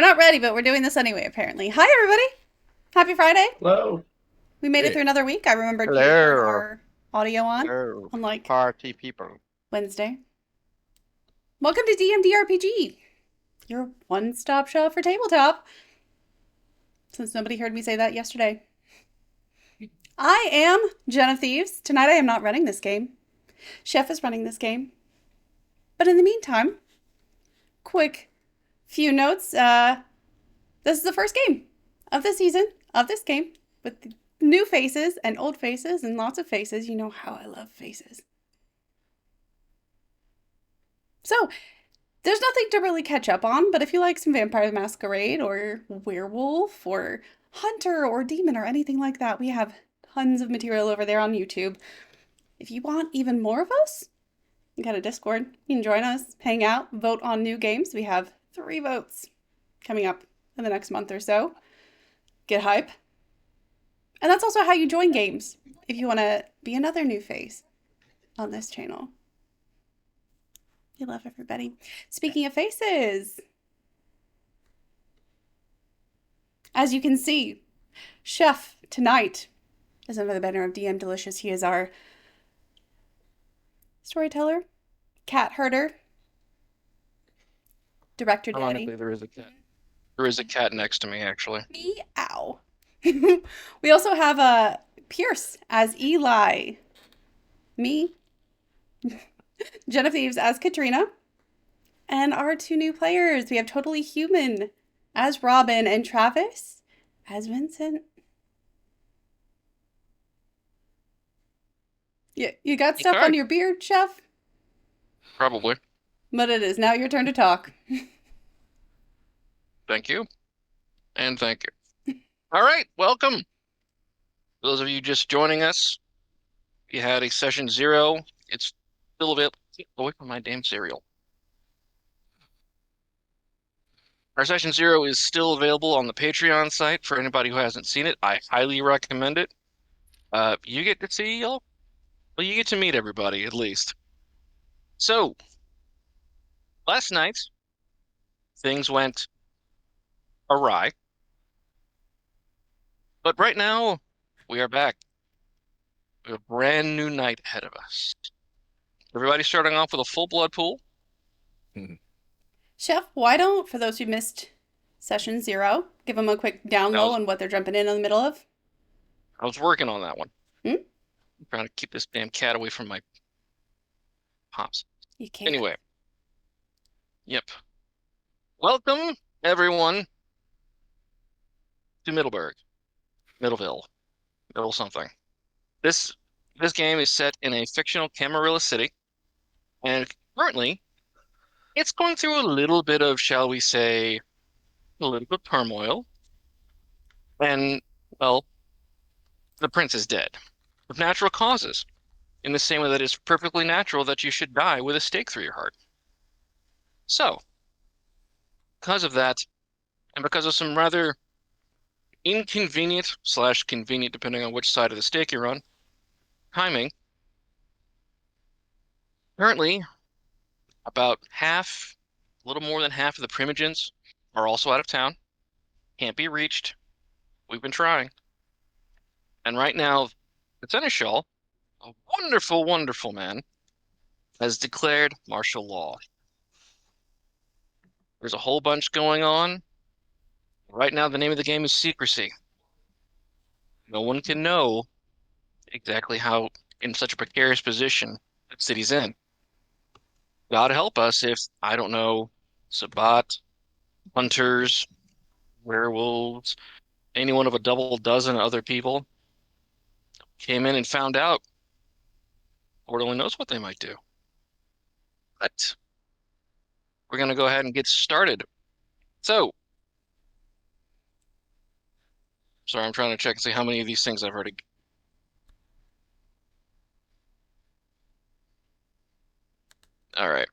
We're not ready, but we're doing this anyway, apparently. Hi, everybody. Happy Friday. Hello. We made it Hey. through another week. I remembered to turn Hello, our audio hello, on like party people. Wednesday. Welcome to DMDRPG, your one-stop shop for tabletop. Since nobody heard me say that yesterday. I am JenOfThieves. Tonight I am not running this game. Chef is running this game. But in the meantime, quick few notes. This is the first game of the season of this game with new faces and old faces and lots of faces. You know how I love faces. So, there's nothing to really catch up on, but if you like some Vampire the Masquerade or Werewolf or Hunter or Demon or anything like that, we have tons of material over there on YouTube. If you want even more of us, we got a Discord. You can join us, hang out, vote on new games. We have 3 votes coming up in the next month or so. Get hype. And that's also how you join games if you want to be another new face on this channel. You love everybody. Speaking of faces, as you can see, Chef tonight is under the banner of DM Delicious. He is our storyteller, cat herder, director daddy. Ironically, there is a cat. There is a cat next to me, actually. Meow. We also have Pierce as Eli. Me, JenOfThieves as Katrina. And our 2 new players. We have Totally Human as Robin and Travis as Vincent. You got stuff Okay. on your beard, Chef? Probably. But it is now your turn to talk. Thank you. And thank you. All right, welcome. Those of you just joining us, you had a session 0. It's still available. Get away from my damn cereal. Our session 0 is still available on the Patreon site for anybody who hasn't seen it. I highly recommend it. You get to see, well, you get to meet everybody at least. So, last night, things went awry. But right now, we are back. We have a brand new night ahead of us. Everybody's starting off with a full blood pool. Chef, why don't, for those who missed session 0, give them a quick down I low was on what they're jumping in the middle of? I was working on that one. Hmm? I'm trying to keep this damn cat away from my pops. You can't. Anyway. Yep. Welcome, everyone, to Middleburg. Middleville. Middle something. This game is set in a fictional Camarilla city, and currently it's going through a little bit of, shall we say, a little bit of turmoil. And, well, the prince is dead of natural causes, in the same way that it's perfectly natural that you should die with a stake through your heart. So, because of that, and because of some rather inconvenient slash convenient, depending on which side of the stake you're on, timing, currently about half, a little more than half of the Primogens are also out of town, can't be reached. We've been trying. And right now, the Seneschal, a wonderful, wonderful man, has declared martial law. There's a whole bunch going on. Right now, the name of the game is secrecy. No one can know exactly how, in such a precarious position, the city's in. God help us if, I don't know, Sabbat, hunters, werewolves, any one of a double dozen other people came in and found out. Lord only knows what they might do. But we're going to go ahead and get started. So, sorry, I'm trying to check and see how many of these things I've already. All right.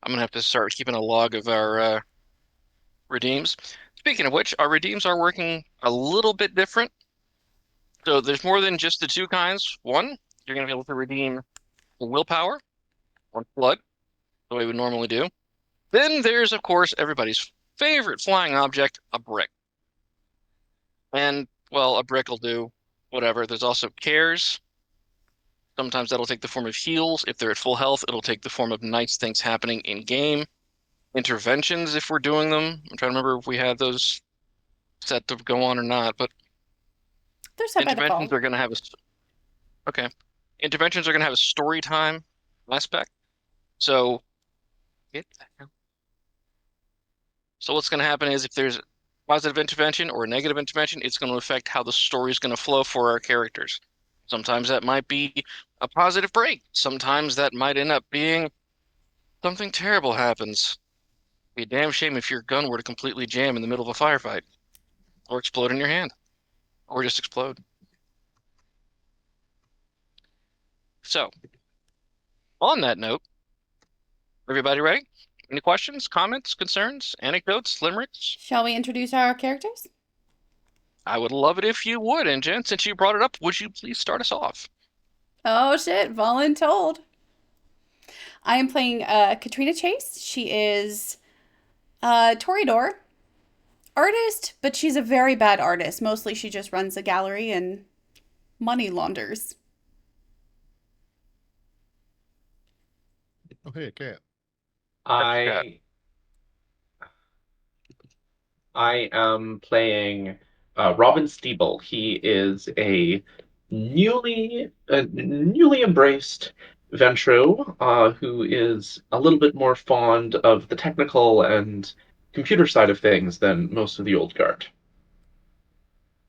I'm going to have to start keeping a log of our redeems. Speaking of which, our redeems are working a little bit different. So there's more than just the 2 kinds. One, you're going to be able to redeem willpower or blood, the way we normally do. Then there's, of course, everybody's favorite flying object, a brick. And, well, a brick will do whatever. There's also cares. Sometimes that'll take the form of heals. If they're at full health, it'll take the form of nice things happening in game. Interventions, if we're doing them. I'm trying to remember if we had those set to go on or not, but They're set by interventions default. are going to have a okay. Interventions are going to have a story time aspect. So, it, so what's going to happen is if there's a positive intervention or a negative intervention, it's going to affect how the story is going to flow for our characters. Sometimes that might be a positive break. Sometimes that might end up being something terrible happens. Be a damn shame if your gun were to completely jam in the middle of a firefight or explode in your hand or just explode. So, on that note, everybody ready? Any questions, comments, concerns, anecdotes, limericks? Shall we introduce our characters? I would love it if you would. And Jen, since you brought it up, would you please start us off? Oh shit, voluntold. I am playing Katrina Chase. She is a Toreador artist, but she's a very bad artist. Mostly she just runs a gallery and money launders. Oh, hey, cat. That's Cat. I I am playing Robin Steeble. He is a newly embraced Ventro who is a little bit more fond of the technical and computer side of things than most of the old guard.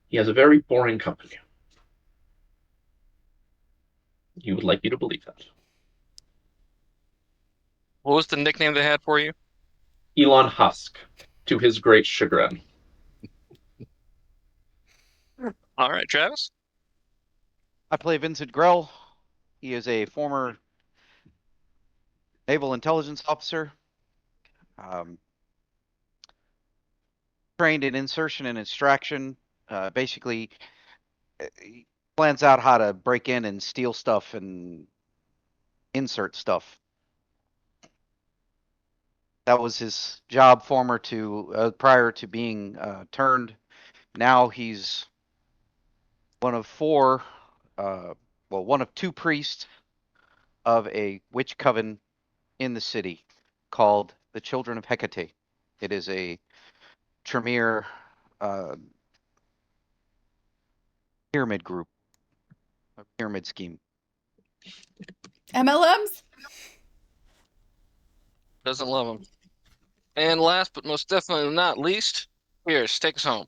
He has a very boring company. You would like me to believe that. What was the nickname they had for you? Elon Husk, to his great chagrin. All right, Travis. I play Vincent Grell. He is a former naval intelligence officer, um, trained in insertion and extraction. Basically, he plans out how to break in and steal stuff and insert stuff. That was his job prior to being turned. Now he's one of one of two priests of a witch coven in the city called the Children of Hecate. It is a Tremere uh, pyramid group, a pyramid scheme. MLMs? Doesn't love him. And last but most definitely not least, Pierce, take us home.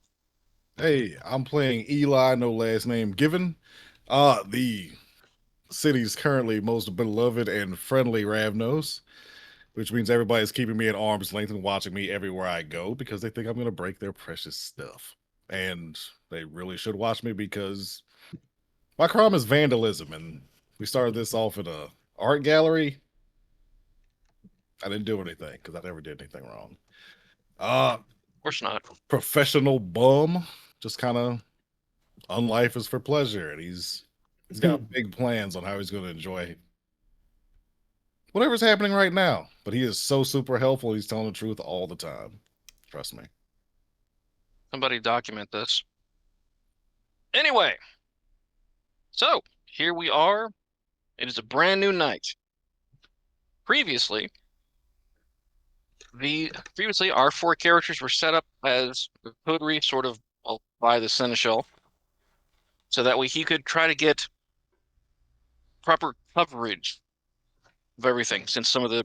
Hey, I'm playing Eli, no last name given. The city's currently most beloved and friendly Ravnos, which means everybody's keeping me at arm's length and watching me everywhere I go because they think I'm going to break their precious stuff. And they really should watch me because my crime is vandalism, and we started this off in a art gallery. I didn't do anything because I never did anything wrong. Of course not. Professional bum, just kind of unlife is for pleasure, and he's got big plans on how he's going to enjoy whatever's happening right now. But he is so super helpful. He's telling the truth all the time. Trust me. Somebody document this. Anyway, so here we are. It is a brand new night. Previously, our four characters were set up as the coterie, sort of by the seneschal, so that way he could try to get proper coverage of everything. Since some of the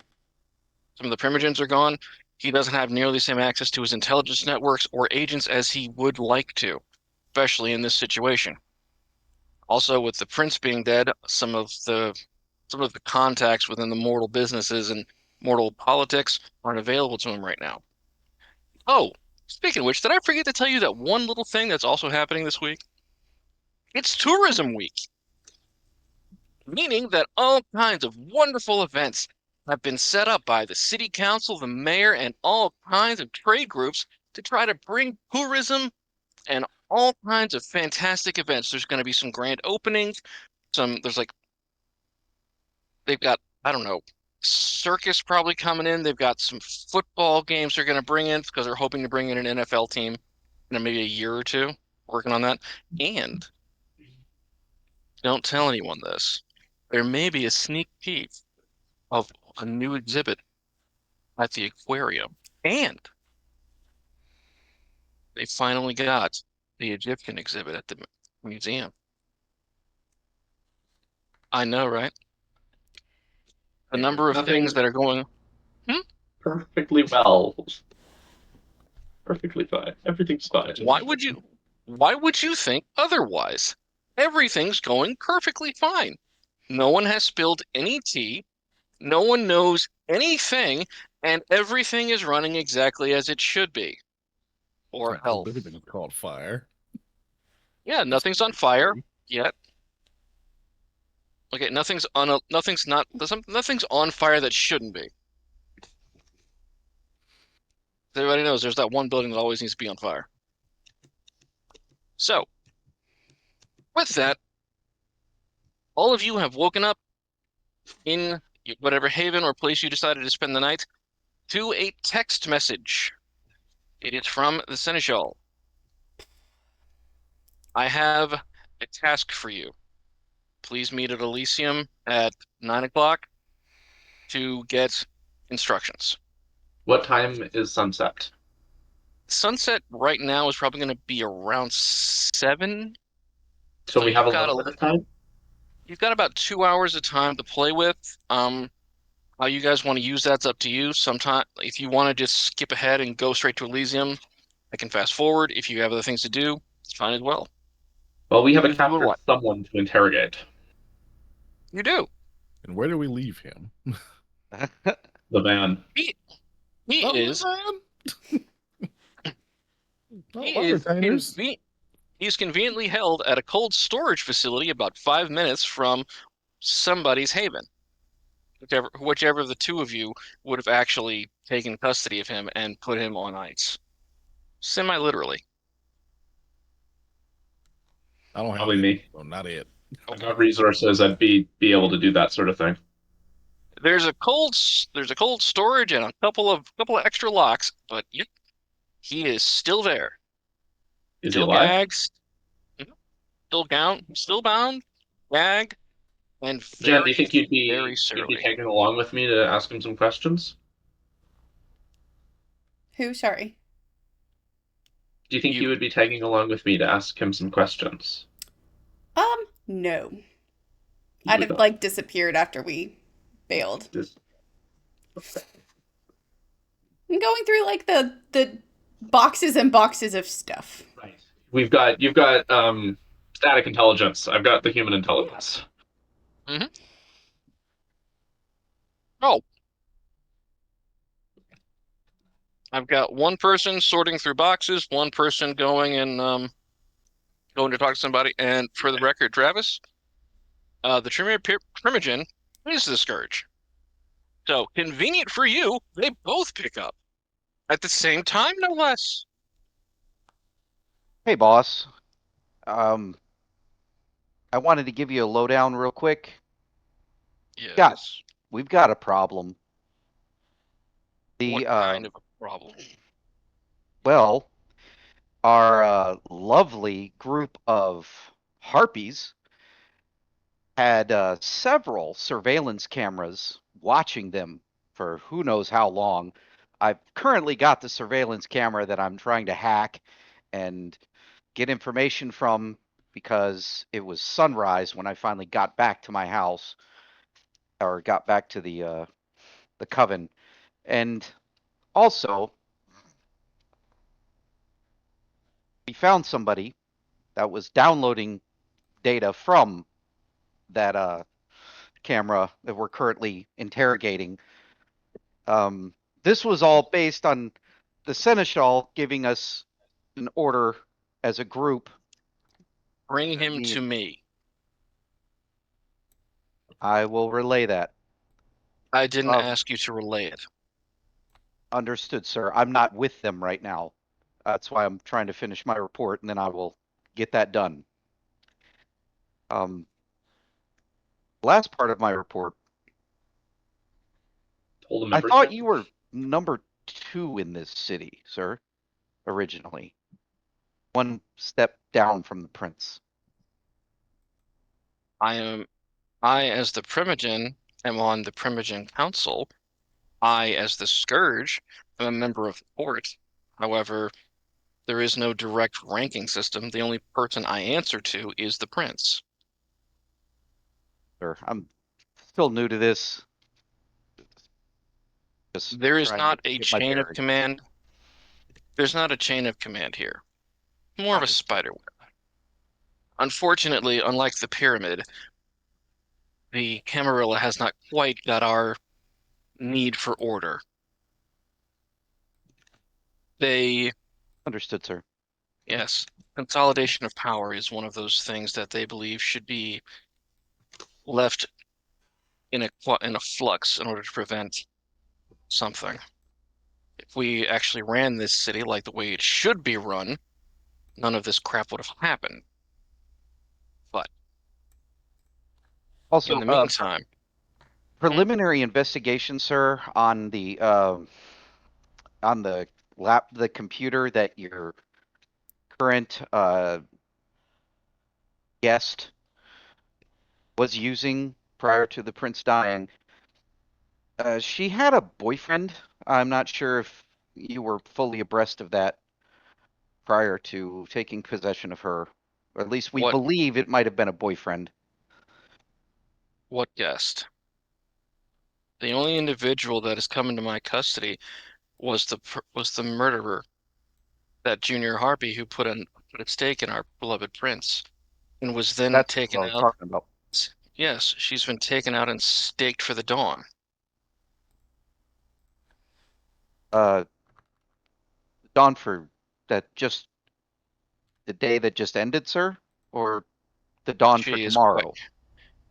primogens are gone, he doesn't have nearly the same access to his intelligence networks or agents as he would like to, especially in this situation. Also, with the prince being dead, some of the contacts within the mortal businesses and mortal politics aren't available to him right now. Oh, speaking of which, did I forget to tell you that one little thing that's also happening this week? It's tourism week, meaning that all kinds of wonderful events have been set up by the city council, the mayor, and all kinds of trade groups to try to bring tourism and all kinds of fantastic events. There's going to be some grand openings. They've got, I don't know, circus probably coming in. They've got some football games they're going to bring in because they're hoping to bring in an NFL team in maybe a year or two, working on that. And don't tell anyone this. There may be a sneak peek of a new exhibit at the aquarium. And they finally got the Egyptian exhibit at the museum. I know, right? The number of Nothing things that are going. perfectly well. Perfectly fine. Everything's fine. Why would you think otherwise? Everything's going perfectly fine. No one has spilled any tea. No one knows anything, and everything is running exactly as it should be. Or else. Everything is called fire. Yeah, nothing's on fire yet. Okay, nothing's on fire that shouldn't be. Everybody knows there's that one building that always needs to be on fire. So, with that, all of you have woken up in whatever haven or place you decided to spend the night to a text message. It is from the Seneschal. I have a task for you. Please meet at Elysium at 9 o'clock to get instructions. What time is sunset? Sunset right now is probably going to be around 7. So we have a you've got little bit of time? You've got about 2 hours of time to play with. How you guys want to use that's up to you. Sometime if you want to just skip ahead and go straight to Elysium, I can fast forward. If you have other things to do, it's fine as well. Well, we have You do captured what? someone to interrogate. You do. And where do we leave him? The man. He Oh, is man. he my is retainers. he's conveniently held at a cold storage facility about 5 minutes from somebody's haven. Whichever of the two of you would have actually taken custody of him and put him on ice. Semi-literally. I don't have Probably that. me. Well, not it. I got resources. I'd be able to do that sort of thing. There's a cold storage and a couple of extra locks, but yep, he is still there. Is he Still alive? gagged, still bound, gagged, and Jen, do you think very, you'd be very surly. tagging along with me to ask him some questions? Who? Sorry. Do you think You. you would be tagging along with me to ask him some questions? No. You I'd would have not. disappeared after we bailed. This- I'm going through the boxes and boxes of stuff. Right. You've got static intelligence. I've got the human intelligence. Mm-hmm. Oh, I've got one person sorting through boxes, one person going and going to talk to somebody. And for the record, Travis, the Tremere Primogen is the Scourge. So convenient for you, they both pick up at the same time, no less. Hey, boss. I wanted to give you a lowdown real quick. Yes. We've got a problem. What kind of a problem? Well, our lovely group of harpies had several surveillance cameras watching them for who knows how long. I've currently got the surveillance camera that I'm trying to hack and get information from because it was sunrise when I finally got back to my house or got back to the coven. And also, we found somebody that was downloading data from that camera that we're currently interrogating. This was all based on the Seneschal giving us an order as a group. Bring him to me. I will relay that. I didn't ask you to relay it. Understood, sir. I'm not with them right now. That's why I'm trying to finish my report, and then I will get that done. Last part of my report. Hold a I member's thought badge? you were number 2 in this city, sir, originally. One step down from the prince. I, as the Primogen, am on the Primogen Council. I, as the Scourge, am a member of the court. However, there is no direct ranking system. The only person I answer to is the prince. Sir, I'm still new to this. Just There is trying to not a get my chain of bearings. command. There's not a chain of command here. More of a spider web. Unfortunately, unlike the pyramid, the Camarilla has not quite got our need for order. They, Understood, sir. yes, consolidation of power is one of those things that they believe should be left in a flux in order to prevent something. If we actually ran this city like the way it should be run, none of this crap would have happened. But in Also, the meantime, preliminary investigation, sir, on the the computer that your current guest was using prior to the prince dying. She had a boyfriend. I'm not sure if you were fully abreast of that prior to taking possession of her. Or at least we what believe it might have been a boyfriend. what guest? The only individual that has come into my custody was the murderer, that junior harpy who put a stake in our beloved prince, and was then That's what taken I was out. talking about. Yes, she's been taken out and staked for the dawn. Uh, Dawn for that just the day that just ended, sir, or the dawn for She is quite tomorrow.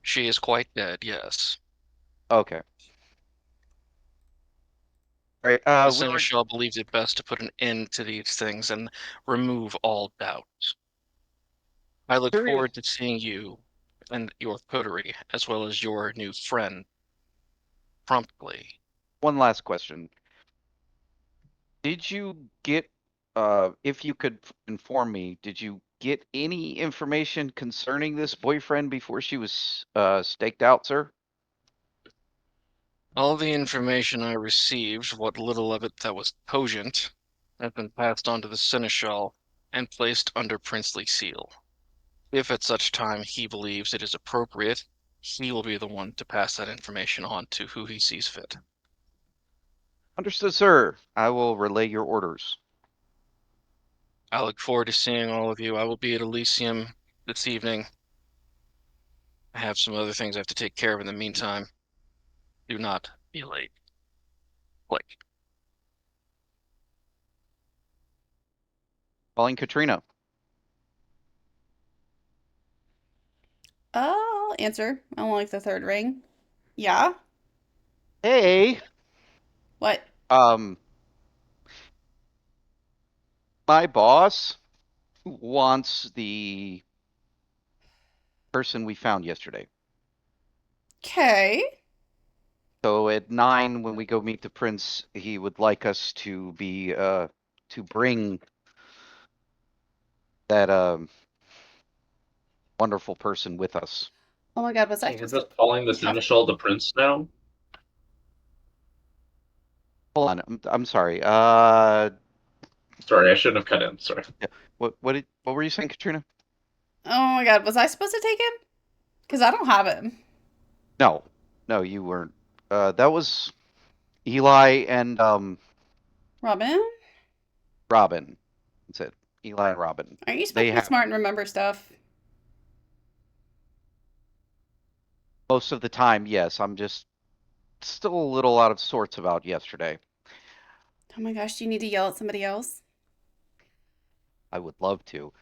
she is quite dead, yes. Okay. All right. The We were Seneschal believed it best to put an end to these things and remove all doubt. I look curious. forward to seeing you and your coterie, as well as your new friend, promptly. One last question. Did you get, if you could inform me, did you get any information concerning this boyfriend before she was staked out, sir? All the information I received, what little of it that was cogent, has been passed on to the Seneschal and placed under princely seal. If at such time he believes it is appropriate, he will be the one to pass that information on to who he sees fit. Understood, sir. I will relay your orders. I look forward to seeing all of you. I will be at Elysium this evening. I have some other things I have to take care of in the meantime. Do not be late. Click. Calling Katrina. I'll answer. I don't like the third ring. Yeah? Hey, What? um, my boss wants the person we found yesterday. Okay. So at 9, when we go meet the prince, he would like us to be to bring that wonderful person with us. Oh my God, was So I we're just just calling the have Seneschal the Prince now? Hold on, I'm sorry. Sorry, I shouldn't have cut in. Sorry. What were you saying, Katrina? Oh my God, was I supposed to take him? Because I don't have him. No, no, you weren't. That was Eli and Robin? Robin. That's it. Eli and Robin. Aren't you supposed They to be have smart and remember stuff? most of the time, yes. I'm just still a little out of sorts about yesterday. Oh my gosh, do you need to yell at somebody else? I would love to,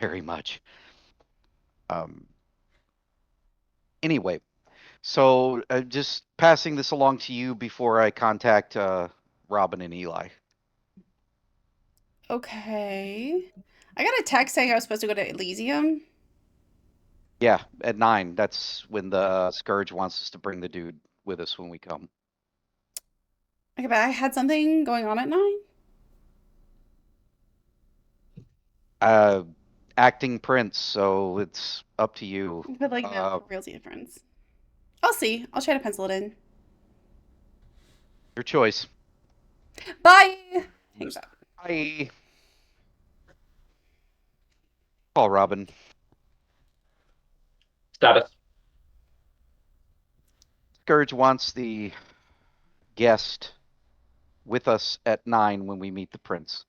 very much. Um, anyway, so just passing this along to you before I contact Robin and Eli. Okay. I got a text saying I was supposed to go to Elysium. Yeah, at 9. That's when the Scourge wants us to bring the dude with us when we come. Okay, but I had something going on at 9. Acting prince, so it's up to you. But like no, for realty difference. I'll see. I'll try to pencil it in. Your choice. Bye. Hangs up. I call Robin. Status. Scourge wants the guest with us at 9 when we meet the prince.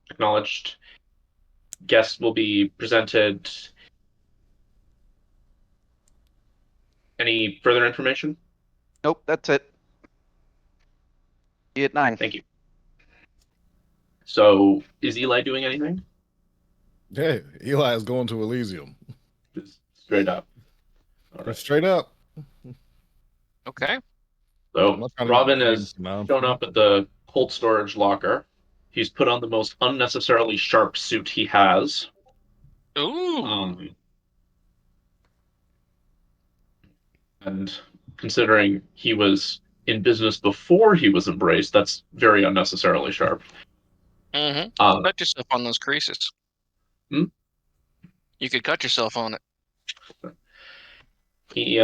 Acknowledged. Guest will be presented. Any further information? Nope, that's it. See you at 9. Thank you. So, is Eli doing anything? Yeah, Eli is going to Elysium. Just straight up. All right. Straight up. Okay. I'm So, not trying to Robin get has now. shown up at the cold storage locker. He's put on the most unnecessarily sharp suit he has. Ooh. And considering he was in business before he was embraced, that's very unnecessarily sharp. Mm-hmm. Cut yourself on those creases. Hmm? You could cut yourself on it. He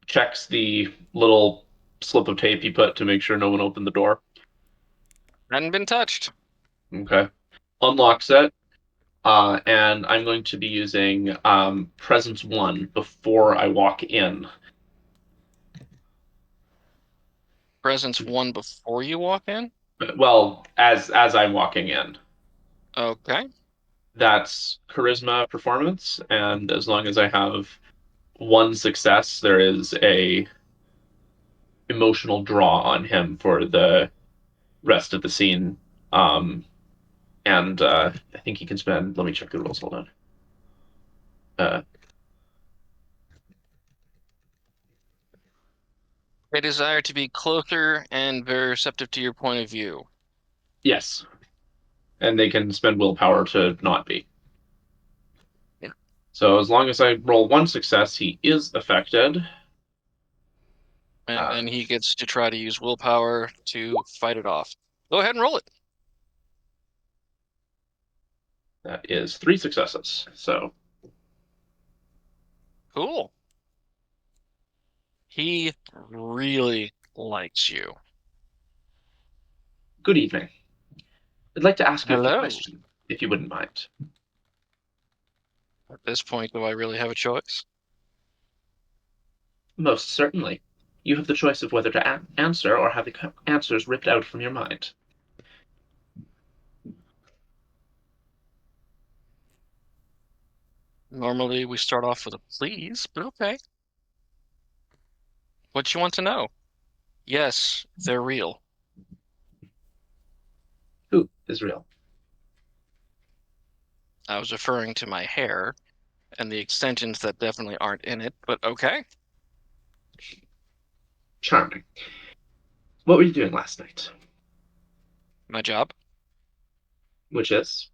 checks the little slip of tape he put to make sure no one opened the door. Hadn't been touched. Okay. Unlocks it. And I'm going to be using Presence 1 before I walk in. Presence 1 before you walk in? Well, as I'm walking in. Okay. That's charisma performance, and as long as I have one success, there is a emotional draw on him for the rest of the scene. And I think he can spend. Let me check the rules. Hold on. They desire to be closer and very receptive to your point of view. Yes, and they can spend willpower to not be. Yeah. So as long as I roll one success, he is affected. And then he gets to try to use willpower to fight it off. Go ahead and roll it. That is 3 successes. So Cool. He really likes you. good evening. I'd like to ask you a Hello. question, if you wouldn't mind. At this point, do I really have a choice? Most certainly. You have the choice of whether to answer or have the answers ripped out from your mind. Normally, we start off with a please, but okay. What you want to know? Yes, they're real. Who is real? I was referring to my hair and the extensions that definitely aren't in it, but okay. Charming. What were you doing last night? My job, Which is?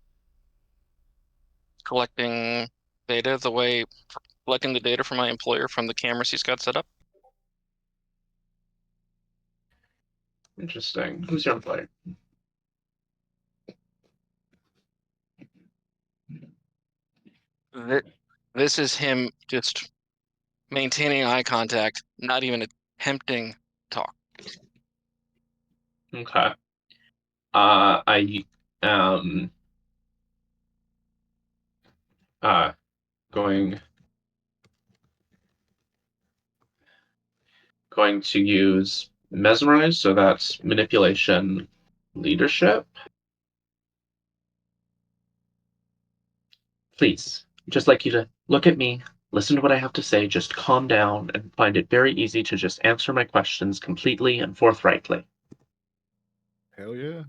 collecting data collecting the data for my employer from the cameras he's got set up. Interesting. Who's your employer? This is him just maintaining eye contact, not even attempting talk. Okay. I am going to use mesmerize, so that's manipulation, leadership. Please, just like you to look at me, listen to what I have to say, just calm down, and find it very easy to just answer my questions completely and forthrightly. Hell yeah.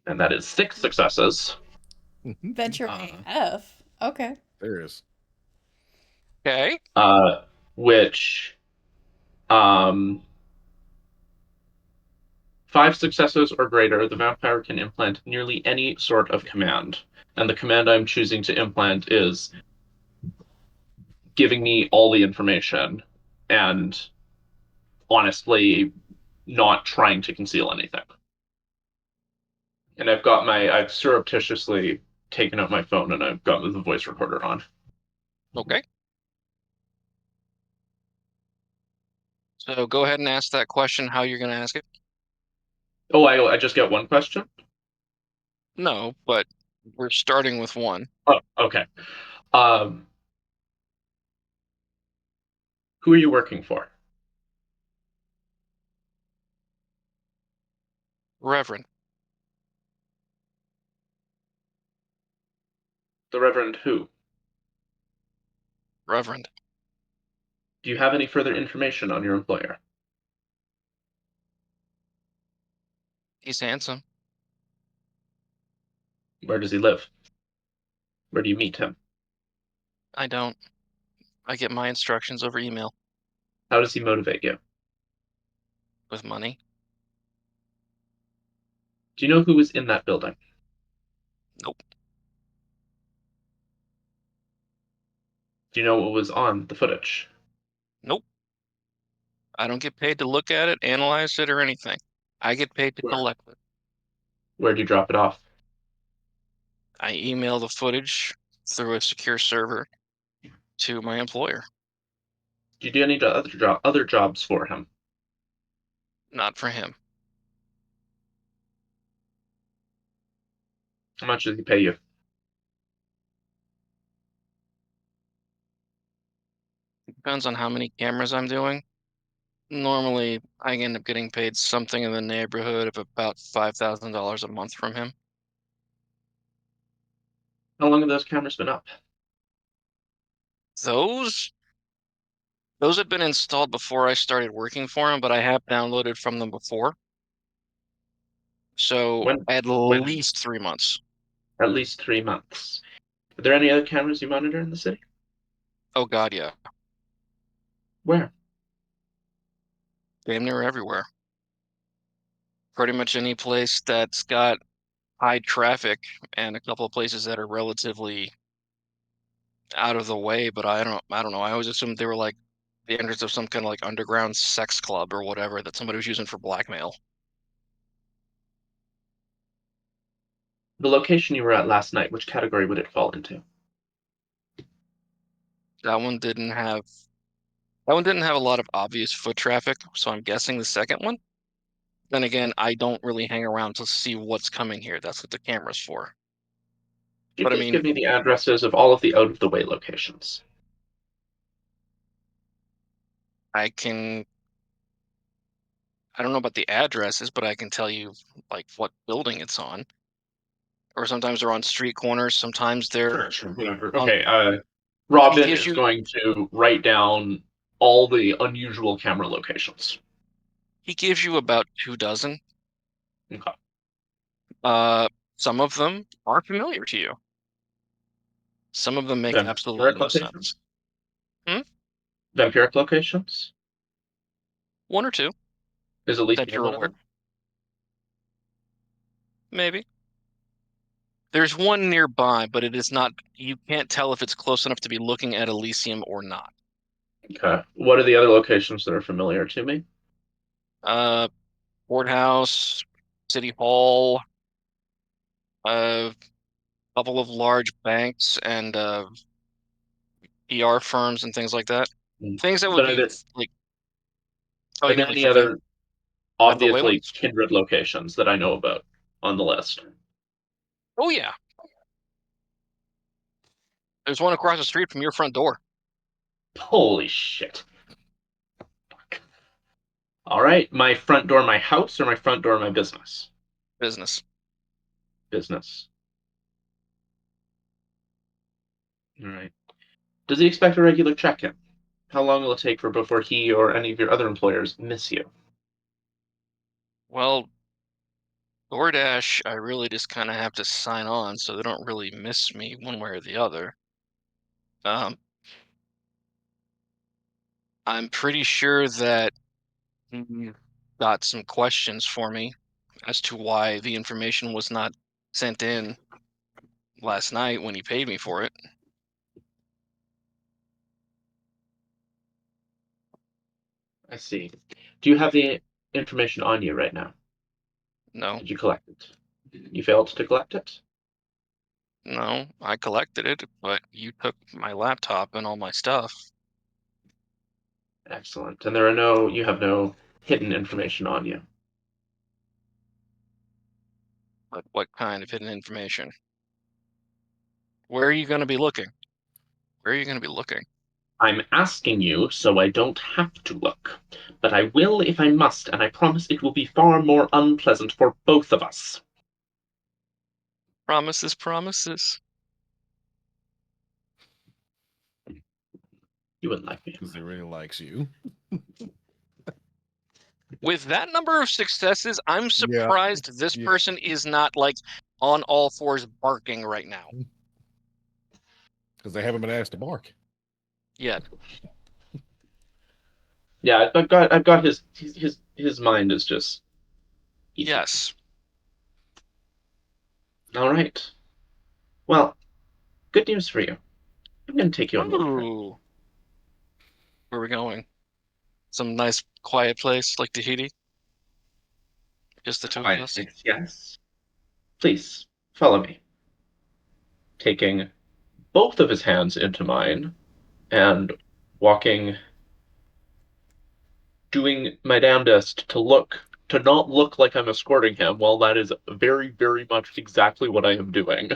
And that is 6 successes. Venture AF. Okay. There is. Okay. Which 5 successes or greater, the vampire can implant nearly any sort of command. And the command I'm choosing to implant is giving me all the information and honestly not trying to conceal anything. And I've surreptitiously taken out my phone and I've got the voice recorder on. Okay. So go ahead and ask that question how you're going to ask it. Oh, I just get one question? No, but we're starting with one. Oh, okay. Who are you working for? Reverend. The Reverend who? Reverend. Do you have any further information on your employer? He's handsome. Where does he live? Where do you meet him? I don't. I get my instructions over email How does he motivate you? with money. Do you know who was in that building? Nope. Do you know what was on the footage? Nope. I don't get paid to look at it, analyze it, or anything. I get paid to Where? collect it. Where'd you drop it off? I email the footage through a secure server to my employer. Do you do any other jobs for him? Not for him. How much does he pay you? Depends on how many cameras I'm doing. Normally, I end up getting paid something in the neighborhood of about $5,000 a month from him. How long have those cameras been up? Those had been installed before I started working for him, but I have downloaded from them before. So When? at When? least 3 months. At least 3 months. Are there any other cameras you monitor in the city? Oh God, yeah. Where? Damn near everywhere. Pretty much any place that's got high traffic and a couple of places that are relatively out of the way, but I don't know. I always assumed they were like the entrance of some kind of like underground sex club or whatever that somebody was using for blackmail. The location you were at last night, which category would it fall into? That one didn't have a lot of obvious foot traffic, so I'm guessing the second one. Then again, I don't really hang around to see what's coming here. That's what the camera's for. Could you But I please mean, give me the addresses of all of the out-of-the-way locations? I can I don't know about the addresses, but I can tell you like what building it's on. Or sometimes they're on street corners, sometimes they're Sure, whatever. on Okay, he Robin gives is you going to write down all the unusual camera locations. about 2 dozen. Okay. Some of them are familiar to you. Some of them make absolutely Vampiric no sense. locations? Hmm? Vampiric locations? One or two Is that Elysium you're one of aware. them? Maybe. There's one nearby, but it is not, you can't tell if it's close enough to be looking at Elysium or not. Okay. What are the other locations that are familiar to me? Uh, Courthouse, City Hall, a couple of large banks and PR firms and things like that. Things that would But be like, oh, are you there mean like any for other out of the way obviously ones? kindred locations that I know about on the list? Oh yeah, there's one across the street from your front door. Holy shit. All right, my front door, my house, or my front door, my business? Business. Business. All right. Does he expect a regular check-in? How long will it take before he or any of your other employers miss you? Well, DoorDash, I really just kind of have to sign on, so they don't really miss me one way or the other. Um, I'm pretty sure that he got some questions for me as to why the information was not sent in last night when he paid me for it. I see. Do you have the information on you right now? No, Did you collect it? You failed to collect it? no, I collected it, but you took my laptop and all my stuff. Excellent. And you have no hidden information on you. But what kind of hidden information? Where are you going to be looking? Where are you going to be looking? I'm asking you so I don't have to look. But I will if I must, and I promise it will be far more unpleasant for both of us. Promises, promises. You wouldn't like me. Because he really likes you. With that number of successes, I'm Yeah. surprised this Yeah. person is not like on all fours barking right now. Because they haven't been asked to bark. Yet. Yeah, I've got his mind is just easy. Yes. All right. Well, good news for you. I'm going to take you on a little trip. Ooh. Where are we going? Some nice quiet place like Tahiti? Just the two of us? Yes. Please follow me. Taking both of his hands into mine and walking, doing my damnedest to not look like I'm escorting him, while that is very, very much exactly what I am doing.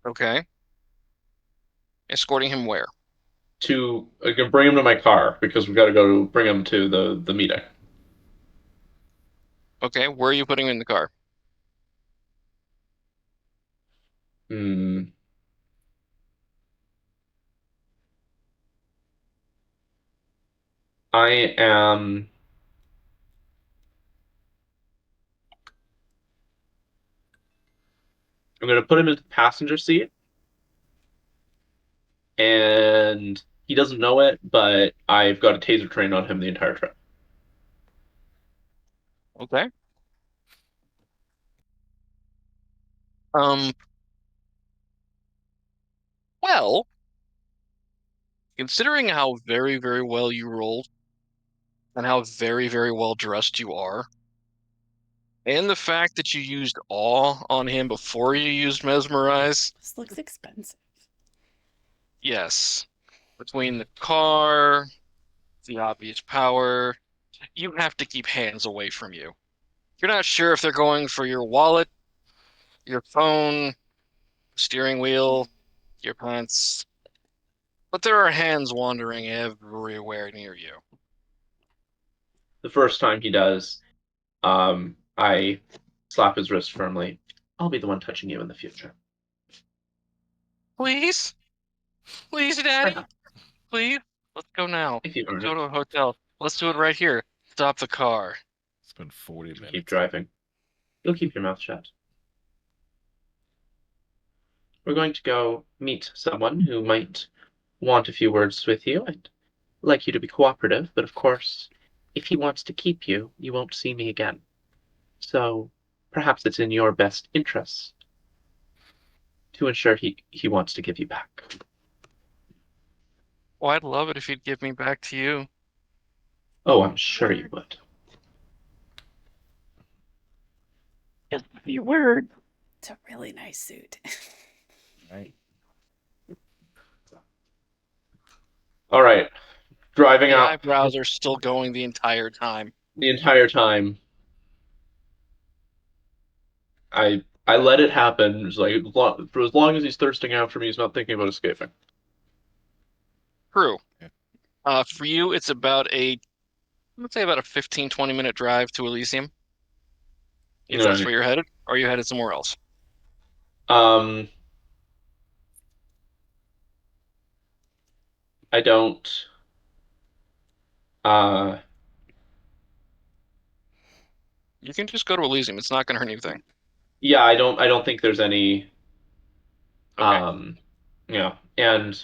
Okay. Escorting him where? I can bring him to my car because we've got to go bring him to the meeting. Okay, where are you putting him in the car? Hmm. I am. I'm going to put him in the passenger seat, and he doesn't know it, but I've got a taser trained on him the entire trip. Okay. Um, well, considering how very, very well you rolled and how very, very well dressed you are, and the fact that you used awe on him before you used mesmerize, This looks expensive. yes, between the car, the obvious power, you have to keep hands away from you. You're not sure if they're going for your wallet, your phone, steering wheel, your pants, but there are hands wandering everywhere near you. The first time he does, I slap his wrist firmly. I'll be the one touching you in the future. Please? Please, Daddy? Please? Let's go now. If you Let's earn go it. to a hotel. Let's do it right here. Stop the car. It's been 40 minutes. Keep driving. You'll keep your mouth shut. We're going to go meet someone who might want a few words with you. I'd like you to be cooperative, but of course, if he wants to keep you, you won't see me again. So perhaps it's in your best interest to ensure he wants to give you back. Oh, I'd love it if you'd give me back to you. Oh, I'm sure you would. Just be word. It's a really nice suit. Right. All right. Driving The out eyebrows are still going the entire time. the entire time. I let it happen. It's like for as long as he's thirsting after me, he's not thinking about escaping. True. Yeah. For you, it's let's say about a 15, 20-minute drive to Elysium. If that's Right. where you're headed, or are you headed somewhere else? I don't. Uh, You can just go to Elysium. It's not going to hurt anything. yeah, I don't. I don't think there's any. Okay. Yeah, and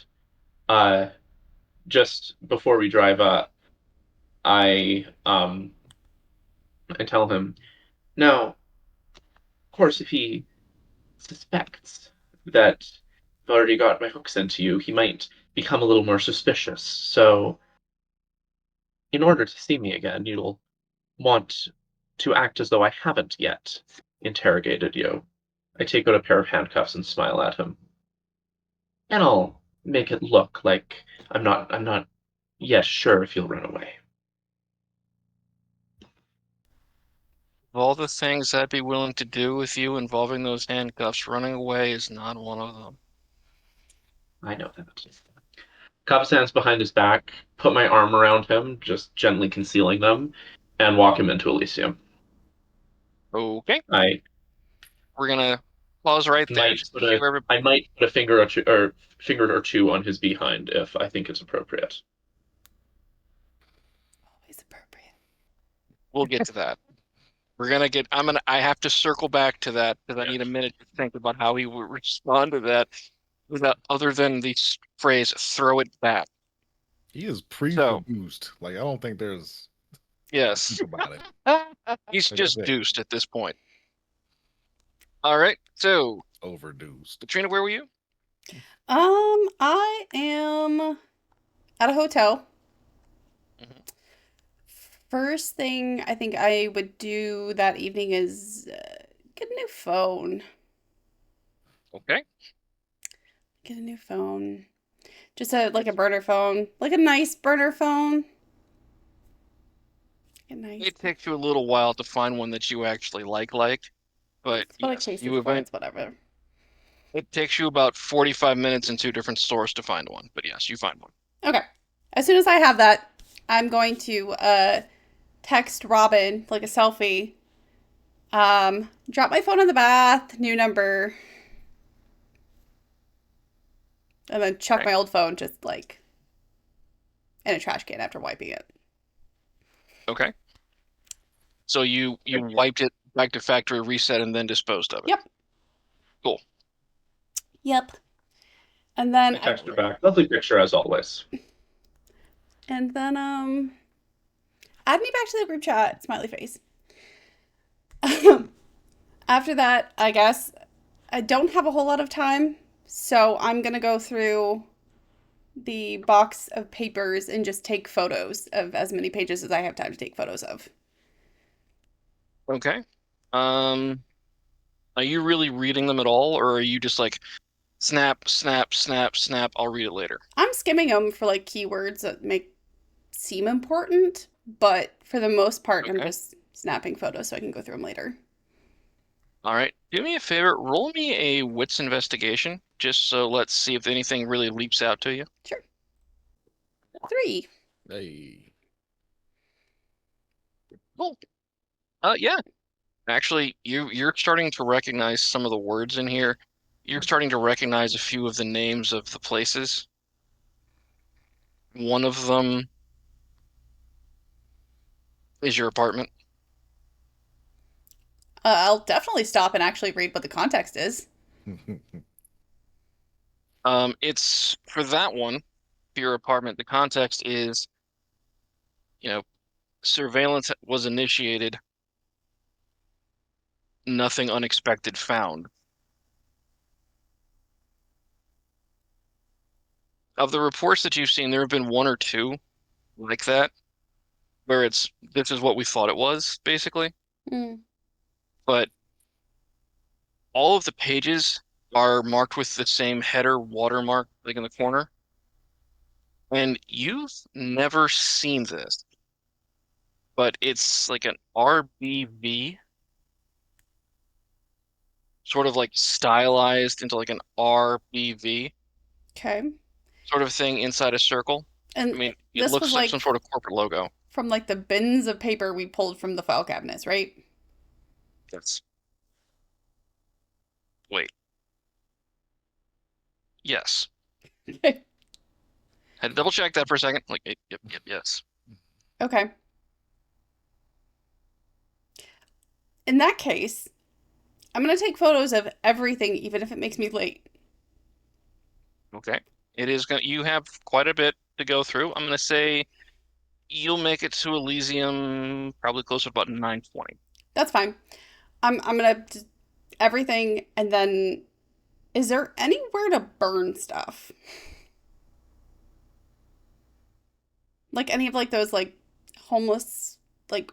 uh, just before we drive up, I tell him, now, of course, if he suspects that I've already got my hooks into you, he might become a little more suspicious. So, in order to see me again, you'll want to act as though I haven't yet interrogated you. I take out a pair of handcuffs and smile at him. And I'll make it look like I'm not yet sure if you'll run away. Of all the things I'd be willing to do with you involving those handcuffs, running away is not one of them. I know that. Cup his hands behind his back, put my arm around him, just gently concealing them, and walk him into Elysium. Okay, I we're gonna pause right there. might Just put cue a everybody. I might put a finger or two on his behind if I think it's appropriate. Always appropriate. We'll get to that. I have to circle back to that because I need a minute to think about how he would respond to that without other than the phrase "throw it back." He is So, pre-produced. Like I don't think there's yes, think about it. he's Like I just said, deuced at this point. All right, so overduced. Katrina, where were you? I am at a hotel. Mhm. First thing I think I would do that evening is get a new phone. Okay. Get a new phone. Just like a burner phone. Like a nice burner phone. A nice. It takes you a little while to find one that you actually like, but What a yes, case you of event. it's whatever. It takes you about 45 minutes in two different stores to find one, but yes, you find one. Okay. As soon as I have that, I'm going to text Robin like a selfie. Drop my phone in the bath, new number, and then chuck Okay. my old phone just like in a trash can after wiping it. Okay. So you wiped it back to factory reset and then disposed of it. Yep. Cool. Yep. And then I text her back. Lovely picture as always. add me back to the group chat, smiley face. After that, I guess I don't have a whole lot of time, so I'm gonna go through the box of papers and just take photos of as many pages as I have time to take photos of. Okay. Um, are you really reading them at all, or are you just like snap, snap, snap, snap, I'll read it later? I'm skimming them for like keywords that make seem important, but for the most part, I'm Okay. just snapping photos so I can go through them later. All right. Do me a favor, roll me a wits investigation, just so let's see if anything really leaps out to you. Sure. 3. Hey. Cool. Yeah. Actually, you're starting to recognize some of the words in here. You're starting to recognize a few of the names of the places. One of them is your apartment. I'll definitely stop and actually read what the context is. It's for that one, for your apartment. The context is, you know, surveillance was initiated, nothing unexpected found. Of the reports that you've seen, there have been one or two like that, where this is what we thought it was, basically. Mm. But all of the pages are marked with the same header watermark, like in the corner. And you've never seen this, but it's like an RBV, sort of like stylized into like an RBV Okay. sort of thing inside a circle. I And mean, it this was looks like some like sort of corporate logo. from like the bins of paper we pulled from the file cabinets, right? That's Wait. Yes. Okay. Had to double check that for a second. Like, yep, yes. Okay. In that case, I'm going to take photos of everything, even if it makes me late. Okay. It is going you have quite a bit to go through. I'm going to say you'll make it to Elysium probably close to about 9:20. That's fine. I'm going to everything, and then is there anywhere to burn stuff? Like any of like those like homeless like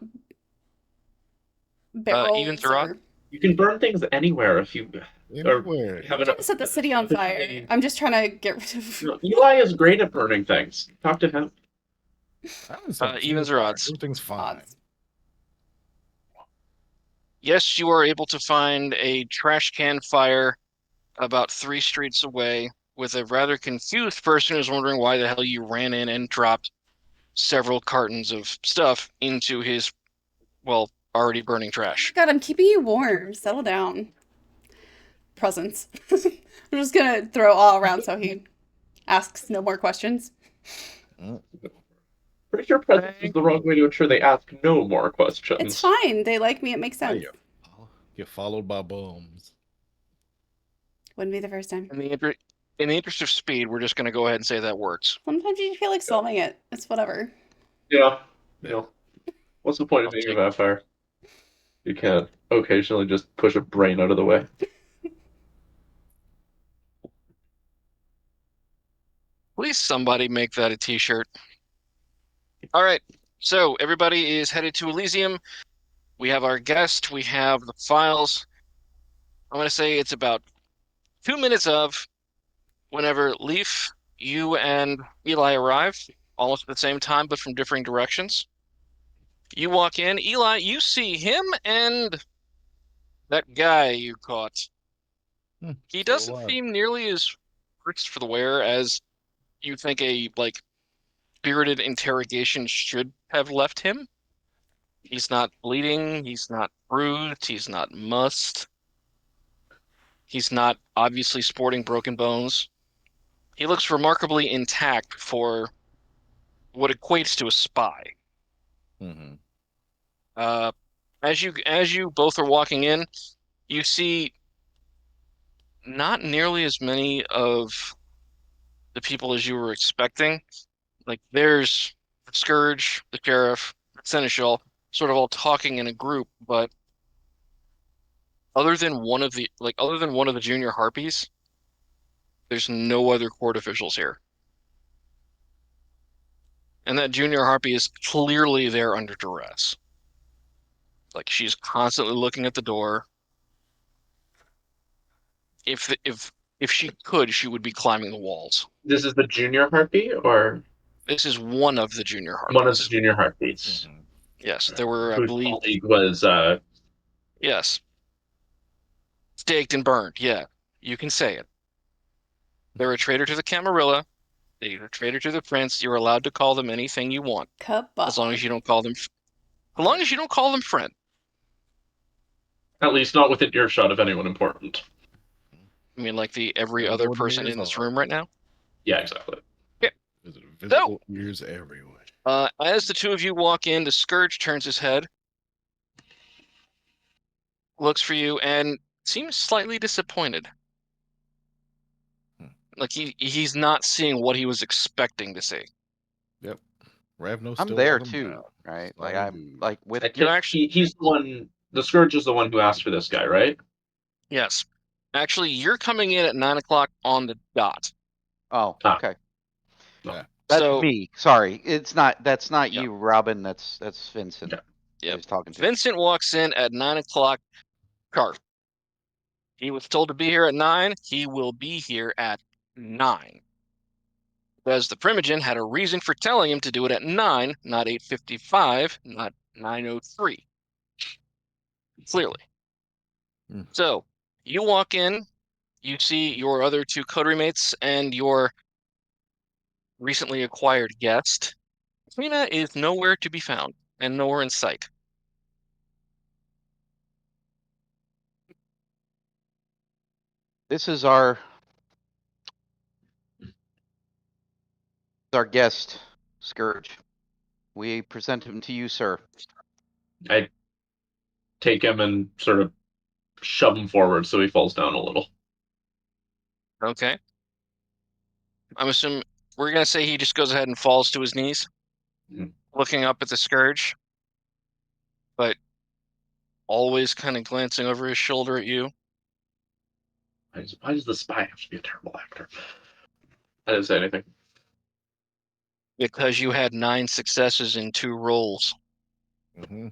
barrels Even Thurrod? or You can burn things anywhere if you or Anywhere. have I'm trying to set the city on fire. efficiently- I'm just trying to get rid of Eli is great at burning things. Talk to him. I haven't set the Evens fire. or odds? Everything's fine. odds. Yes, you are able to find a trash can fire about 3 streets away with a rather confused person who's wondering why the hell you ran in and dropped several cartons of stuff into his, well, already burning Oh my trash. God, I'm keeping you warm. Settle down. Presents. I'm just gonna throw all around so he asks no more questions. Mm. Pretty sure presence is the wrong way to ensure they ask no more questions. It's fine. They like me. It makes Now sense. you're followed by bums. Wouldn't be the first time. In the interest of speed, we're just going to go ahead and say that works. Sometimes you feel like solving it. It's whatever. Yeah. What's the point of I'll being a take- vampire? You can't occasionally just push a brain out of the way. Please somebody make that a t-shirt. All right, so everybody is headed to Elysium. We have our guest, we have the files. I'm going to say it's about 2 minutes of whenever Leaf, you, and Eli arrive, almost at the same time, but from differing directions. You walk in. Eli, you see him and that guy you caught. He Still doesn't alive. seem nearly as rich for the wear as you think a, like, spirited interrogation should have left him. He's not bleeding, he's not bruised, he's not mussed. He's not obviously sporting broken bones. He looks remarkably intact for what equates to a spy. Mm-hmm. As you both are walking in, you see not nearly as many of the people as you were expecting. Like there's the Scourge, the Sheriff, the Seneschal, sort of all talking in a group, but other than one of the junior harpies, there's no other court officials here. And that junior harpy is clearly there under duress. Like she's constantly looking at the door. If she could, she would be climbing the walls. This is the junior harpy, or This is one of the junior harpies. one of the junior harpies. Mm-hmm. Yes, there were, I Whose believe, colleague was yes, staked and burned. Yeah, you can say it. They're a traitor to the Camarilla. They're a traitor to the Prince. You're allowed to call them anything you want, as long as you don't call them, friend. at least not within earshot of anyone important. I mean, like the every Yeah, other Lord person Mayor's in this all room right now. Yeah, exactly. There's visible ears everywhere. As the two of you walk in, the Scourge turns his head, looks for you, and seems slightly disappointed. Like he's not seeing what he was expecting to see. Yep. Ravno I'm still there got him too, down. right? Funny Like I'm dude. like with I You're take, actually he's the one. The Scourge is the one who asked for this guy, right? yes. Actually, you're coming in at 9 o'clock on the dot. oh, Ah. okay. Yeah. That's So me. Sorry. That's not Yeah. you, Robin. That's Vincent. Yeah. Yep. He's talking to. Vincent walks in at 9 o'clock sharp. He was told to be here at 9. He will be here at 9. Because the Primogen had a reason for telling him to do it at 9, not 8:55, not 9:03. Clearly. Mm. So you walk in, you see your other two coterie mates and your recently acquired guest. Lena is nowhere to be found and nowhere in sight. This is our guest, Scourge. We present him to you, sir. I take him and sort of shove him forward so he falls down a little. Okay. I'm assuming we're going to say he just goes ahead and falls to his knees, looking up at the Scourge, but always kind of glancing over his shoulder at you. Why does the spy have to be a terrible actor? I didn't say anything. because you had 9 successes in 2 rolls. Mm-hmm.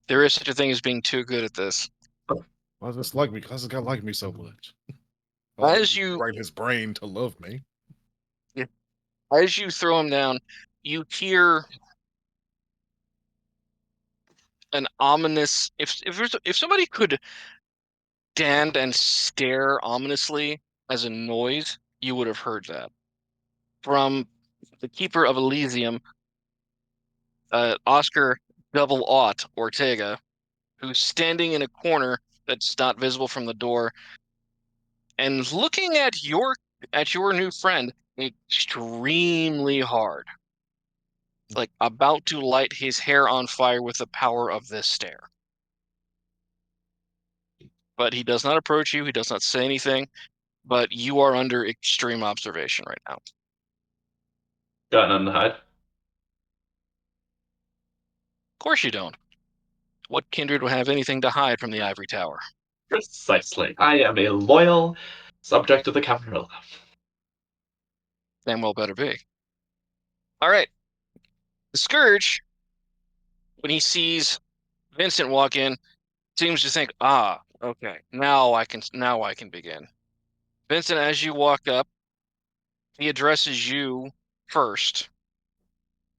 There is such a thing as being too good at this. Why does this like me? Because this guy like me so much. As you write his brain to love me. as you throw him down, you hear an ominous. If somebody could stand and stare ominously as a noise, you would have heard that from the keeper of Elysium, Oscar Double Aught Ortega, who's standing in a corner that's not visible from the door and looking at your new friend extremely hard, like about to light his hair on fire with the power of this stare. But he does not approach you. He does not say anything. But you are under extreme observation right now. Got nothing to hide. Of course you don't. What kindred would have anything to hide from the ivory tower? Precisely. I am a loyal subject of the Camarilla. Damn well better be. All right. The Scourge, when he sees Vincent walk in, seems to think, okay, now I can begin. Vincent, as you walk up, he addresses you first,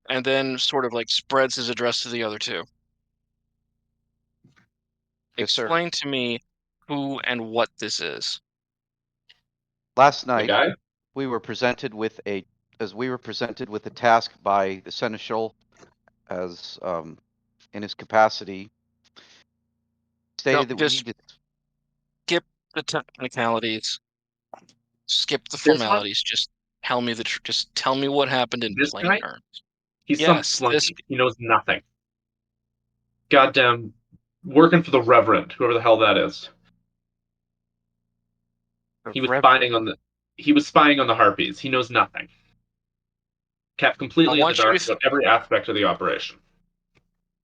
and then sort of like spreads his address to the other two. Yes, sir. Explain to me who and what this is. Last The night, guy? we were presented with a task by the seneschal, as in his capacity, stated that we Just need to. skip the technicalities, skip the This one? formalities. Just tell me just tell me what happened in This plain guy? terms. He's some Yes, this flunky. He knows nothing. Goddamn, working for the Reverend, whoever the hell that is. He was spying on the. He was spying on the Harpies. He knows nothing. Kept I completely in the want you dark to about every aspect of the operation.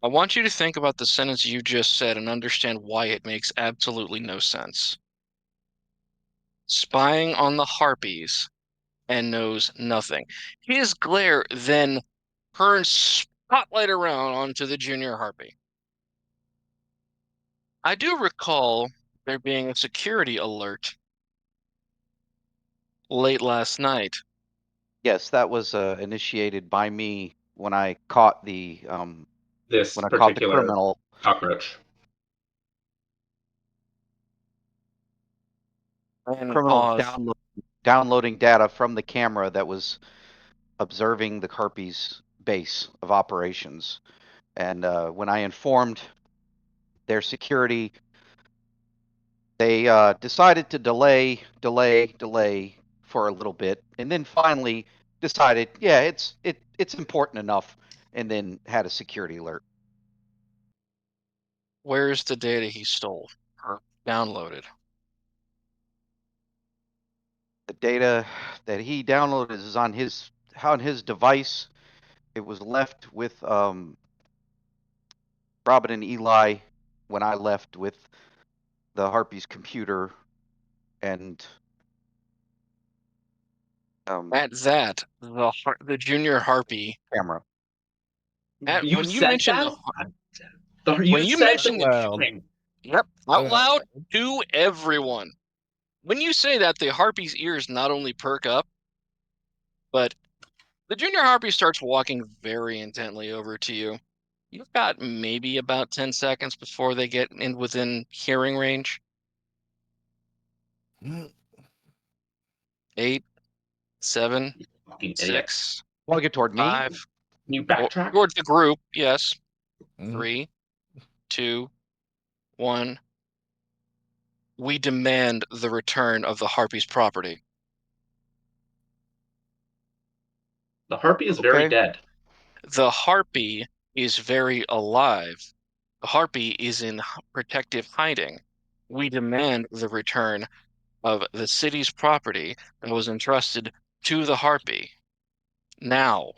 I want you to think about the sentence you just said and understand why it makes absolutely no sense. Spying on the Harpies and knows nothing. His glare then turns spotlight around onto the junior Harpy. I do recall there being a security alert late last night. Yes, that was initiated by me when I caught the This particular criminal. cockroach. And Criminal pause. downloading data from the camera that was observing the Harpies base of operations. And when I informed their security, they decided to delay for a little bit, and then finally decided, yeah, it's important enough, and then had a security alert. Where's the data he stole or downloaded? The data that he downloaded is on his device. It was left with Robin and Eli when I left with the Harpy's computer and At that, the junior Harpy. camera. You When you said mentioned that? when You you said mentioned the Loud. thing. yep, out Out loud loud. to everyone. When you say that, the Harpy's ears not only perk up, but the junior Harpy starts walking very intently over to you. You've got maybe about 10 seconds before they get in within hearing range. 8, 7, You fucking idiot. 6, Plug it toward me. 5. Can you backtrack? Towards the group, yes. Mhm. 3, 2, 1. We demand the return of the Harpy's property. The Harpy is very Okay. dead. The Harpy is very alive. The Harpy is in protective hiding. We demand the return of the city's property that was entrusted to the Harpy. Now.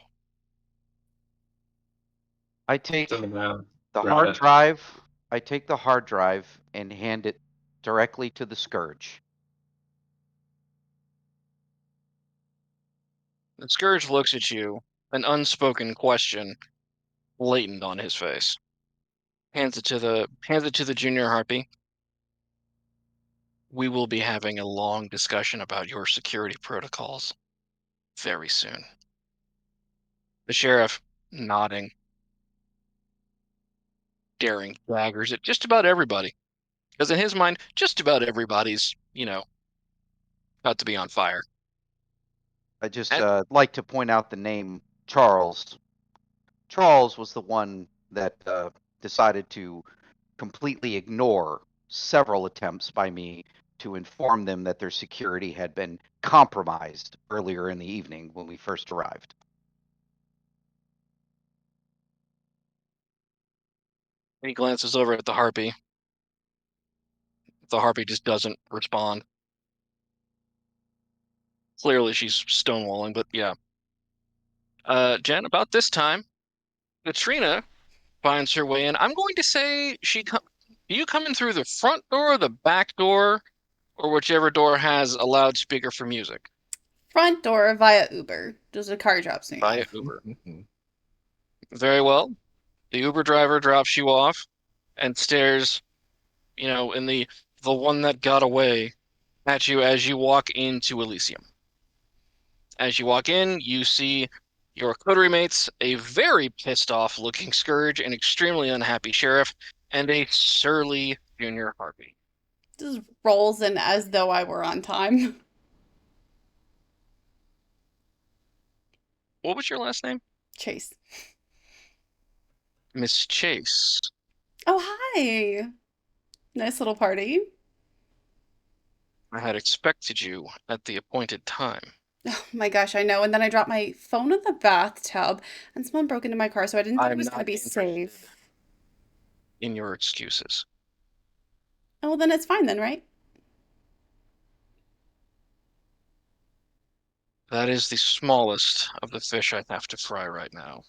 I take So, the grab hard it. drive. I take the hard drive and hand it directly to the Scourge. The Scourge looks at you, an unspoken question blatant on his face. Hands it to the junior harpy. We will be having a long discussion about your security protocols very soon. The sheriff, nodding, daring daggers at just about everybody. Because in his mind, just about everybody's, about to be on fire. I just like to point out the name Charles. Charles was the one that decided to completely ignore several attempts by me to inform them that their security had been compromised earlier in the evening when we first arrived. He glances over at the harpy. The harpy just doesn't respond. Clearly she's stonewalling, but yeah. Jen, about this time, Katrina finds her way in. I'm going to say you come in through the front door, the back door, or whichever door has a loudspeaker for music. Front door via Uber. Just a car drops me Via off. Uber. Very well. The Uber driver drops you off and stares, in the one that got away at you as you walk into Elysium. As you walk in, you see your coterie mates, a very pissed off looking Scourge, an extremely unhappy sheriff, and a surly junior harpy. Just rolls in as though I were on time. What was your last name? Chase. Miss Chase. Oh, hi. Nice little party. I had expected you at the appointed time. Oh my gosh, I know. And then I dropped my phone in the bathtub and someone broke into my car, so I didn't think it I'm was going to not be interested safe. in your excuses. Oh, well, then it's fine then, right? That is the smallest of the fish I have to fry right now.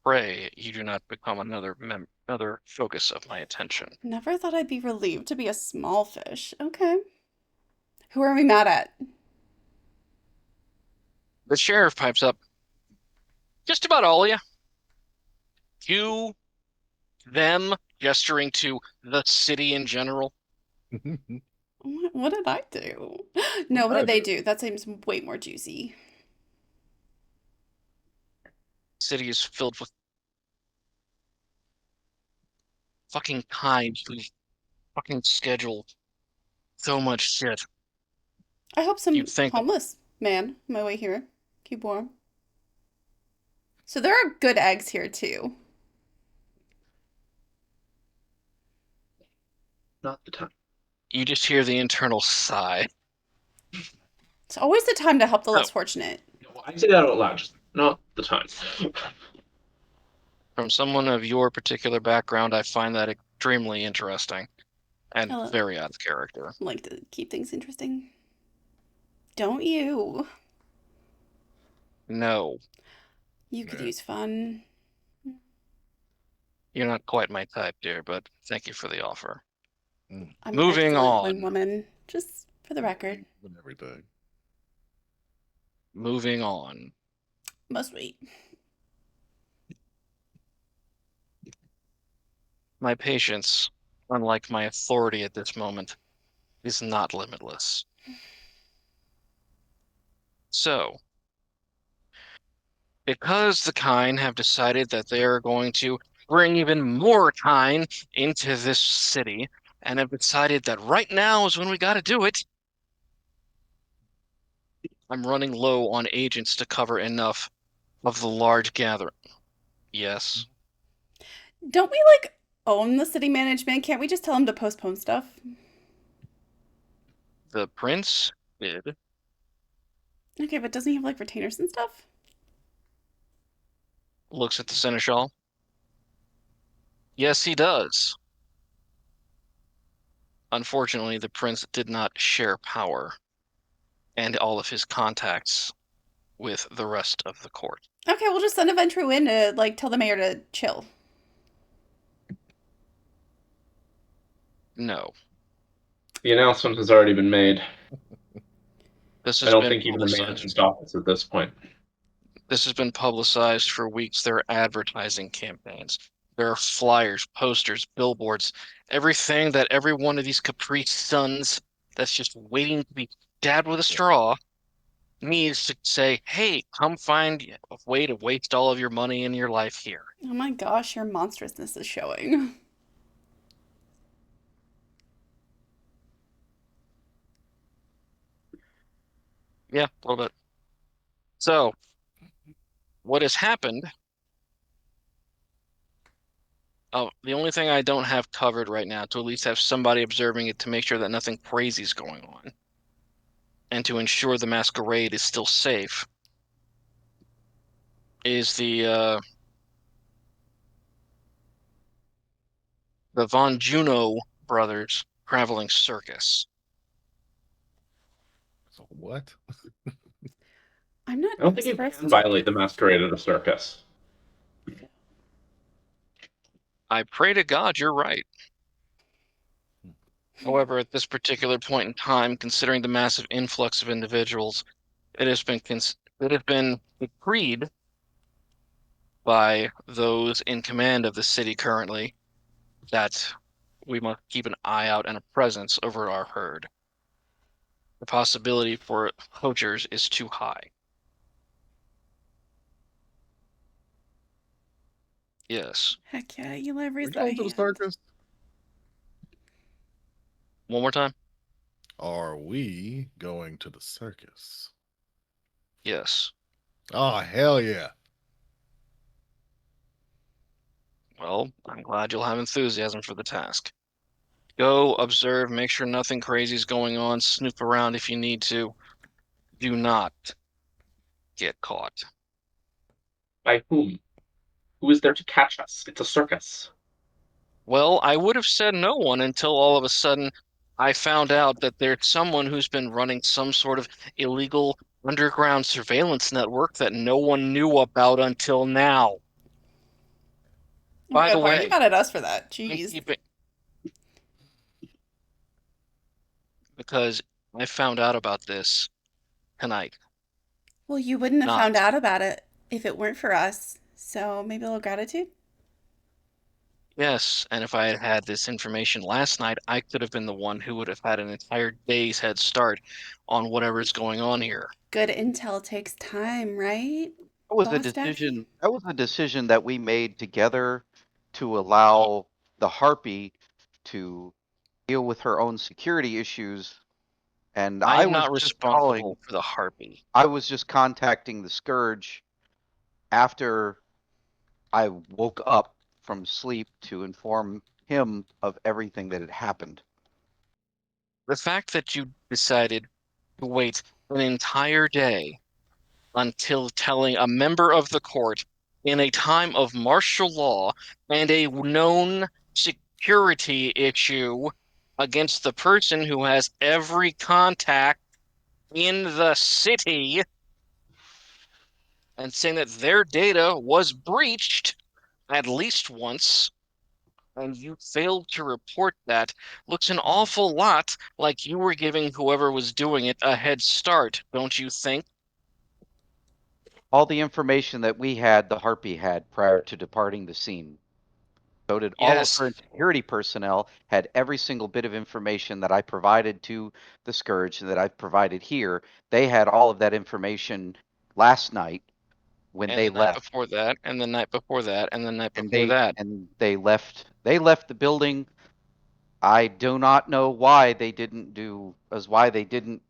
Pray you do not become another focus of my attention. Never thought I'd be relieved to be a small fish. Okay. Who are we mad at? The sheriff pipes up. Just about all of you. You, them, gesturing to the city in general. What did I do? No, what did they do? That seems way more juicy. City is filled with fucking kind who fucking schedule so much shit. I hope some You'd think that homeless man on my way here. Keep warm. So there are good eggs here too. Not the time. you just hear the internal sigh. It's always the time to help the Oh. less fortunate. I say that out loud, just not the time. From someone of your particular background, I find that extremely interesting and Hello. very out of character. I like to keep things interesting. Don't you? No, You could Yeah. use fun. you're not quite my type, dear, but thank you for the offer. I'm an Moving excellent on. wingwoman, just for the record. And everything. Moving on. Must wait. My patience, unlike my authority at this moment, is not limitless. So, because the Kine have decided that they are going to bring even more Kine into this city, and have decided that right now is when we gotta do it, I'm running low on agents to cover enough of the large gathering. Yes. Don't we like own the city management? Can't we just tell them to postpone stuff? The prince did. Okay, but doesn't he have like retainers and stuff? Looks at the seneschal. Yes, he does. Unfortunately, the prince did not share power and all of his contacts with the rest of the court. Okay, we'll just send a Ventru in to like tell the mayor to chill. No. The announcement has already been made. This I has don't been think even the publicized. management's office at this point. This has been publicized for weeks. There are advertising campaigns. There are flyers, posters, billboards, everything that every one of these Capri Suns that's just waiting to be stabbed with a straw needs to say, hey, come find a way to waste all of your money in your life here. Oh my gosh, your monstrousness is showing. Yeah, a little bit. So, what has happened? The only thing I don't have covered right now, to at least have somebody observing it to make sure that nothing crazy is going on, and to ensure the masquerade is still safe, is the Von Juno brothers traveling circus. So what? I'm not I don't think you surprised can to check violate it. the masquerade at a circus. I pray to God you're right. However, at this particular point in time, considering the massive influx of individuals, it has been decreed by those in command of the city currently that we must keep an eye out and a presence over our herd. The possibility for poachers is too high. Yes. Heck yeah, Eli, We raise that going to the hand. circus? One more time? Are we going to the circus? Yes. Oh, hell yeah. Well, I'm glad you'll have enthusiasm for the task. Go, observe, make sure nothing crazy is going on, snoop around if you need to. Do not get caught. By whom? Who is there to catch us? It's a circus. Well, I would have said no one until all of a sudden I found out that there's someone who's been running some sort of illegal underground surveillance network that no one knew about until now. Oh my By the god, why are you way, mad at us for that? I'm Jeez. keeping because I found out about this tonight. Well, you wouldn't have found Not. out about it if it weren't for us. So maybe a little gratitude? Yes, and if I had had this information last night, I could have been the one who would have had an entire day's head start on whatever's going on here. Good intel takes time, right? That was a Boss Daddy? decision. That was a decision that we made together to allow the Harpy to deal with her own security issues. And I I am was not just calling. responsible for the Harpy. I was just contacting the Scourge after I woke up from sleep to inform him of everything that had happened. The fact that you decided to wait an entire day until telling a member of the court in a time of martial law and a known security issue against the person who has every contact in the city and saying that their data was breached at least once, and you failed to report that, looks an awful lot like you were giving whoever was doing it a head start, don't you think? All the information that we had, the Harpy had prior to departing the scene. So did all of Yes, her security personnel had every single bit of information that I provided to the Scourge and that I've provided here. They had all of that information last night when and they the night left. before that, and the night before that, and the night And before that. they left the building. I do not know why they didn't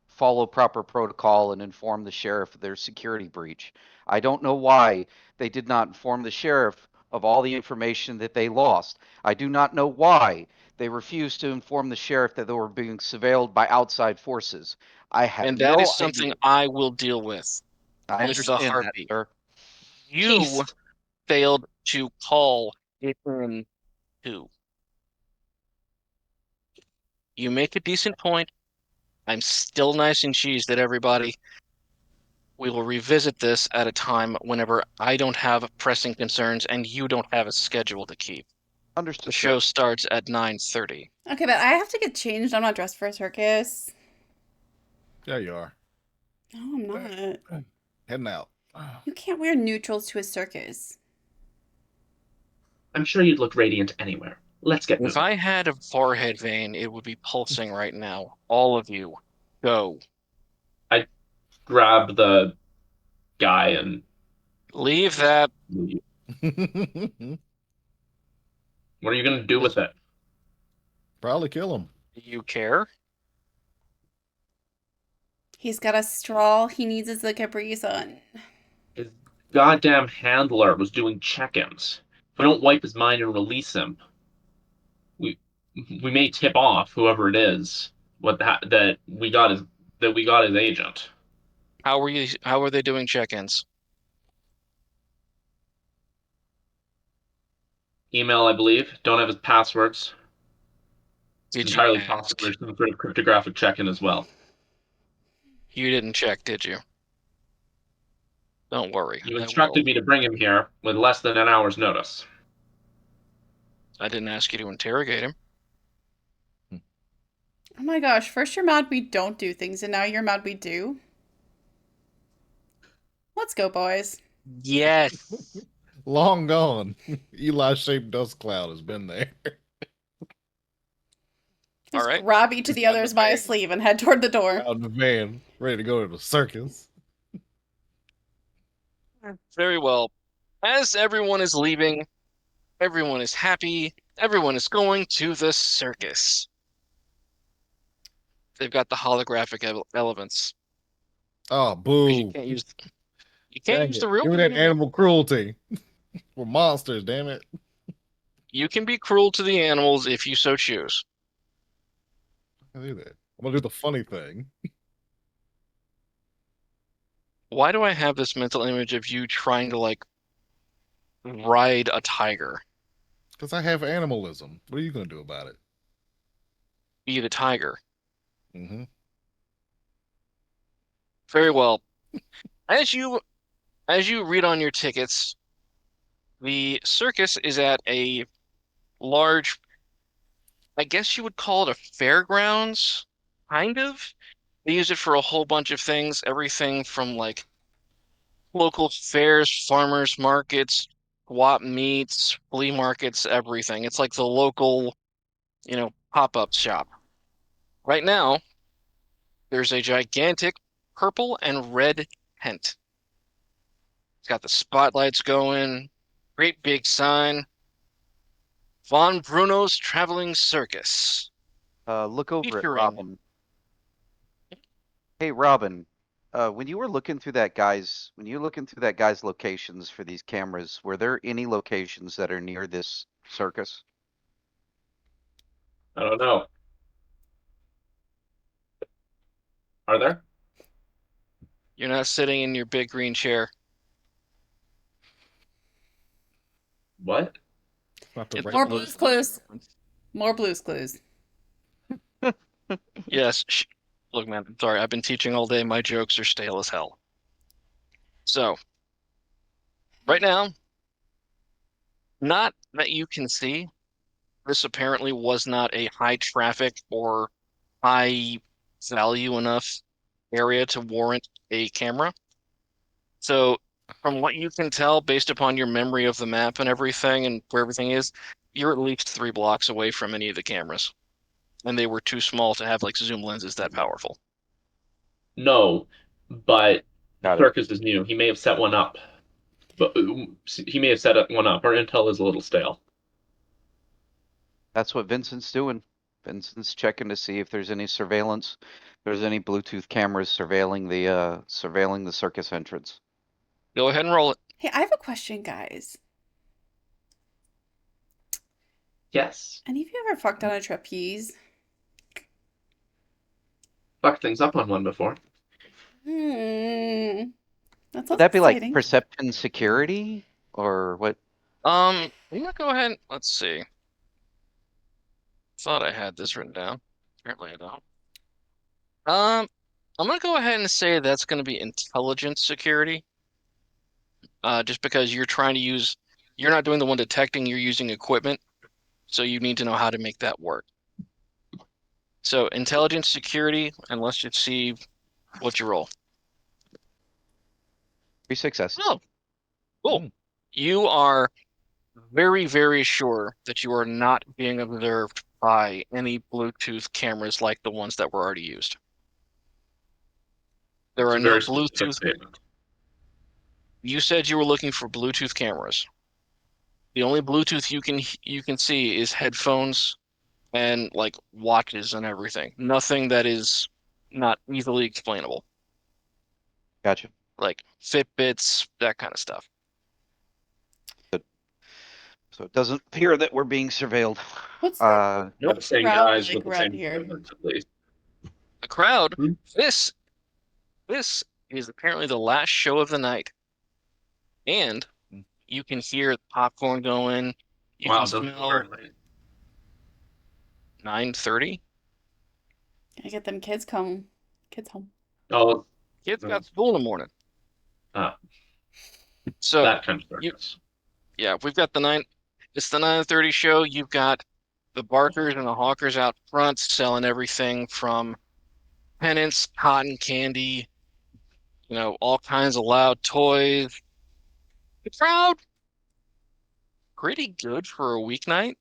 follow proper protocol and inform the sheriff of their security breach. I don't know why they did not inform the sheriff of all the information that they lost. I do not know why they refused to inform the sheriff that they were being surveilled by outside forces. I have And that is no something idea. I will deal with I with the understand that, Harpy. sir. You failed to call it in too. You make a decent point. I'm still nice and cheese that everybody. We will revisit this at a time whenever I don't have pressing concerns and you don't have a schedule to keep. The Understood, show sir. starts at 9:30. Okay, but I have to get changed. I'm not dressed for a circus. Yeah, you are. No, I'm not. Heading out. You can't wear neutrals to a circus. I'm sure you'd look radiant anywhere. Let's get If moving. I had a forehead vein, it would be pulsing right now. All of you, go. I grab the guy and Leave that. leave. What are you gonna do with it? Probably kill him. Do you care? He's got a straw. He needs his the Capri Sun. His goddamn handler was doing check-ins. If we don't wipe his mind and release him, we we may tip off whoever it is that we got his agent. How are they doing check-ins? Email, I believe. Don't have his passwords. Did you Entirely ask? possible there's some sort of cryptographic check-in as well. You didn't check, did you? Don't worry. You I will. instructed me to bring him here with less than an hour's notice. I didn't ask you to interrogate him. Oh my gosh, first you're mad we don't do things, and now you're mad we do. Let's go, boys. Yes. Long gone. Eli-shaped dust cloud has been there. Just All right. grab each of the Just got others the by a bag. sleeve and head toward the door. Out in the van, ready to go to the circus. Very well. As everyone is leaving, everyone is happy. Everyone is going to the circus. They've got the holographic elements. Oh, 'Cause boo. You can't use Dang the it. real Give me ones that anymore. animal cruelty. We're monsters, damn it. You can be cruel to the animals if you so choose. I do that. I'm gonna do the funny thing. Why do I have this mental image of you trying to like ride a tiger? Because I have animalism. What are you gonna do about it? Be the tiger. Mm-hmm. Very well. As you read on your tickets, the circus is at a large, I guess you would call it a fairgrounds, kind of. They use it for a whole bunch of things, everything from like local fairs, farmers markets, swap meets, flea markets, everything. It's like the local, pop-up shop. Right now, there's a gigantic purple and red tent. It's got the spotlights going, great big sign, Von Bruno's Traveling Circus, Look over at featuring. Robin. Hey, Robin. When you were looking through that guy's locations for these cameras, were there any locations that are near this circus? I don't know. Are there? You're not sitting in your big green chair. What? Not the It's right More one of Blue's those Clues. references. More Blue's Clues. Yes. Look, man, I'm sorry. I've been teaching all day. My jokes are stale as hell. So, right now, not that you can see, this apparently was not a high traffic or high value enough area to warrant a camera. So, from what you can tell, based upon your memory of the map and everything and where everything is, you're at least 3 blocks away from any of the cameras. And they were too small to have like zoom lenses that powerful. No, but Got it. Circus is new. He may have set one up. But he may have set one up. Our intel is a little stale. That's what Vincent's doing. Vincent's checking to see if there's any surveillance, if there's any Bluetooth cameras surveilling the circus entrance. Go ahead and roll it. Hey, I have a question, guys. Yes. Any of you ever fucked on a trapeze? Fucked things up on one before. That Would sounds that be like exciting. perception security or what? I'm gonna go ahead. Let's see. Thought I had this written down. Apparently I don't. I'm gonna go ahead and say that's gonna be intelligence security. Just because you're not doing the one detecting, you're using equipment, so you need to know how to make that work. So intelligence security, and let's just see what you roll. 3 successes. Oh, cool. Hmm. You are very, very sure that you are not being observed by any Bluetooth cameras like the ones that were already used. There It's are a no very specific Bluetooth. statement. You said you were looking for Bluetooth cameras. The only Bluetooth you can see is headphones and like watches and everything. Nothing that is not easily explainable, Gotcha. like Fitbits, that kind of stuff. So it doesn't appear that we're being surveilled. What's the Not saying crowd guys like with the around same here? equipment, at least. The crowd. Hmm? This is apparently the last show of the night, and you can hear popcorn going. You Wow, can it doesn't go smell very late. 9:30. Gotta get them kids home. Kids home. Oh, Kids no. got school in the morning, Ah, so that kind of you darkness. yeah, we've got the 9. It's the 9:30 show. You've got the barkers and the hawkers out front selling everything from pennants, cotton candy, all kinds of loud toys. The crowd, pretty good for a weeknight.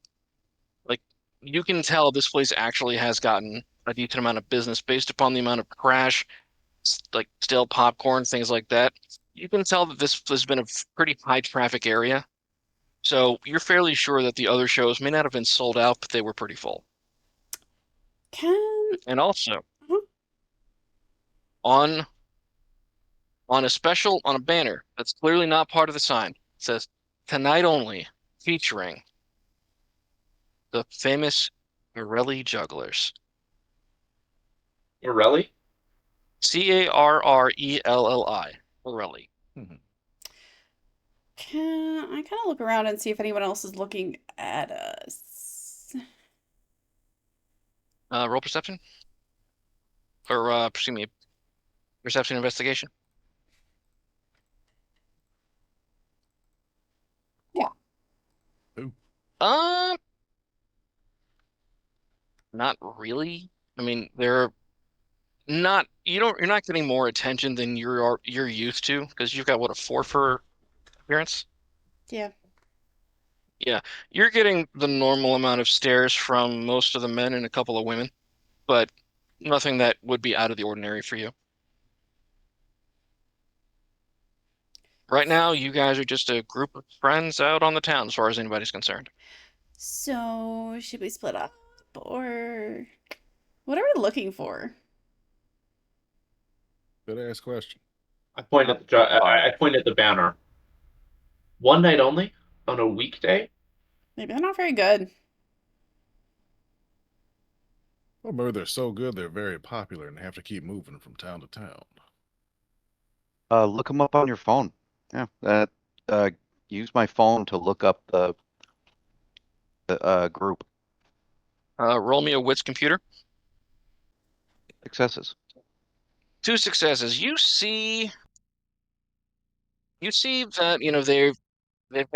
Like, you can tell this place actually has gotten a decent amount of business based upon the amount of trash, like stale popcorn, things like that. You can tell that this has been a pretty high traffic area. So you're fairly sure that the other shows may not have been sold out, but they were pretty full. Can And also, Mhm. on on a banner that's clearly not part of the sign, it says tonight only, featuring the famous Corelli jugglers. Morelli? Carrelli. Corelli. can I kind of look around and see if anyone else is looking at us? Roll perception? Or excuse me, perception investigation? Yeah. Ooh. Not really. I mean, they're not you're not getting more attention than you're used to because you've got what, a 4 for appearance? Yeah. Yeah, you're getting the normal amount of stares from most of the men and a couple of women, but nothing that would be out of the ordinary for you. Right now, you guys are just a group of friends out on the town as far as anybody's concerned. So, should we split up or what are we looking for? Good ass question. I point at I point at the banner. One night only on a weekday? Maybe they're not very good. Well, maybe they're so good they're very popular and have to keep moving from town to town. Look them up on your phone. Yeah, use my phone to look up the group. Roll me a wits computer. Successes. 2 successes. You see that they've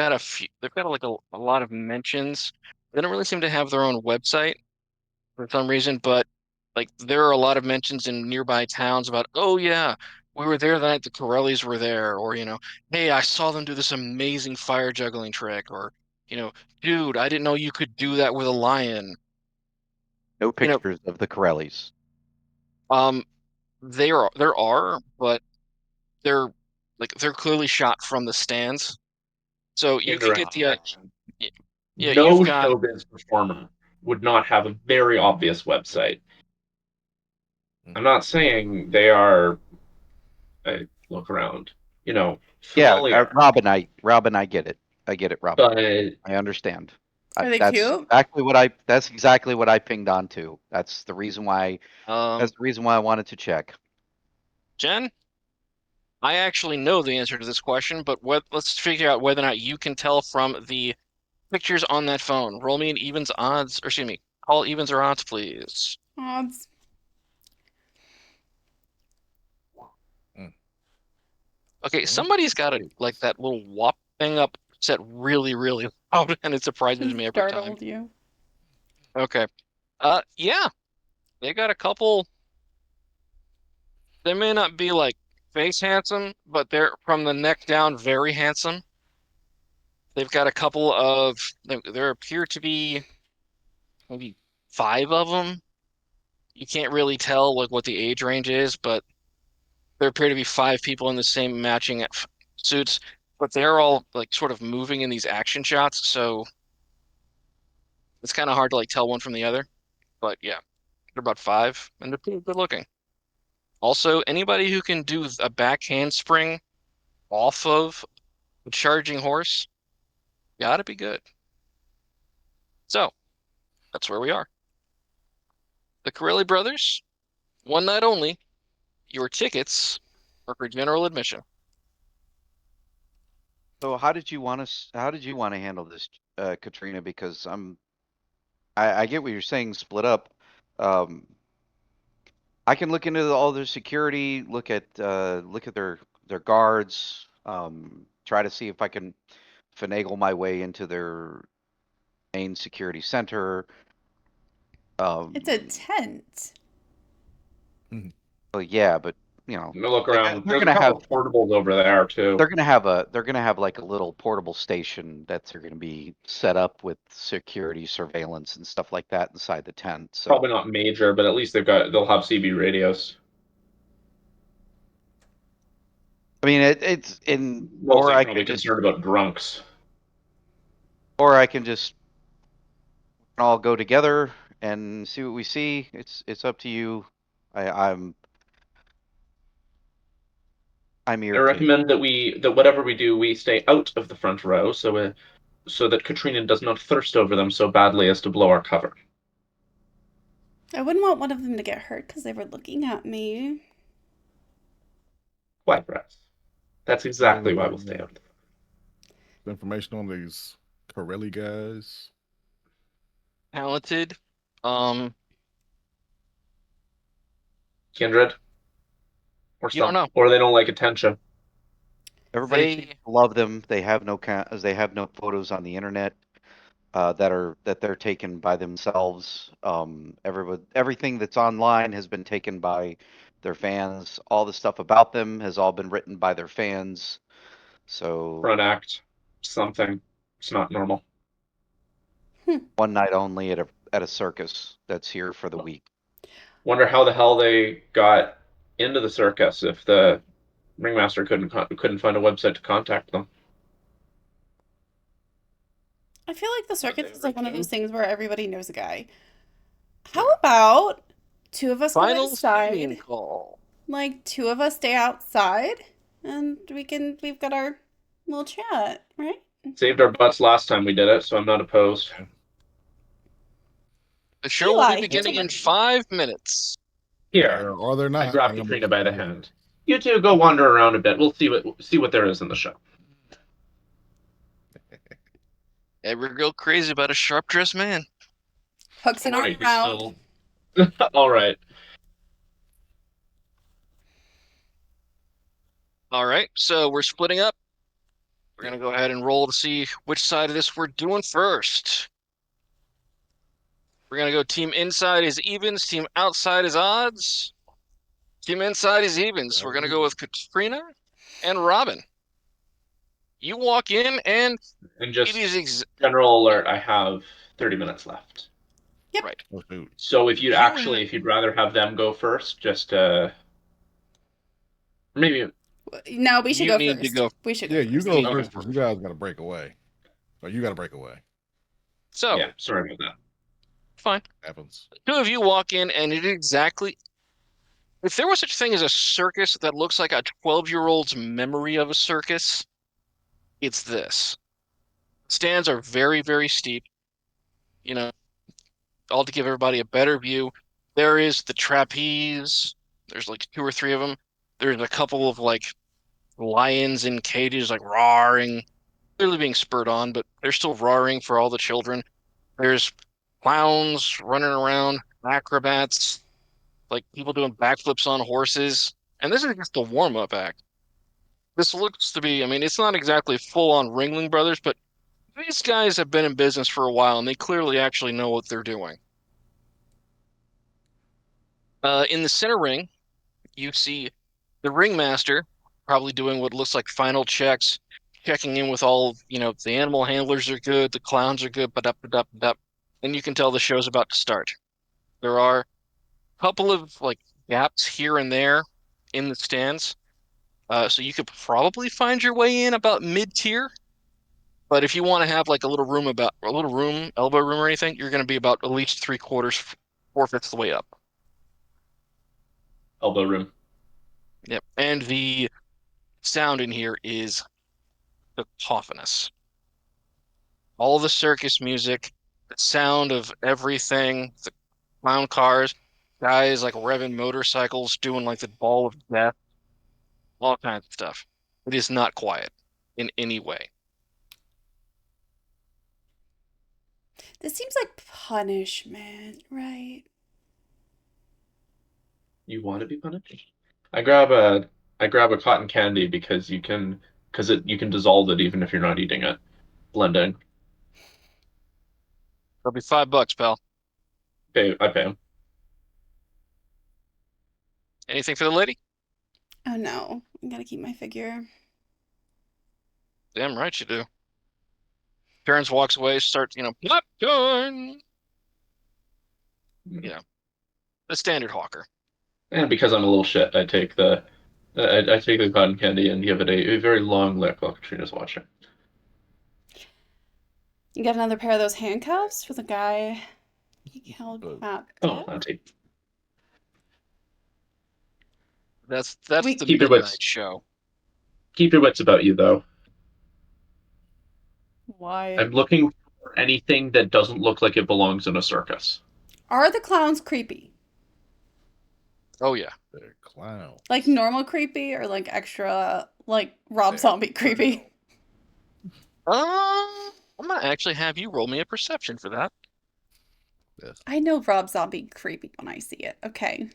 got like a lot of mentions. They don't really seem to have their own website for some reason, but like there are a lot of mentions in nearby towns about, oh yeah, we were there the night the Corellis were there, or hey, I saw them do this amazing fire juggling trick, or you know, dude, I didn't know you could do that with a lion. No You know, pictures of the Corellis. um, there are, but they're they're clearly shot from the stands, so you can get the Interaction. y- yeah, you've No got showbiz performer would not have a very obvious website. I'm not saying they are. Look around. Yeah, Familiar, Rob and I get it. I get it, Robin. but I understand. Are they That's cute? exactly what I pinged on to. That's the reason why I wanted to check. Jen. I actually know the answer to this question, but let's figure out whether or not you can tell from the pictures on that phone. Roll me an evens odds, or excuse me, call evens or odds, please. Odds. Okay, somebody's got like that little whop thing up set really, really loud, and it surprises me every time. Startled you. Okay. Yeah, they got a couple. They may not be like face handsome, but they're from the neck down very handsome. They've got a couple of, there appear to be maybe 5 of them. You can't really tell like what the age range is, but there appear to be 5 people in the same matching suits, but they're all like sort of moving in these action shots, so it's kind of hard to like tell one from the other. But yeah, they're about 5, and they're pretty good looking. Also, anybody who can do a back handspring off of a charging horse, gotta be good. So that's where we are. The Corelli brothers, one night only. Your tickets are for general admission. So how did you want to handle this, Katrina? Because I get what you're saying, split up. Um, I can look into all their security, look at their guards, try to see if I can finagle my way into their main security center. It's a tent. Well, yeah, but you know, Look like, around. they're There's a gonna couple have of portables over there too. they're gonna have like a little portable station that they're gonna be set up with security surveillance and stuff like that inside the tent. So Probably not major, but at least they'll have CB radios. I mean, it's in, Mostly probably concerned about drunks. or I can just all go together and see what we see. It's up to you. I'm I irritated. recommend that whatever we do, we stay out of the front row, so that Katrina does not thirst over them so badly as to blow our cover. I wouldn't want one of them to get hurt because they were looking at me. Quite right. That's exactly why we'll stay out. Information on these Corelli guys. Talented. Kindred, or You don't know. or they don't like attention. Everybody They seems to love them. They have no photos on the internet that they're taken by themselves. Everything that's online has been taken by their fans. All the stuff about them has all been written by their fans. So Front act, something. It's not normal. one night only at a circus that's here for the week. Wonder how the hell they got into the circus if the ringmaster couldn't find a website to contact them. I feel like the circus is like one of those things where everybody knows a guy. How about 2 of us go final inside? screening call. Like 2 of us stay outside, and we've got our little chat, right? Saved our butts last time we did it, so I'm not opposed. The show will Eli, be beginning in here's a- 5 minutes. Here, Or they're not. I grabbed Katrina by the hand. You two go wander around a bit. We'll see what there is in the show. Ever go crazy about a sharp-dressed man? Hooks and arm round. All right. All right, so we're splitting up. We're gonna go ahead and roll to see which side of this we're doing first. We're gonna go team inside is evens, team outside is odds. Team inside is evens. We're gonna go with Katrina and Robin. You walk in and just it is general alert, I have 30 minutes left. Yep. Right. So if you'd rather have them go first, just maybe. No, we should You go need first. to go. We should Yeah, go you first. go first. 'Cause you guys got to break away. Or you got to break away. So Yeah, sorry about that. fine. Happens. 2 of you walk in and it is exactly, if there was such a thing as a circus that looks like a 12-year-old's memory of a circus, it's this. Stands are very, very steep. You know, all to give everybody a better view. There is the trapeze. There's like 2 or 3 of them. There's a couple of like lions in cages, like roaring, clearly being spurred on, but they're still roaring for all the children. There's clowns running around, acrobats, like people doing backflips on horses. And this is just the warm-up act. This looks to be, I mean, it's not exactly full-on Ringling Brothers, but these guys have been in business for a while, and they clearly actually know what they're doing. In the center ring, you see The ringmaster probably doing what looks like final checks, checking in with all, the animal handlers are good, the clowns are good, but up, and you can tell the show's about to start. There are a couple of like gaps here and there in the stands, so you could probably find your way in about mid-tier. But if you want to have like a little room, elbow room or anything, you're going to be about at least 3/4, 4/5 the way up. Elbow room. Yep. And the sound in here is cacophonous. All the circus music, the sound of everything, the clown cars, guys like revving motorcycles, doing like the ball of death, all kinds of stuff. It is not quiet in any way. This seems like punishment, right? You want to be punished? I grab a cotton candy because you can dissolve it even if you're not eating it. Blending. It'll be $5, pal. I pay him. Anything for the lady? Oh no, I gotta keep my figure. Damn right you do. Turns, walks away, starts, popcorn. Yeah. The standard hawker. And because I'm a little shit, I take the cotton candy and give it a very long lick while Katrina's watching. You get another pair of those handcuffs for the guy he held captive. Oh, auntie. That's We- the Keep your midnight wits. show. Keep your wits about you, though. Why? I'm looking for anything that doesn't look like it belongs in a circus. Are the clowns creepy? Oh yeah. They're clowns. Like normal creepy or like extra, like Rob Zombie creepy? I'm gonna actually have you roll me a perception for that. Yes. I know Rob Zombie creepy when I see it. Okay.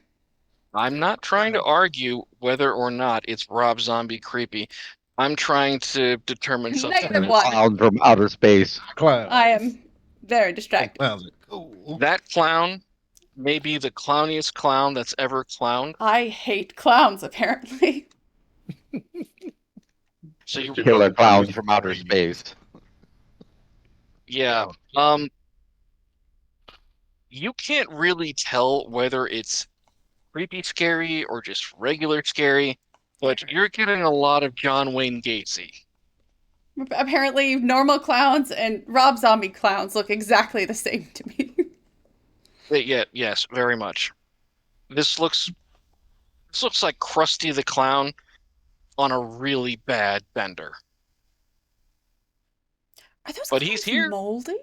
I'm not trying to argue whether or not it's Rob Zombie creepy. I'm trying to determine something. -1. Clown from outer space. Clowns. I am very distracted. Clowns are cool. That clown may be the clowniest clown that's ever clowned. I hate clowns, apparently. So you, Killer clowns from outer space. yeah, you can't really tell whether it's creepy scary or just regular scary, but you're getting a lot of John Wayne Gacy. Apparently, normal clowns and Rob Zombie clowns look exactly the same to me. Yeah, yes, very much. This looks like Krusty the Clown on a really bad bender. Are those But clowns he's here. moldy?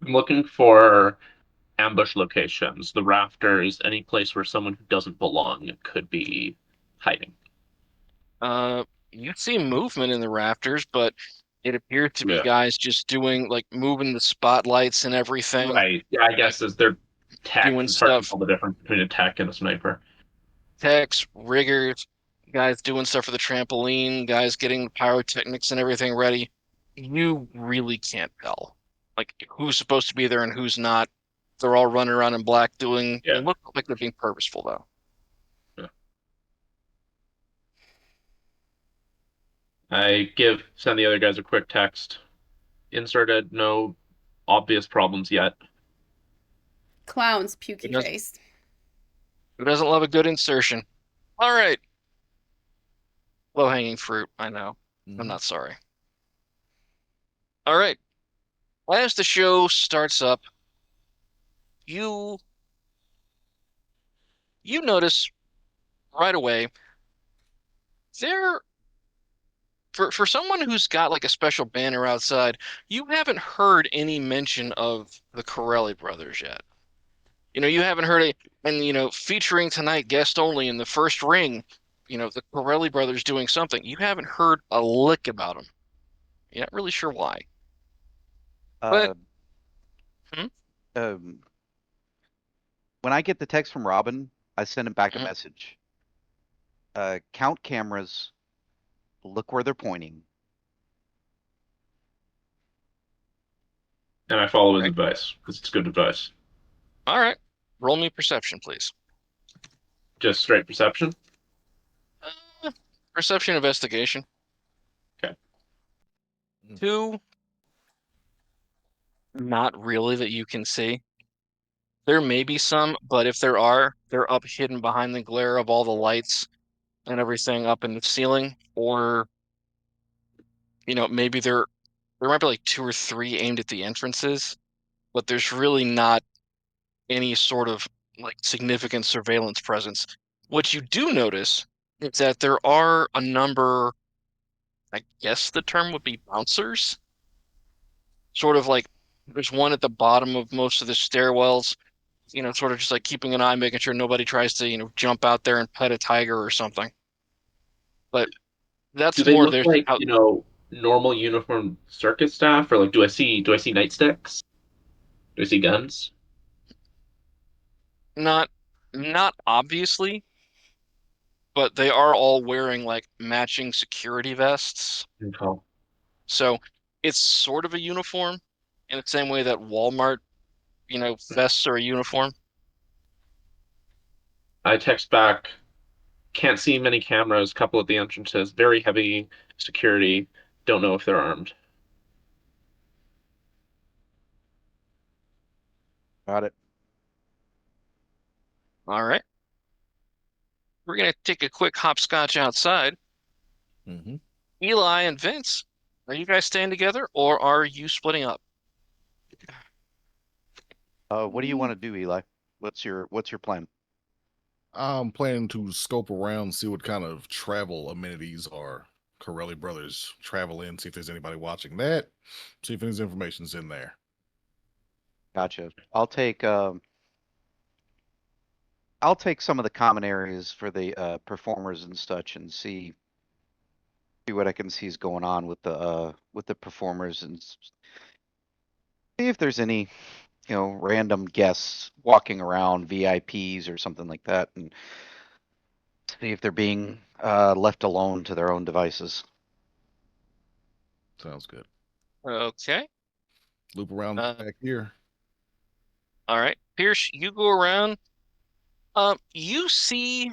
I'm looking for ambush locations, the rafters, any place where someone who doesn't belong could be hiding. You see movement in the rafters, but it appears to be guys just doing like moving the spotlights and everything. Right. Yeah, I guess as they're tech, Doing it's hard to stuff. tell the difference between a tech and a sniper. Techs, riggers, guys doing stuff for the trampoline, guys getting pyrotechnics and everything ready. You really can't tell, like who's supposed to be there and who's not. They're all running around in black doing. Yeah. They look like they're being purposeful though. I send the other guys a quick text. Inserted, no obvious problems yet. Clowns, pukey does- face. Who doesn't love a good insertion? All right. Low-hanging fruit, I know. I'm not sorry. All right. As the show starts up, you notice right away there for someone who's got like a special banner outside, you haven't heard any mention of the Corelli brothers yet. You haven't heard featuring tonight guest only in the first ring, the Corelli brothers doing something. You haven't heard a lick about them. You're not really sure why. But when I get the text from Robin, I send him back a Mhm. message. Count cameras. Look where they're pointing. And I follow his advice because it's good advice. All right. Roll me perception, please. Just straight perception? Perception investigation. Okay. 2, not really that you can see. There may be some, but if there are, they're up hidden behind the glare of all the lights and everything up in the ceiling, or maybe there might be like 2 or 3 aimed at the entrances, but there's really not any sort of like significant surveillance presence. What you do notice is that there are a number, I guess the term would be bouncers, sort of like there's one at the bottom of most of the stairwells, sort of just like keeping an eye, making sure nobody tries to, jump out there and pet a tiger or something. But Do that's they more look their like, out. normal uniformed circus staff, or like do I see nightsticks? Do I see guns? Not obviously, but they are all wearing like matching security vests. Okay. So it's sort of a uniform in the same way that Walmart, vests are a uniform. I text back, can't see many cameras, couple at the entrances, very heavy security, don't know if they're armed. Got it. All right. We're gonna take a quick hopscotch outside. Mm-hmm. Eli and Vince, are you guys staying together or are you splitting up? What do you want to do, Eli? What's your plan? I'm planning to scope around, see what kind of travel amenities are Corelli Brothers travel in, see if there's anybody watching that, see if there's information's in there. Gotcha. I'll take some of the common areas for the performers and such and see what I can see is going on with the performers and see if there's any, random guests walking around, VIPs or something like that, and see if they're being left alone to their own devices. Sounds good. Okay. Loop around back here. All right. Pierce, you go around. You see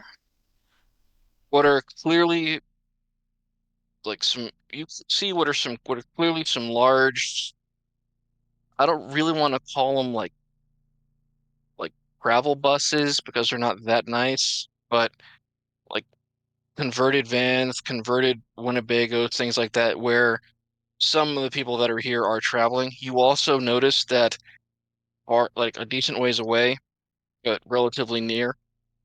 what are clearly like what are clearly some large, I don't really want to call them like gravel buses because they're not that nice, but like converted vans, converted Winnebagos, things like that, where some of the people that are here are traveling. You also notice that are like a decent ways away, but relatively near,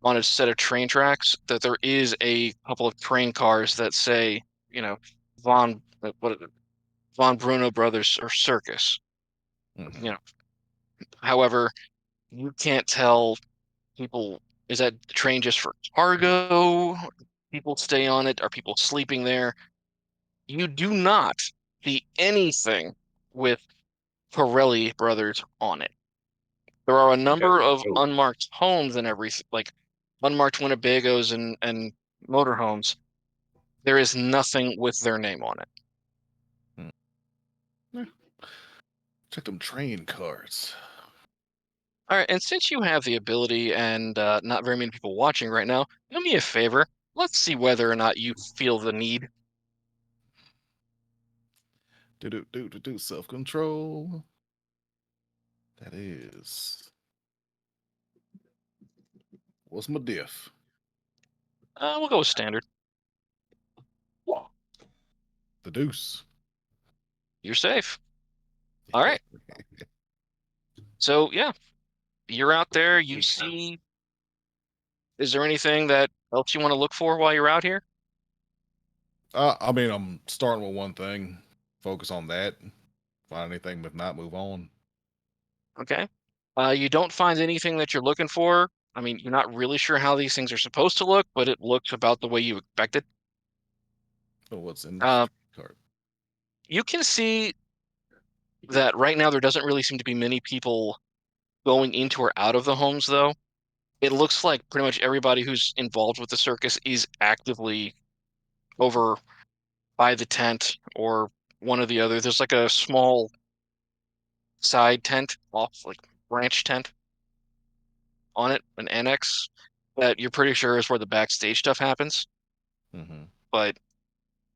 on a set of train tracks, that there is a couple of train cars that say, Von what Von Bruno Brothers or Circus. Mhm. However, you can't tell people, is that train just for cargo? People stay on it? Are people sleeping there? You do not see anything with Corelli Brothers on it. There are a Okay. number of So unmarked homes and everything, like unmarked Winnebagos and motorhomes. There is nothing with their name on it. Yeah. Check them train cards. All right, and since you have the ability and not very many people watching right now, do me a favor. Let's see whether or not you feel the need. Do self control. That is. What's my diff? We'll go with standard. The deuce. You're safe. All right. So yeah, you're out there. You see. Is there anything that else you want to look for while you're out here? I mean, I'm starting with one thing. Focus on that. Find anything, but not move on. Okay. You don't find anything that you're looking for. I mean, you're not really sure how these things are supposed to look, but it looks about the way you expected. Oh, what's in this Uh, card? you can see that right now there doesn't really seem to be many people going into or out of the homes, though. It looks like pretty much everybody who's involved with the circus is actively over by the tent or one or the other. There's like a small side tent off, like branch tent on it, an annex. that you're pretty sure is where the backstage stuff happens, Mm-hmm. but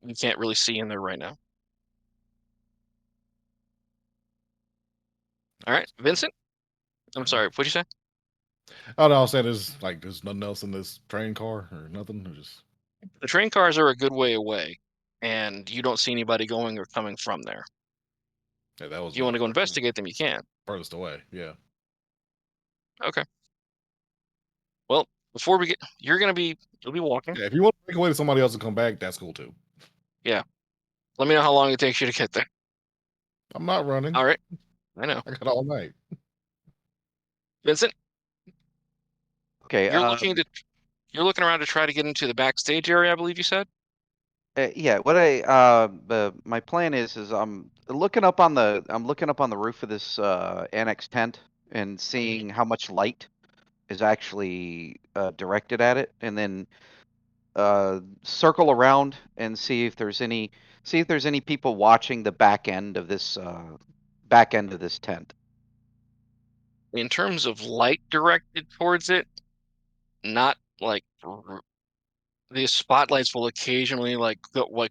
you can't really see in there right now. All right, Vincent. I'm sorry. What'd you say? Oh no, I was saying there's nothing else in this train car or nothing. Or just The train cars are a good way away, and you don't see anybody going or coming from there. yeah, that was If you want to go investigate them, you can. furthest away. Yeah. Okay. Well, before we get, you'll be walking. Yeah, if you want to make a way to somebody else to come back, that's cool too. Yeah. Let me know how long it takes you to get there. I'm not running. All right. I know. I got all night. Vincent, Okay. you're looking around to try to get into the backstage area, I believe you said. Yeah. What my plan is I'm looking up on the roof of this annex tent and seeing how much light is actually directed at it, and then circle around and see if there's any people watching the back end of this tent. In terms of light directed towards it, not like the spotlights will occasionally like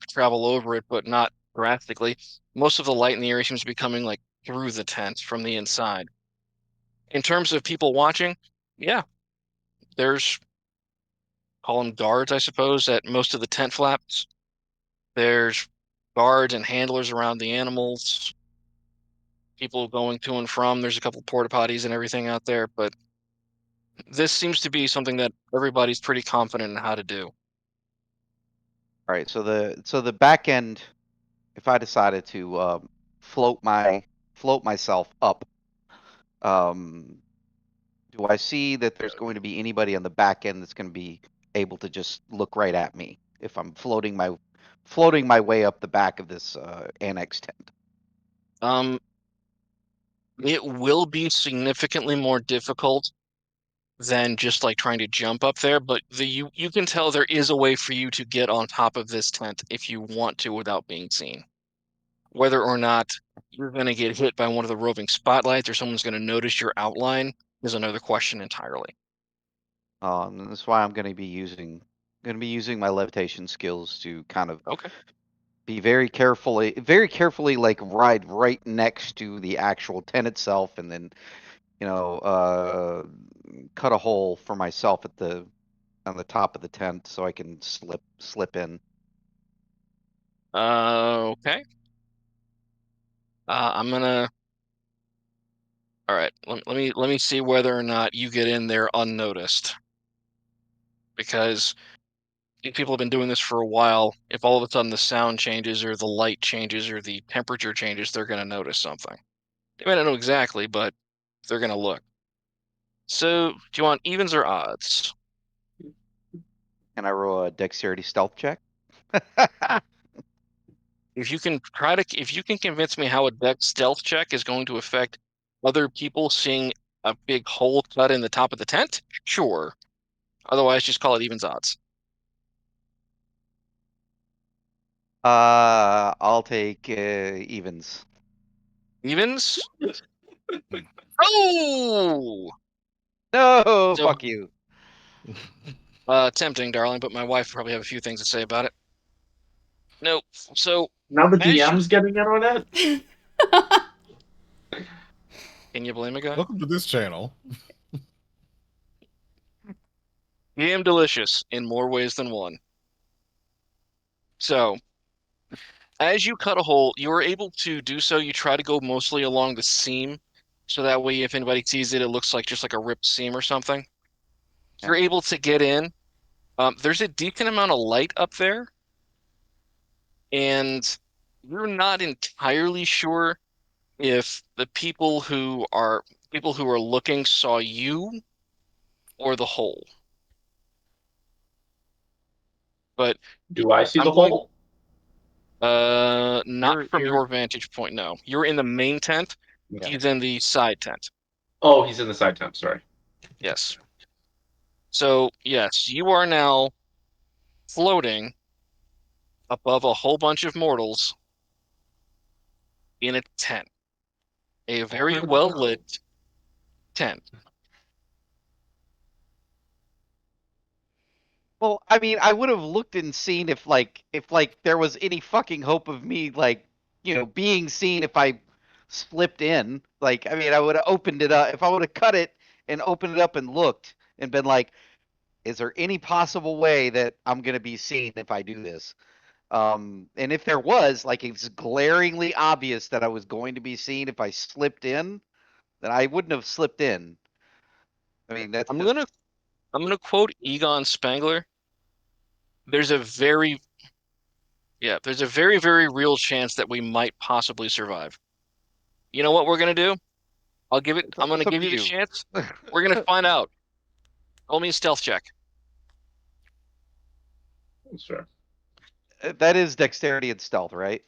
travel over it, but not drastically. Most of the light in the area seems to be coming like through the tent from the inside. In terms of people watching, yeah, there's call them guards, I suppose, at most of the tent flaps. There's guards and handlers around the animals, people going to and from. There's a couple porta potties and everything out there, but this seems to be something that everybody's pretty confident in how to do. All right, so the back end, if I decided to float myself up, do I see that there's going to be anybody on the back end that's going to be able to just look right at me if I'm floating my way up the back of this annex tent? It will be significantly more difficult than just like trying to jump up there, but you can tell there is a way for you to get on top of this tent if you want to without being seen. Whether or not you're going to get hit by one of the roving spotlights or someone's going to notice your outline is another question entirely. That's why I'm going to be using my levitation skills to kind of Okay. be very carefully like ride right next to the actual tent itself, and then cut a hole for myself on the top of the tent so I can slip in. Okay. I'm gonna. All right. Let me see whether or not you get in there unnoticed, because if people have been doing this for a while. If all of a sudden the sound changes or the light changes or the temperature changes, they're gonna notice something. They may not know exactly, but they're gonna look. So, do you want evens or odds? Can I roll a dexterity stealth check? If you can convince me how a dex stealth check is going to affect other people seeing a big hole cut in the top of the tent, sure. Otherwise, just call it evens odds. I'll take evens. Evens? Oh! No, So, fuck you. tempting, darling, but my wife probably have a few things to say about it. Nope. So, Now the as you, DM's getting in on it? can you blame a guy? Welcome to this channel. Damn delicious in more ways than one. So, as you cut a hole, you are able to do so. You try to go mostly along the seam, so that way if anybody sees it, it looks like just like a ripped seam or something. Yeah. You're able to get in. There's a decent amount of light up there, and you're not entirely sure if the people who are looking saw you or the hole. But Do I see I'm the going hole? not from You're your vantage point, no. You're in the main tent. yeah. He's in the side tent. Oh, he's in the side tent, sorry. Yes. So, yes, you are now floating above a whole bunch of mortals in a tent, a very Where to well go? lit tent. Well, I mean, I would have looked and seen if there was any fucking hope of me being seen if I slipped in. Like, I mean, I would have opened it up if I would have cut it and opened it up and looked and been like, is there any possible way that I'm gonna be seen if I do this? And if there was, like, it's glaringly obvious that I was going to be seen if I slipped in, then I wouldn't have slipped in. I mean, that's I'm just gonna quote Egon Spangler. There's a very there's a very, very real chance that we might possibly survive. You know what we're gonna do? I'm gonna it's up give to you the you. chance. We're gonna find out. Roll me a stealth check. Sure. That is dexterity and stealth, right?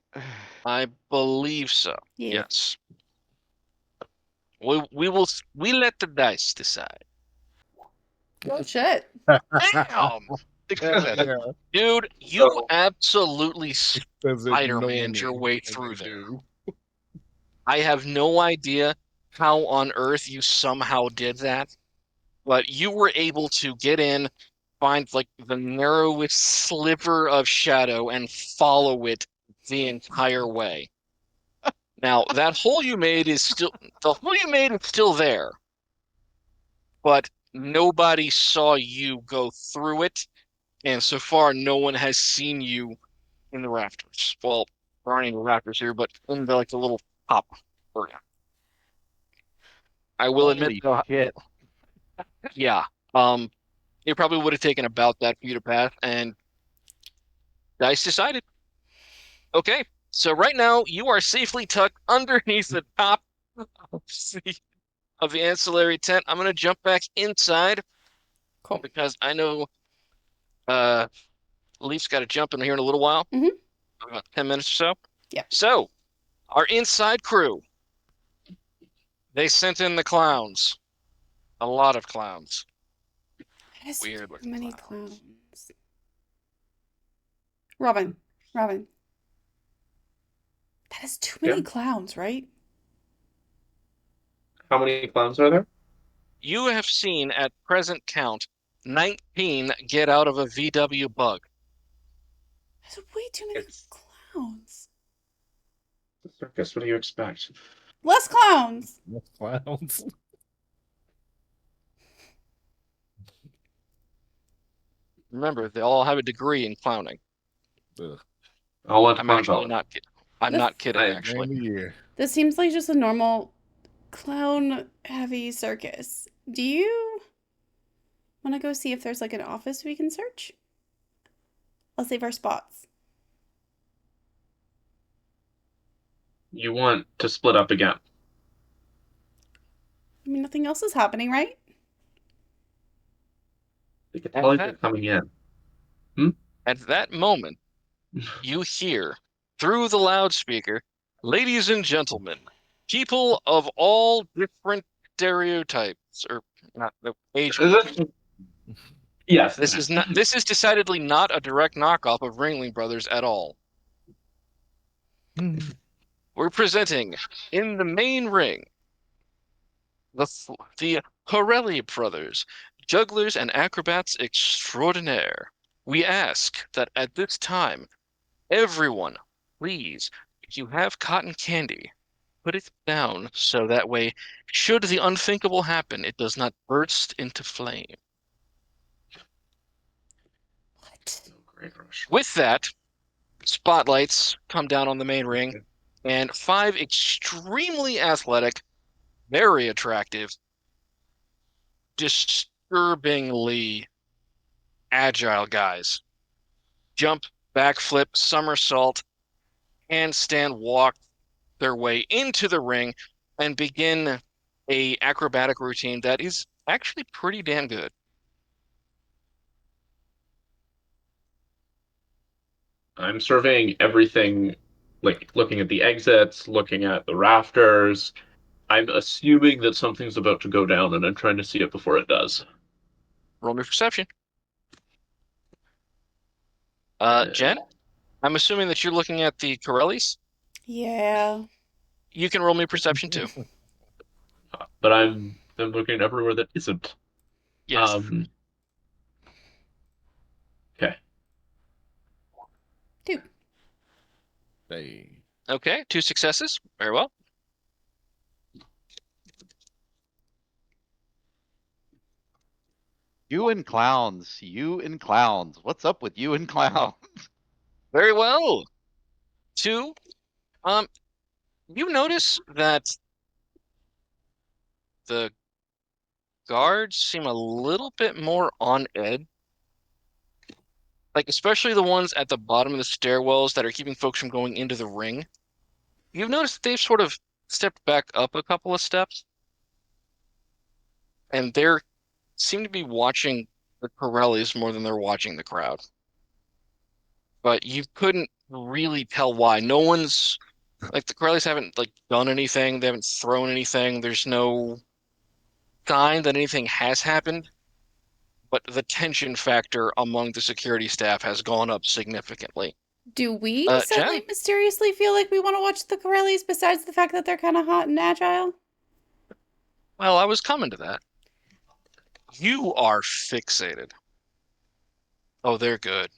I believe so. Yeah. Yes. We let the dice decide. Oh shit. Damn! Success. Yeah, Dude, you So- absolutely does it Spider-Man'd your normally way when through they there. do. I have no idea how on earth you somehow did that, but you were able to get in, find like the narrowest sliver of shadow, and follow it the entire way. Now, that hole you made is still the hole you made is still there, but nobody saw you go through it, and so far no one has seen you in the rafters. Well, there aren't any rafters here, but in the little top area. I will admit, Holy though, shit. yeah, it probably would have taken about that for you to pass, and Dice decided. Okay, so right now you are safely tucked underneath the top of the ancillary tent. I'm gonna jump back inside Cool. because I know uh Leaf's got to jump in here in a little while, Mhm. about 10 minutes or so. Yep. So, our inside crew, they sent in the clowns. A lot of clowns. That is Weird too looking many clowns. clowns. Robin. Robin. That is too many Yeah. clowns, right? How many clowns are there? You have seen at present count 19 get out of a VW bug. That's way too many It's clowns. the circus. What do you expect? Less clowns. Clowns. Remember, they all have a degree in clowning. Ugh, I'll let I'm clown actually tell not kidding. I'm This- not kidding, I- man actually. of the year. This seems like just a normal clown heavy circus. Do you want to go see if there's like an office we can search? I'll save our spots. You want to split up again? I mean, nothing else is happening, right? They could At tell that- you're coming in. At that moment, you hear through the loudspeaker, ladies and gentlemen, people of all different stereotypes, or not the age groups. Yes. This is decidedly not a direct knockoff of Ringling Brothers at all. We're presenting in the main ring the Corelli brothers, jugglers and acrobats extraordinaire. We ask that at this time, everyone, please, if you have cotton candy, put it down so that way, should the unthinkable happen, it does not burst into flame. What? Great rush. With that, spotlights come down on the main ring, and 5 extremely athletic, very attractive, disturbingly agile guys jump, backflip, somersault, handstand walk their way into the ring and begin a acrobatic routine that is actually pretty damn good. I'm surveying everything, like looking at the exits, looking at the rafters. I'm assuming that something's about to go down, and I'm trying to see it before it does. Roll me perception. Jen, I'm assuming that you're looking at the Corellis. Yeah. You can roll me perception too. But I'm looking everywhere that isn't. Yes. Um, Hey. Okay, 2 successes. Very well. You and clowns. You and clowns. What's up with you and clowns? Very well. 2. You notice that the guards seem a little bit more on edge. Like, especially the ones at the bottom of the stairwells that are keeping folks from going into the ring. You've noticed that they've sort of stepped back up a couple of steps, and they seem to be watching the Corellis more than they're watching the crowd. But you couldn't really tell why. No one's like the Corellis haven't like done anything. They haven't thrown anything. There's no sign that anything has happened. But the tension factor among the security staff has gone up significantly. Do we suddenly Jen? mysteriously feel like we want to watch the Corellis besides the fact that they're kind of hot and agile? Well, I was coming to that. You are fixated. Oh, they're good.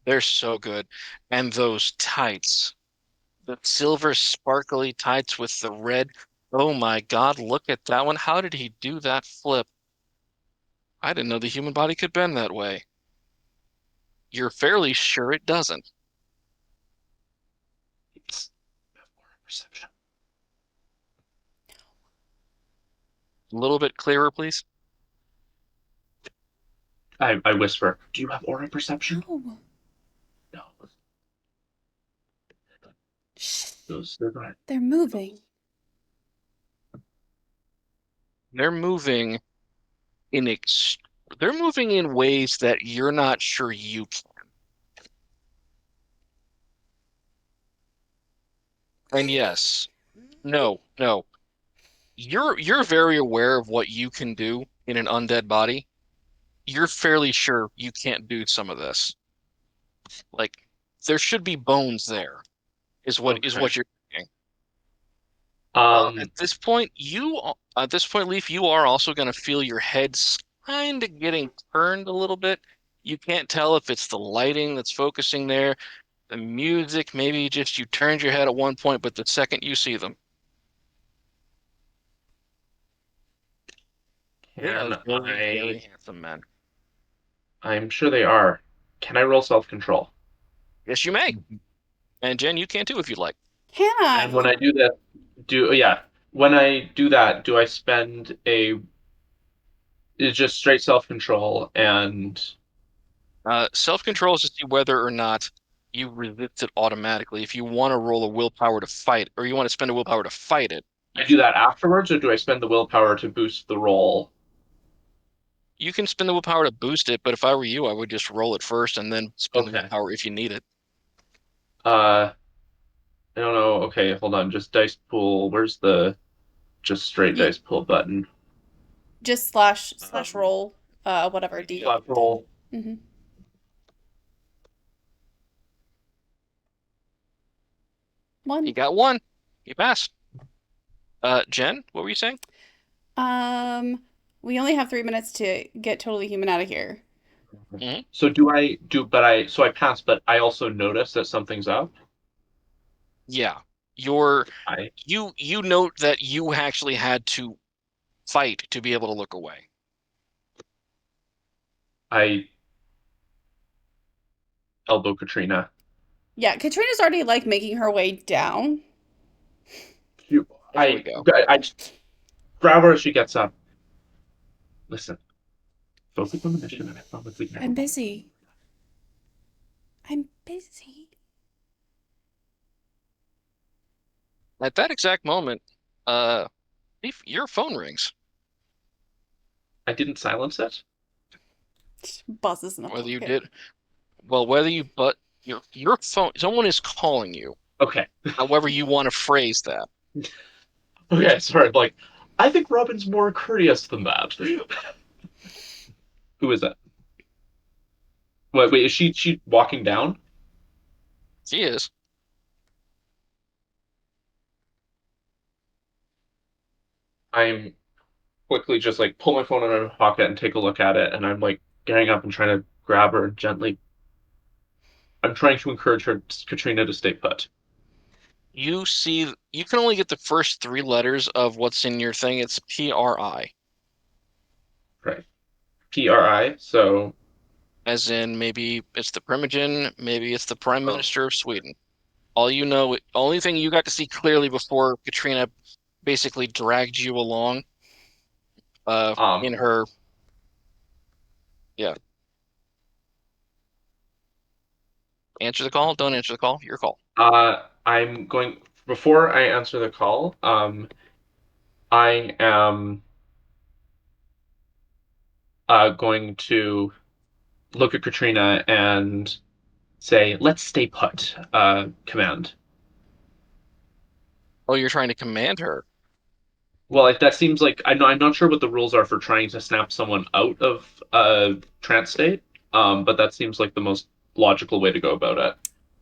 They're so good. And those tights, the silver sparkly tights with the red. Oh my God, look at that one. How did he do that flip? I didn't know the human body could bend that way. You're fairly sure it doesn't. It's perception. A little bit clearer, please. I whisper, do you have aura perception? No. No. Shh. They're Moving. They're moving in they're moving in ways that you're not sure you can. And yes, no. You're very aware of what you can do in an undead body. You're fairly sure you can't do some of this. Like there should be bones there, is what you're thinking. Um, At this point, Leaf, you are also going to feel your head kind of getting turned a little bit. You can't tell if it's the lighting that's focusing there, the music, maybe just you turned your head at one point, but the second you see them, they are very handsome men. I'm sure they are. Can I roll self-control? Yes, you may. And Jen, you can too if you'd like. Can I? And when I do that, when I do that, do I spend it's just straight self-control and Self-control is to see whether or not you resist it automatically. If you want to roll a willpower to fight, or you want to spend a willpower to fight it, I do that afterwards, or do I spend the willpower to boost the roll? you can spend the willpower to boost it, but if I were you, I would just roll it first and then spend the Okay. willpower if you need it. I don't know. Okay, hold on. Just dice pool. Where's the just straight dice pool button? Just slash roll, whatever. Slash roll. Mm-hmm. One. You got one. You passed. Jen, what were you saying? We only have 3 minutes to get totally human out of here. Mm-hmm. So I pass, but I also notice that something's up. Yeah. You note that you actually had to fight to be able to look away. I elbow Katrina. Yeah, Katrina's already like making her way down. There we go. I grab her as she gets up. Listen, focus on the mission, and I promise we can. I'm busy. I'm busy. At that exact moment, your phone rings. I didn't silence it. Buzzes in the Whether you pocket. did, but your phone, someone is calling you. Okay. However you want to phrase that. Okay, sorry. I think Robin's more courteous than that. Who is that? Wait, is she walking down? She is. I'm quickly just pull my phone out of my pocket and take a look at it, and I'm getting up and trying to grab her gently. I'm trying to encourage Katrina to stay put. you can only get the first 3 letters of what's in your thing. It's PRI, Right. PRI. So, as in maybe it's the Primogen, maybe it's the Prime Oh. Minister of Sweden. Only thing you got to see clearly before Katrina basically dragged you along in her. Yeah. Answer the call. Don't answer the call. Your call. I'm going before I answer the call. I am going to look at Katrina and say, "Let's stay put." Command. Oh, you're trying to command her. Well, that seems like I'm not sure what the rules are for trying to snap someone out of a trance state. But that seems like the most logical way to go about it.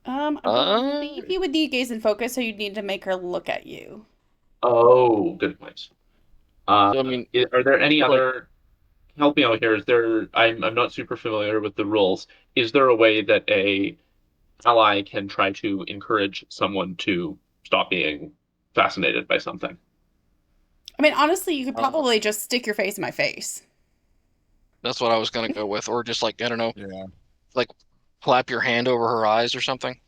I believe you would need gaze and focus, so you'd need to make her look at you. Oh, good point. So, I mean, Are there any like- other? Help me out here. Is there? I'm not super familiar with the rules. Is there a way that a ally can try to encourage someone to stop being fascinated by something? I mean, honestly, you could probably just stick your face in my face. That's what I was gonna go with, or just like I don't know, Yeah. like clap your hand over her eyes or something.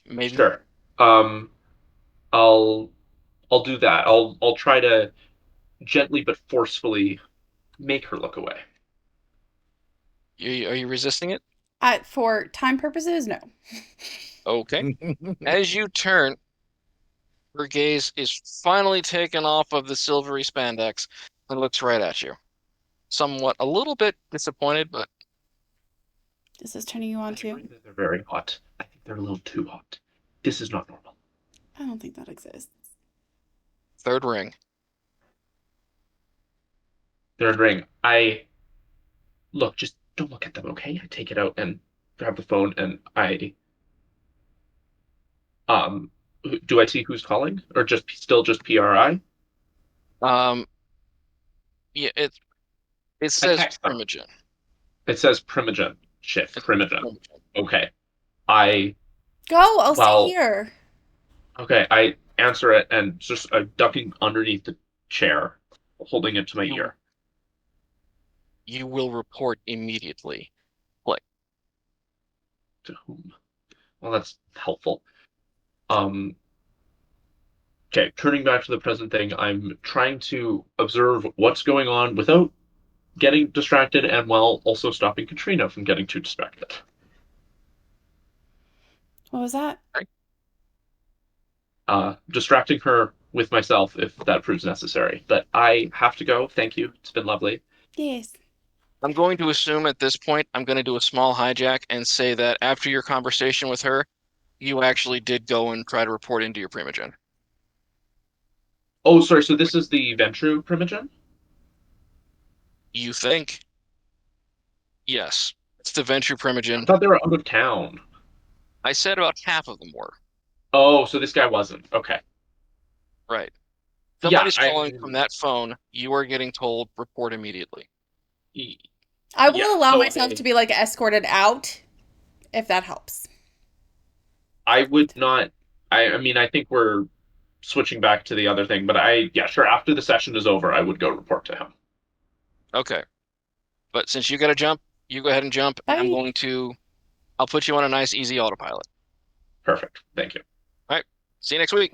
Maybe. Sure. Um, I'll I'll do that. I'll try to gently but forcefully make her look away. Are you resisting it? For time purposes, no. Okay. As you turn, her gaze is finally taken off of the silvery spandex and looks right at you. Somewhat, a little bit disappointed, but This is turning you on I agree too? that they're very hot. I think they're a little too hot. This is not normal. I don't think that exists. third ring. Third ring. I look. Just don't look at them, okay? I take it out and grab the phone, and um. Do I see who's calling, or still just PRI? Um, yeah, it says text them. Primogen. It says Primogen. Shit, It's Primogen. Primogen. Okay. I Go, I'll stay here. Okay, I answer it and just ducking underneath the chair, holding it to my ear. You will report immediately. Play. To whom? Well, that's helpful. Okay, turning back to the present thing, I'm trying to observe what's going on without getting distracted and while also stopping Katrina from getting too distracted. What was that? Distracting her with myself if that proves necessary. But I have to go. Thank you. It's been lovely. Yes. I'm going to assume at this point, I'm going to do a small hijack and say that after your conversation with her, you actually did go and try to report into your Primogen. Oh, sorry. So this is the Ventru Primogen? You think? Yes. It's the Venture I Primogen. thought they were out of town. I said about half of them were. Oh, so this guy wasn't. Okay. Right. Yeah, Somebody's calling from that phone. You are getting told report immediately. I will Yeah, allow so, myself hey, to be like escorted out, if that helps. I would not. I mean, I think we're switching back to the other thing, but yeah, sure. After the session is over, I would go report to him. Okay. But since you got to jump, you go ahead and jump. Bye. I'll put you on a nice, easy autopilot. Perfect. Thank you. All right. See you next week.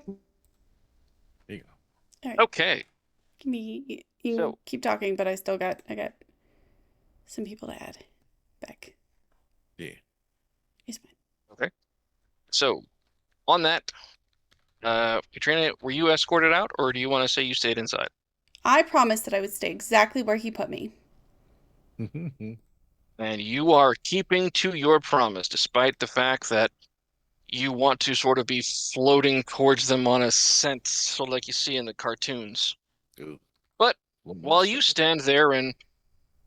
There you go. All right. Okay. You can So- keep talking, but I got some people to add back. Yeah. It's fine. So, on that, Katrina, were you escorted out, or do you want to say you stayed inside? I promised that I would stay exactly where he put me. And you are keeping to your promise, despite the fact that you want to sort of be floating towards them on a scent, sort of like you see in the cartoons. Ooh. But One more while you second. stand there and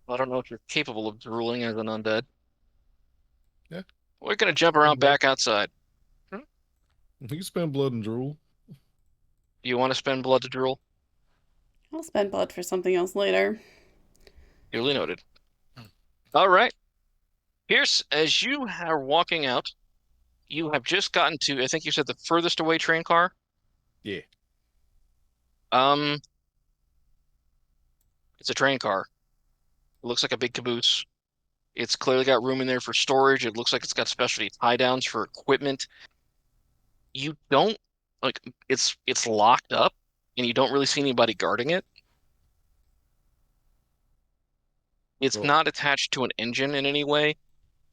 I don't know if you're capable of drooling as an undead. Yeah. We're gonna jump around back outside. You can spend blood and drool. Do you want to spend blood to drool? I'll spend blood for something else later. Duly noted. All right. Pierce, as you are walking out, you have just gotten to, I think you said the furthest away train car? Yeah. Um, it's a train car. It looks like a big caboose. It's clearly got room in there for storage. It looks like it's got specialty tie downs for equipment. You don't like it's locked up, and you don't really see anybody guarding it. It's Well, not attached to an engine in any way,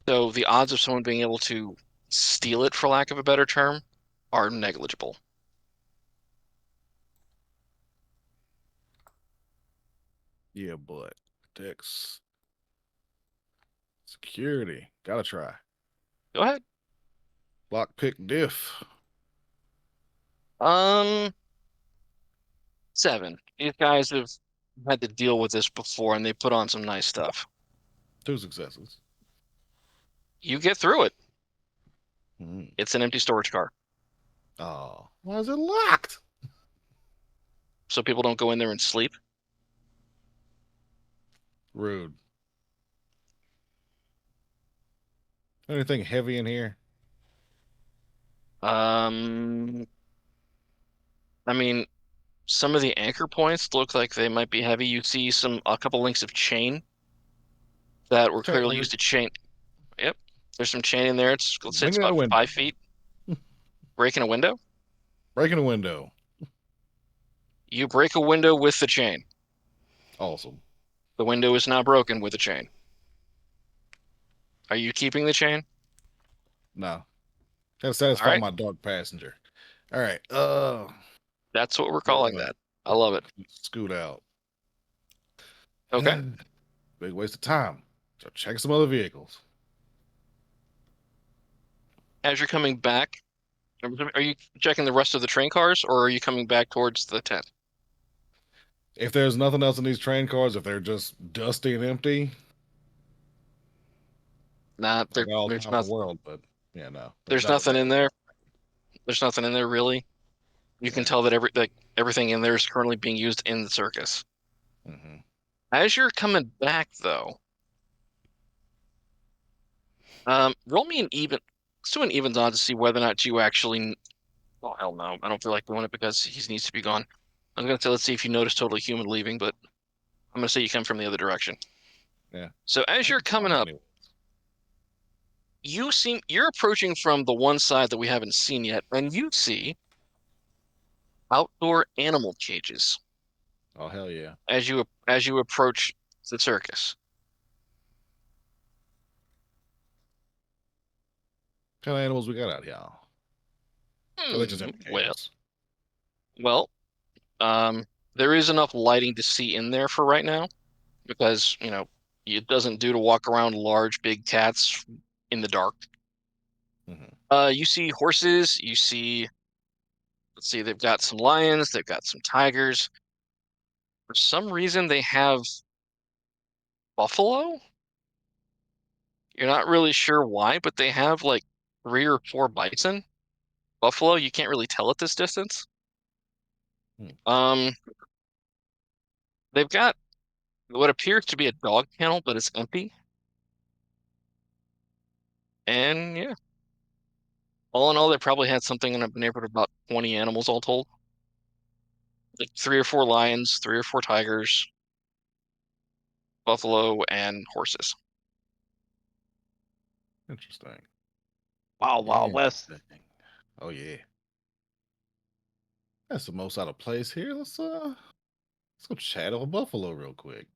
so the odds of someone being able to steal it, for lack of a better term, are negligible. yeah, but Dex security. Gotta try. Go ahead. Lockpick diff. Um, 7. These guys have had to deal with this before, and they put on some nice stuff. 2 successes. You get through it. Mm. It's an empty storage car, Oh, why is it locked? so people don't go in there and sleep. Rude. Anything heavy in here? Um, I mean, some of the anchor points look like they might be heavy. You see a couple links of chain that were Chain clearly linkers. used to chain. Yep, there's some chain in there. Let's say Bring it's it in a about window. 5 feet. Breaking a window. Breaking a window. You break a window with the chain. Awesome. The window is now broken with the chain. Are you keeping the chain? No. Gotta All satisfy right, my dark passenger. All right. that's what we're We're calling gonna that. I love it. scoot out. Okay. Big waste of time. So check some other vehicles. As you're coming back, are you checking the rest of the train cars, or are you coming back towards the tent? If there's nothing else in these train cars, if they're just dusty and empty, Nah, I got all the there's time in the nothing. world. But yeah, no, There's that would nothing not. in there. There's nothing in there really. You can Yeah. tell that everything in there is currently being used in the circus. Hmm. As you're coming back, though, roll me an even. Let's do an evens odds to see whether or not you actually. Oh hell no! I don't feel like doing it because he needs to be gone. I was gonna say let's see if you notice totally human leaving, but I'm gonna say you come from the other direction. Yeah. So as I you're can coming find up, anyway. you're approaching from the one side that we haven't seen yet, and you see outdoor animal cages Oh hell yeah. as you approach the circus. What kind of animals we got out here? Are they just in Well, cages? well, um, there is enough lighting to see in there for right now because it doesn't do to walk around large big cats in the dark. Hmm. You see horses. Let's see, they've got some lions. They've got some tigers. For some reason, they have buffalo. You're not really sure why, but they have like 3 or 4 bison. Buffalo, you can't really tell at this distance. Hmm. Um, they've got what appears to be a dog kennel, but it's empty. And yeah, all in all, they probably had something in a neighborhood of about 20 animals all told. Like 3 or 4 lions, 3 or 4 tigers, buffalo, and horses. Interesting. Wild Wild West. Interesting. Oh yeah. That's the most out of place here. Let's go chat over Buffalo real quick.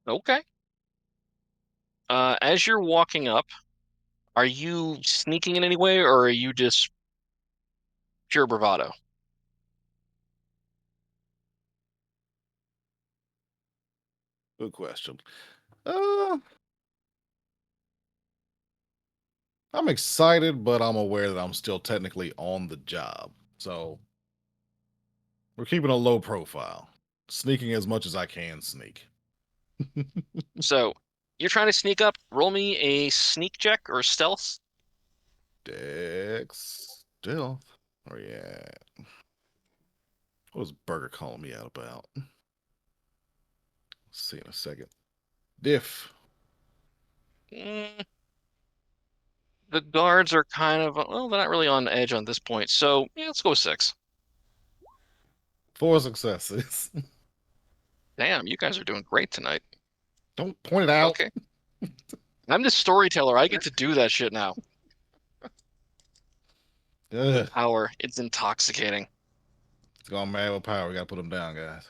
Okay. As you're walking up, are you sneaking in any way, or are you just pure bravado? Good question. Uh, I'm excited, but I'm aware that I'm still technically on the job. So we're keeping a low profile, sneaking as much as I can sneak. So you're trying to sneak up. Roll me a sneak check or stealth. Dex stealth. Oh yeah. What was Burger calling me out about? Let's see in a second. Diff. Mm, The guards are kind of, well, they're not really on edge on this point. So yeah, let's go with 6. 4 successes. Damn, you guys are doing great tonight. Don't point it out. Okay. I'm the storyteller. I get to do that shit now. The Ugh. power, it's intoxicating. It's gone mad with power. We gotta put him down, guys.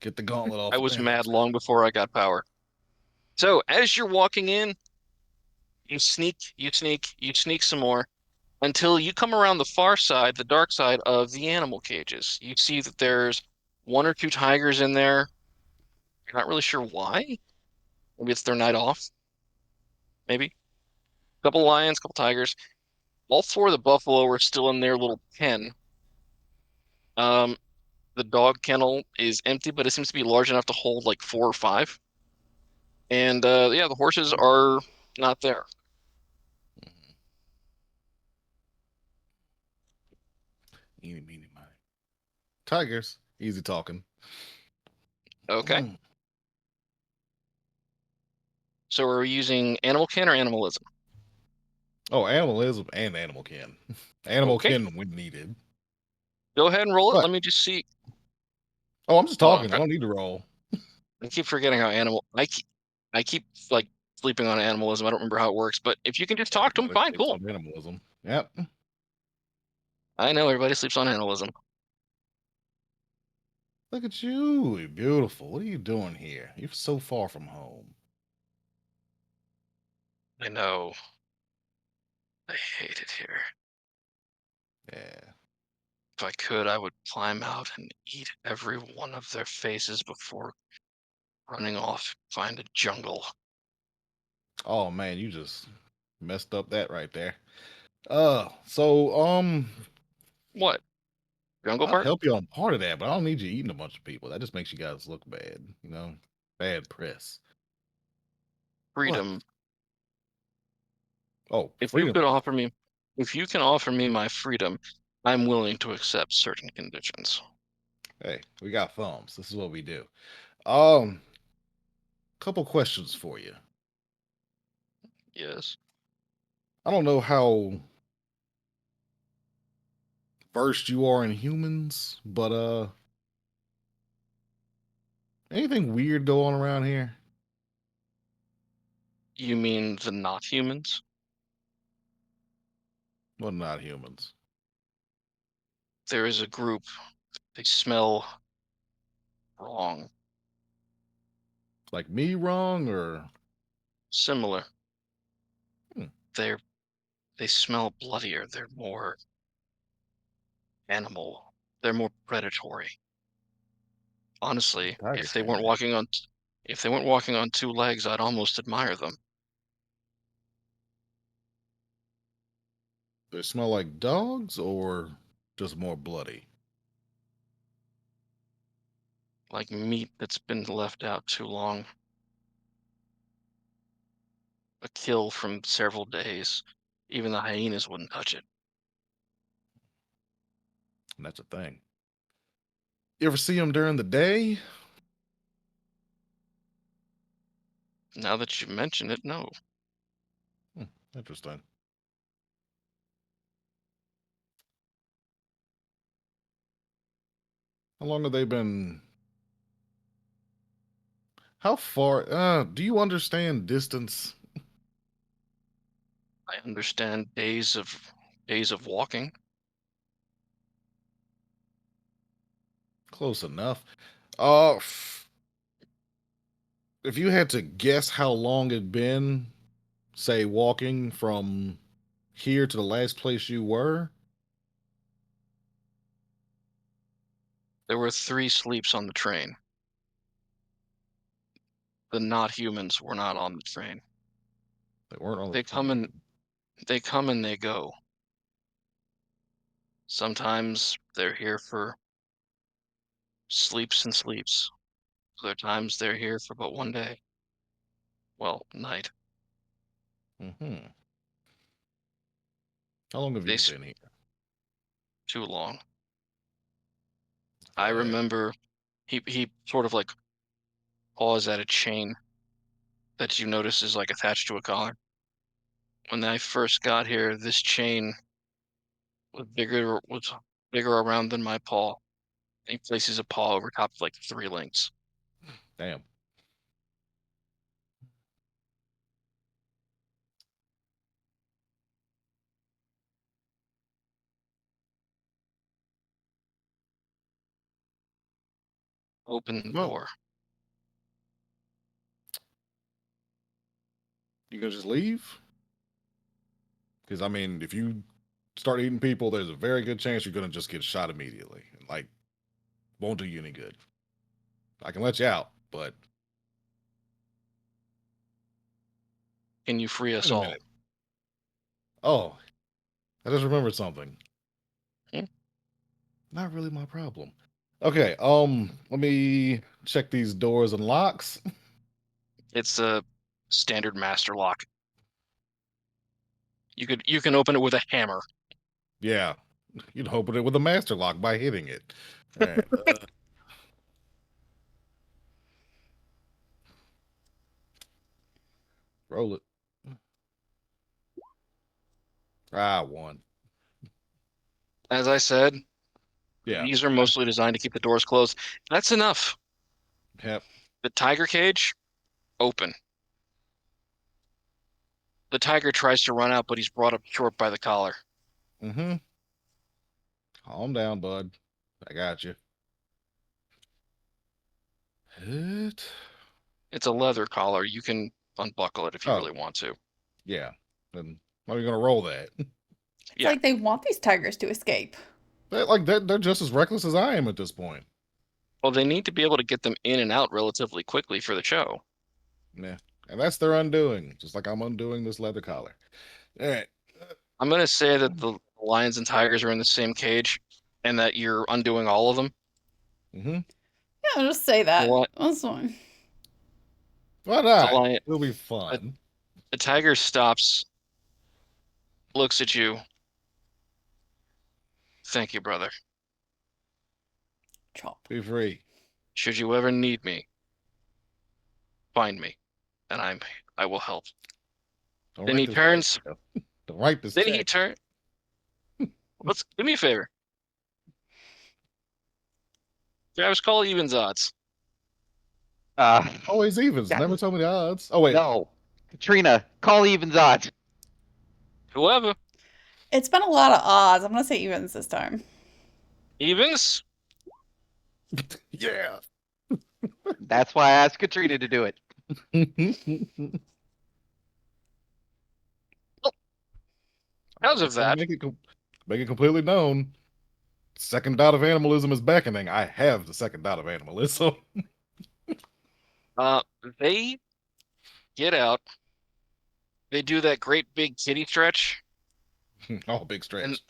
Get the gauntlet off I of was him. mad long before I got power. So as you're walking in, you sneak, you sneak, you sneak some more until you come around the far side, the dark side of the animal cages. You see that there's 1 or 2 tigers in there. You're not really sure why. Maybe it's their night off. Maybe. A couple lions, couple tigers. All 4 of the buffalo are still in their little pen. Um, the dog kennel is empty, but it seems to be large enough to hold like 4 or 5. And yeah, the horses are not there. Eeny, meeny, miny. Tigers. Easy talking. Okay. So are we using animal kin or animalism? Oh, animalism and animal kin. Animal Okay. kin when needed. Go ahead and roll it. What? Let me just see. Oh, I'm just Hold on. talking. I don't need to roll. I keep forgetting how I keep like sleeping on animalism. I don't remember how it works, but if you can just talk to them, Everybody fine, sleeps cool. on minimalism. Yep. I know everybody sleeps on animalism. Look at you. You're beautiful. What are you doing here? You're so far from home. I know. I hate it here. Yeah. If I could, I would climb out and eat every one of their faces before running off, find a jungle. Oh man, you just messed up that right there. So What? Jungle I'll part? help you on part of that, but I don't need you eating a bunch of people. That just makes you guys look bad, you know? Bad press. What? Freedom. Oh, If you freedom. could offer me, if you can offer me my freedom, I'm willing to accept certain conditions. Hey, we got thumbs. This is what we do. Um, couple questions for you. Yes. I don't know how versed you are in humans, but anything weird go on around here? You mean the not humans? Well, not humans. There is a group. They smell wrong. Like me wrong or Similar. hmm, They're they smell bloodier. They're more animal. They're more predatory. Honestly, tigers came in. if they weren't walking on 2 legs, I'd almost admire them. They smell like dogs or just more bloody? Like meat that's been left out too long. A kill from several days. Even the hyenas wouldn't touch it. And that's a thing. You ever see them during the day? Now that you mention it, no. Hmm, interesting. How long have they been? How far? Do you understand distance? I understand days of walking. Close enough. If you had to guess how long it'd been, say, walking from here to the last place you were, There were 3 sleeps on the train. The not humans were not on the train. they weren't on the They come and train. they come and they go. Sometimes they're here for sleeps and sleeps. Other times they're here for but 1 day. Well, night. Hmm. How long have They you s- been here? too long. I Okay. remember he sort of like paws at a chain that you notice is like attached to a collar. when I first got here, this chain was bigger around than my paw. He places a paw over top of like 3 links. Damn. Open the Well, door. you gonna just leave? Because I mean, if you start eating people, there's a very good chance you're gonna just get shot immediately. Like, won't do you any good. I can let you out, but Can you free us wait a all? minute. Oh, I just remembered something. Hmm? Not really my problem. Okay, let me check these doors and locks. It's a standard master lock. You can open it with a hammer. Yeah, you'd open it with a master lock by hitting it. All right. Roll it. Ah, one. As I said, Yeah. these are mostly designed to keep the doors closed. That's enough. Yep. The tiger cage, open. The tiger tries to run out, but he's brought up short by the collar. Mm-hmm. Calm down, bud. I got you. It. It's a leather collar. You can unbuckle it if you Oh, really want to. yeah. Then how are you gonna roll that? It's Yeah. like they want these tigers to escape. They're just as reckless as I am at this point. Well, they need to be able to get them in and out relatively quickly for the show. Yeah. And that's their undoing, just like I'm undoing this leather collar. All right. I'm going to say that the lions and tigers are in the same cage and that you're undoing all of them. Mm-hmm. Yeah, I'll just say that. What? That's fine. Why The not? lion, It'll be fun. the tiger stops, looks at you. Thank you, brother. Chop. Be free. Should you ever need me, find me, and I will help. Don't Then write he this turns. check. Don't write this Then check. he turns. Let's do me a favor. Travis, call evens odds. Always evens. God, Never tell me the odds. Oh wait. no. Katrina, call evens odds. Whoever. It's been a lot of odds. I'm gonna say evens this time. Evens. Yeah. That's why I asked Katrina to do it. How's of that? Make it completely known. Second dot of animalism is beckoning. I have the second dot of animalism. They get out. They do that great big kitty stretch, Oh, big stretch.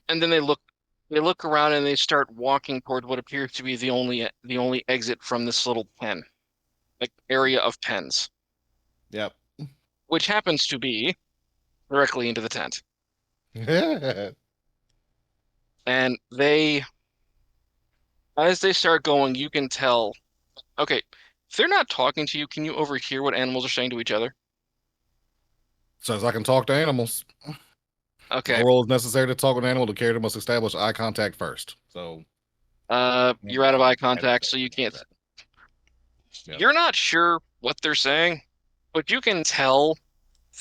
and then they look around and they start walking toward what appears to be the only exit from this little pen, like area of pens, Yep. which happens to be directly into the tent. And as they start going, you can tell. Okay, if they're not talking to you, can you overhear what animals are saying to each other? Says I can talk to animals. Okay, No role is necessary to talk with an animal. The character must establish eye contact first. So you're out of eye contact, so you can't. Yep. You're not sure what they're saying, but you can tell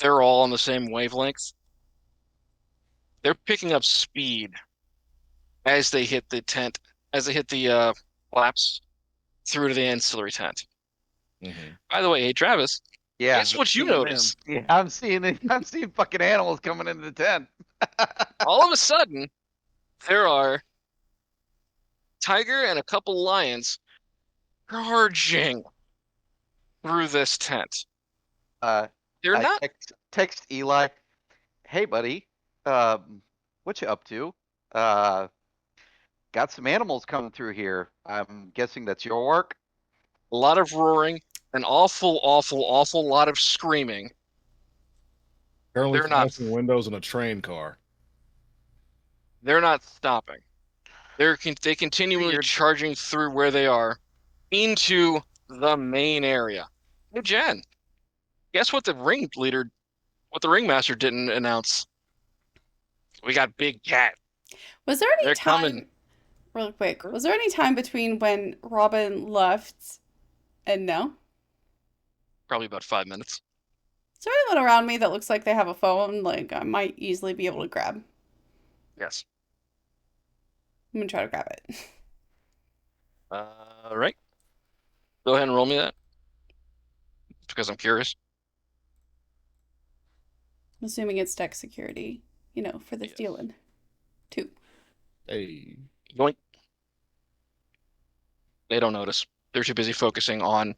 they're all on the same wavelength. They're picking up speed as they hit the tent, as they hit the flaps through to the ancillary tent. Mhm. By the way, hey Travis, Yeah. guess what you seeing them. notice? Yeah, I'm seeing fucking animals coming into the tent. All of a sudden, there are tiger and a couple lions charging through this tent. Uh, They're I not. text Eli, hey buddy, what you up to? Uh, got some animals coming through here. I'm guessing that's your work. A lot of roaring, an awful lot of screaming. Currently They're not. smashing windows in a train car. They're not stopping. They continually Figured. charging through where they are into the main area. Hey Jen, guess what the ringleader what the ringmaster didn't announce. We got Big Cat. Was there any They're time, coming. real quick, was there any time between when Robin left and now? Probably about 5 minutes. Is there anyone around me that looks like they have a phone? Like, I might easily be able to grab. Yes. I'm gonna try to grab it. All right. Go ahead and roll me that. Because I'm curious. I'm assuming it's deck security, for the Yes. stealing. 2. Hey. Yoink. They don't notice. They're too busy focusing on,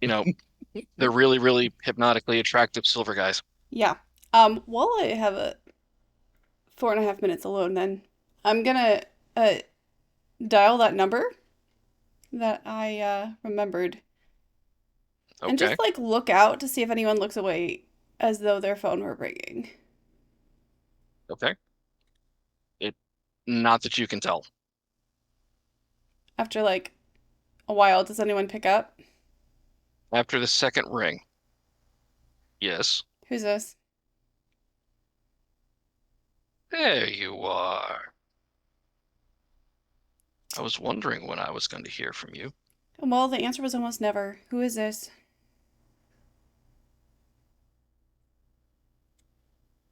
the really, really hypnotically attractive silver guys. Yeah. While I have a 4.5 minutes alone, then I'm gonna dial that number that I remembered and Okay. just like look out to see if anyone looks away as though their phone were ringing. Okay. Not that you can tell. After like a while, does anyone pick up? After the second ring. Yes. Who's this? There you are. I was wondering when I was going to hear from you. Well, the answer was almost never. Who is this?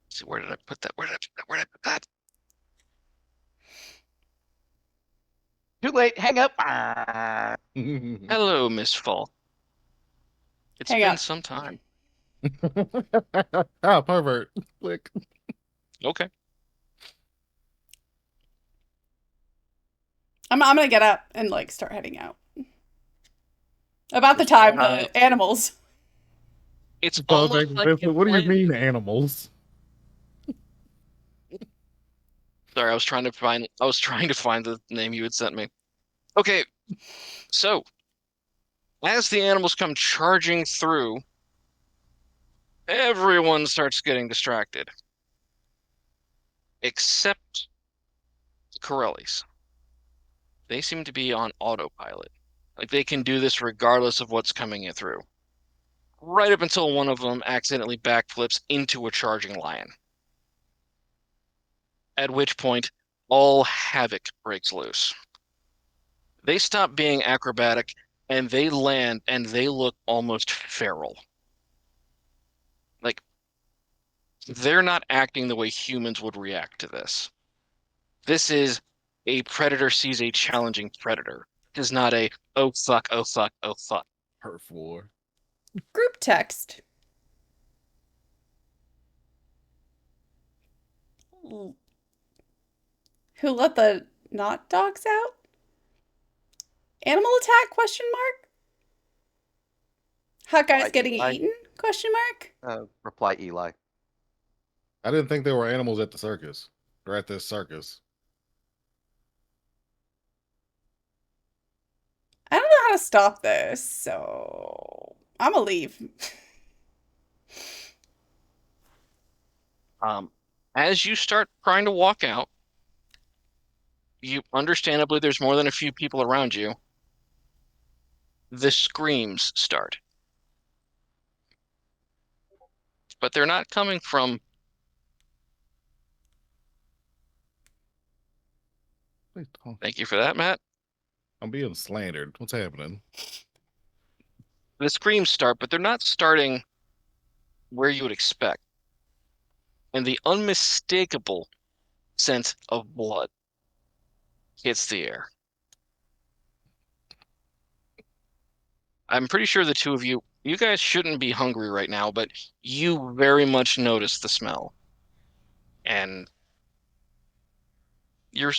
Let's see, where did I put that? Where did I put that? Where did I put that? Too late. Hang up. Hello, Miss Fall. It's Hang been up. some time. Ah, pervert. Click. Okay. I'm gonna get up and like start heading out. About the time the animals. It's Well, almost like you what do you planned mean, it. animals? Sorry, I was trying to find the name you had sent me. Okay, so as the animals come charging through, everyone starts getting distracted. Except the Corellis. They seem to be on autopilot. Like they can do this regardless of what's coming in through. Right up until one of them accidentally backflips into a charging lion. At which point, all havoc breaks loose. They stop being acrobatic and they land and they look almost feral. Like, they're not acting the way humans would react to this. This is a predator sees a challenging predator. This is not a, oh fuck, oh fuck, oh fuck. Perf war. Group text. Who let the not dogs out? Animal attack? Question mark. Hawkeye's Reply getting Eli. eaten? Question mark. Reply Eli. I didn't think there were animals at the circus. Or at this circus. I don't know how to stop this, so I'm gonna leave. As you start trying to walk out, you understandably there's more than a few people around you. The screams start. But they're not coming from Wait, thank you for that, Matt. I'm being slandered. What's happening? The screams start, but they're not starting where you would expect. And the unmistakable scent of blood hits the air. I'm pretty sure the two of you guys shouldn't be hungry right now, but you very much notice the smell. And you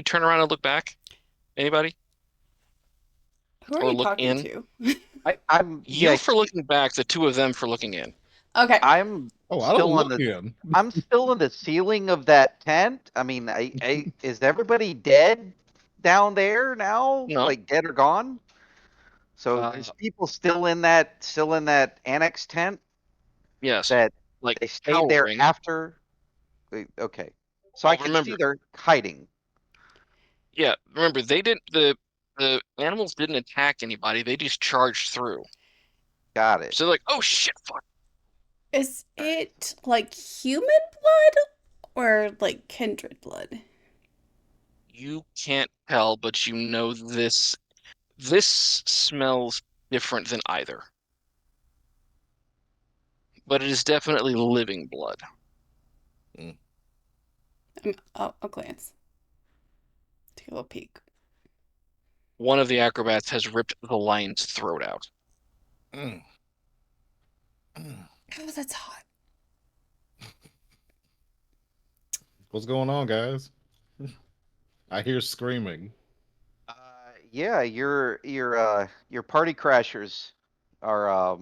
turn around and look back? Anybody? Who are Or you look talking in? to? I'm You for looking back, the two of them for looking in. Okay. I'm Oh, I don't still on look the in. I'm still in the ceiling of that tent. I mean, is everybody dead down there now? No. Like dead or gone? So there's people still in that annex tent Yes. that Like they stayed there cowering. after. Okay, so Well, I can remember, see they're hiding. yeah, remember they didn't the animals didn't attack anybody, they just charged through. Got it. So like, oh shit, fuck. Is it like human blood or like kindred blood? You can't tell, but you know this smells different than either. But it is definitely living blood. I'll glance. Take a little peek. One of the acrobats has ripped the lion's throat out. Mm. Mm. Oh, that's hot. What's going on, guys? I hear screaming. Yeah, your party crashers are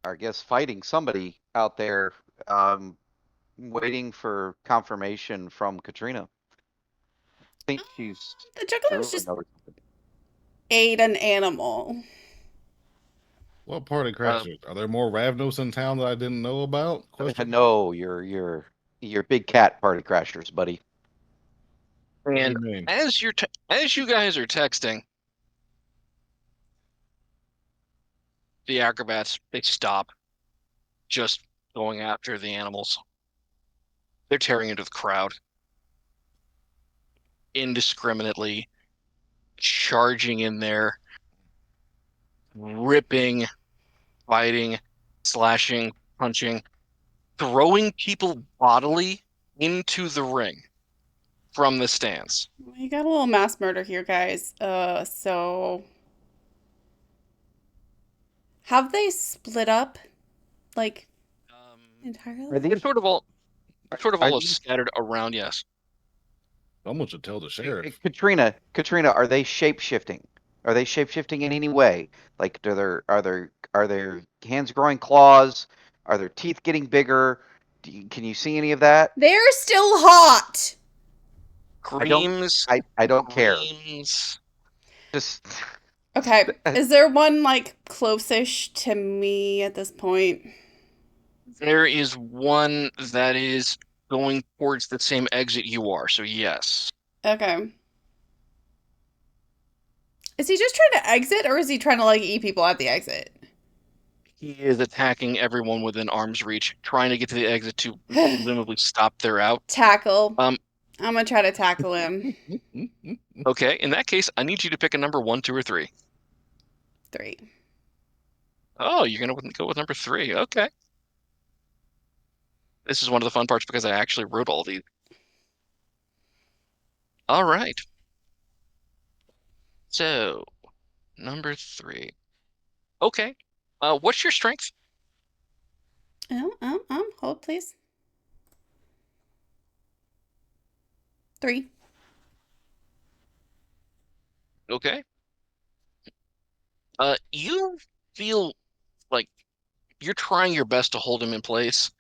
I guess fighting somebody out there, waiting for confirmation from Katrina. I think she's The juggalos through just another. ate an animal. What party crashers? Are there more Ravnos in town that I didn't know about? Question. No, your big cat party crashers, buddy. What do And you mean? as you guys are texting, the acrobats, they stop just going after the animals. They're tearing into the crowd indiscriminately, charging in there, ripping, biting, slashing, punching, throwing people bodily into the ring from the stands. We got a little mass murder here, guys. So have they split up like Are entirely? They're these sort of are all these scattered around, yes. Someone should tell the sheriff. Katrina, are they shape shifting? Are they shape shifting in any way? Like, are their hands growing claws? Are their teeth getting bigger? Can you see any of that? They're still hot. Screams, I don't care. screams. Just Okay. Is there one like close-ish to me at this point? There is one that is going towards the same exit you are, so yes. Okay. Is he just trying to exit or is he trying to like eat people at the exit? He is attacking everyone within arm's reach, trying to get to the exit to presumably stop their out. Tackle. Um, I'm gonna try to tackle him. okay, in that case, I need you to pick a number 1, 2, or 3. 3. Oh, you're gonna go with number 3. Okay. This is one of the fun parts because I actually wrote all these. All right. So, number 3. Okay. What's your strength? Hold please. 3. Okay. You feel like you're trying your best to hold him in place.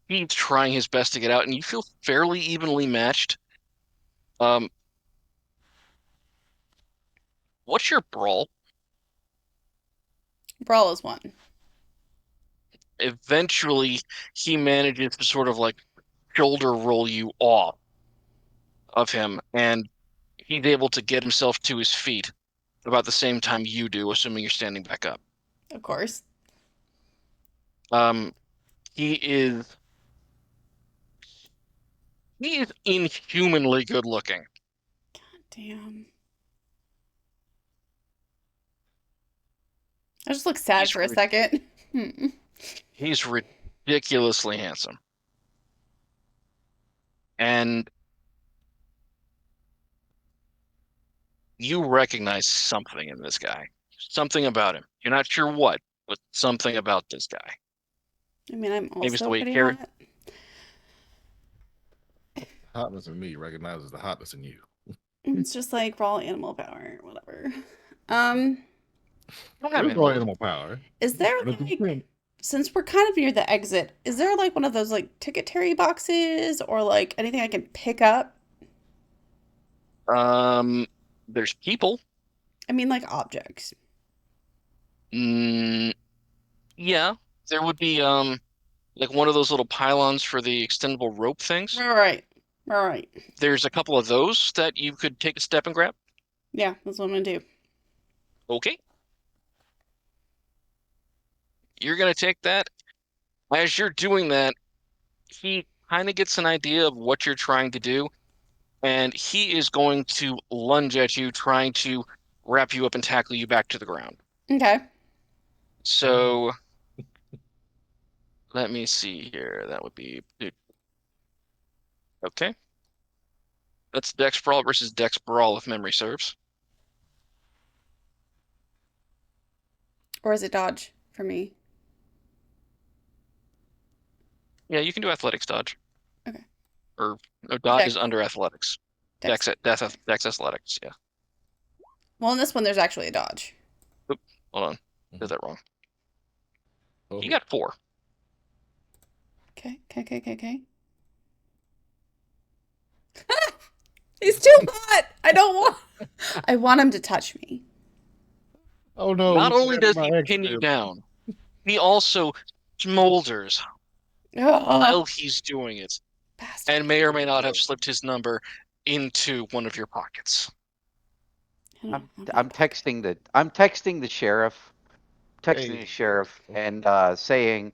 He's trying his best to get out, and you feel fairly evenly matched. Um, what's your brawl? Brawl is 1. Eventually, he manages to sort of like shoulder roll you off of him, and he's able to get himself to his feet about the same time you do, assuming you're standing back up. Of course. Um, he is inhumanly good looking. Damn. I just look sad He's for a second. He's ridiculously handsome. And you recognize something in this guy. Something about him. You're not sure what, but something about this guy. I mean, I'm Maybe it's the also way he pretty carries. hot. Hotness in me recognizes the hotness in you. It's just like raw animal power, whatever. There's raw animal power. Is there like, since we're kind of near the exit, is there like one of those like ticket-terry boxes or like anything I can pick up? There's people. I mean, like objects. Yeah, there would be like one of those little pylons for the extendable rope things. Right. Right. There's a couple of those that you could take a step and grab. Yeah, that's what I'm gonna do. Okay. you're gonna take that. As you're doing that, he kind of gets an idea of what you're trying to do, and he is going to lunge at you, trying to wrap you up and tackle you back to the ground. Okay. So let me see here. That would be okay. That's Dex Brawl versus Dex Brawl, if memory serves. Or is it dodge for me? Yeah, you can do athletics dodge. Okay. Or no, dodge Dex. is under athletics. Dex. Dex athletics. Yeah. Well, in this one, there's actually a dodge. Oop, hold on. Did that wrong. Oh. You got 4. Okay. He's too hot. I don't want. I want him to touch me. Oh no! Not he only grabbed does my he axe pin you rib. down, he also smolders Oh, while he's doing it, bastard. and may or may not have slipped his number into one of your pockets. I'm texting the sheriff, Hey. and saying,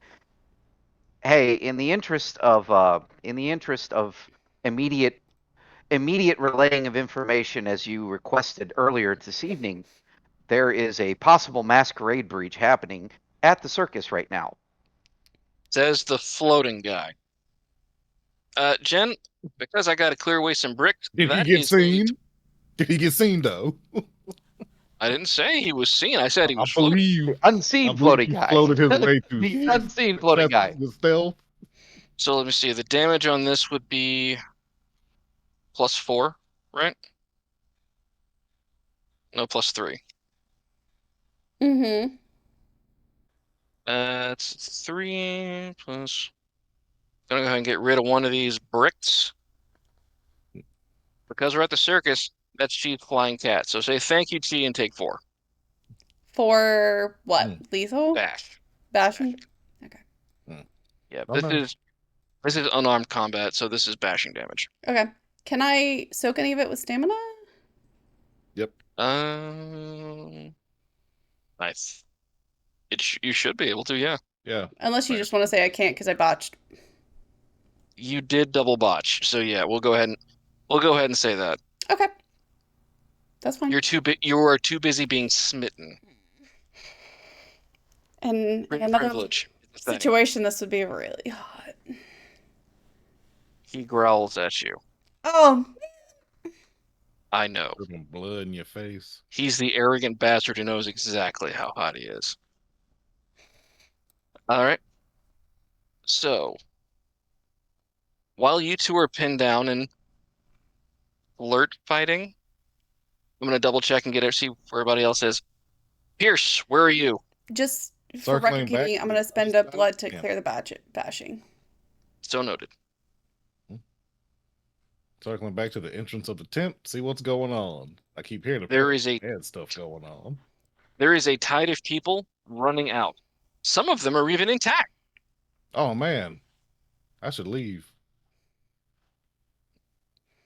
"Hey, in the interest of immediate relaying of information as you requested earlier this evening, there is a possible masquerade breach happening at the circus right now." Says the floating guy. Jen, because I got to clear away some bricks, Did he that get is going to. seen? Did he get seen though? I didn't say he was seen. I said he I was floating. believe. Unseen I believe floating he guy. floated his way through The unseen floating guy. the stealth. So let me see. The damage on this would be +4, right? No, +3. Mm-hmm. It's 3 plus. Gonna go ahead and get rid of one of these bricks. Because we're at the circus, that's Chief Flying Cat. So say thank you, T, and take 4. For what? Lethal? Bash. Bashing? Okay. Yeah, Oh, no. this is unarmed combat, so this is bashing damage. Okay. Can I soak any of it with stamina? Yep. Nice. You should be able to, yeah. Yeah. Unless you just want to say I can't because I botched. You did double botch, so yeah, we'll go ahead and say that. Okay. That's fine. You are too busy being smitten. And in Great another privilege. is the thing. situation, this would be really hot. He growls at you. Oh, I know. Dripping blood in your face. He's the arrogant bastard who knows exactly how hot he is. All right. So, while you two are pinned down and flirt fighting, I'm gonna double check and see where everybody else is. Pierce, where are you? just for Circling record back keeping, to I'm the going to spend other up blood side? to Yeah. clear the bashing. So noted. Circling back to the entrance of the tent, see what's going on. I keep hearing There is a bad stuff going on. tide of people running out. Some of them are even intact. Oh man, I should leave.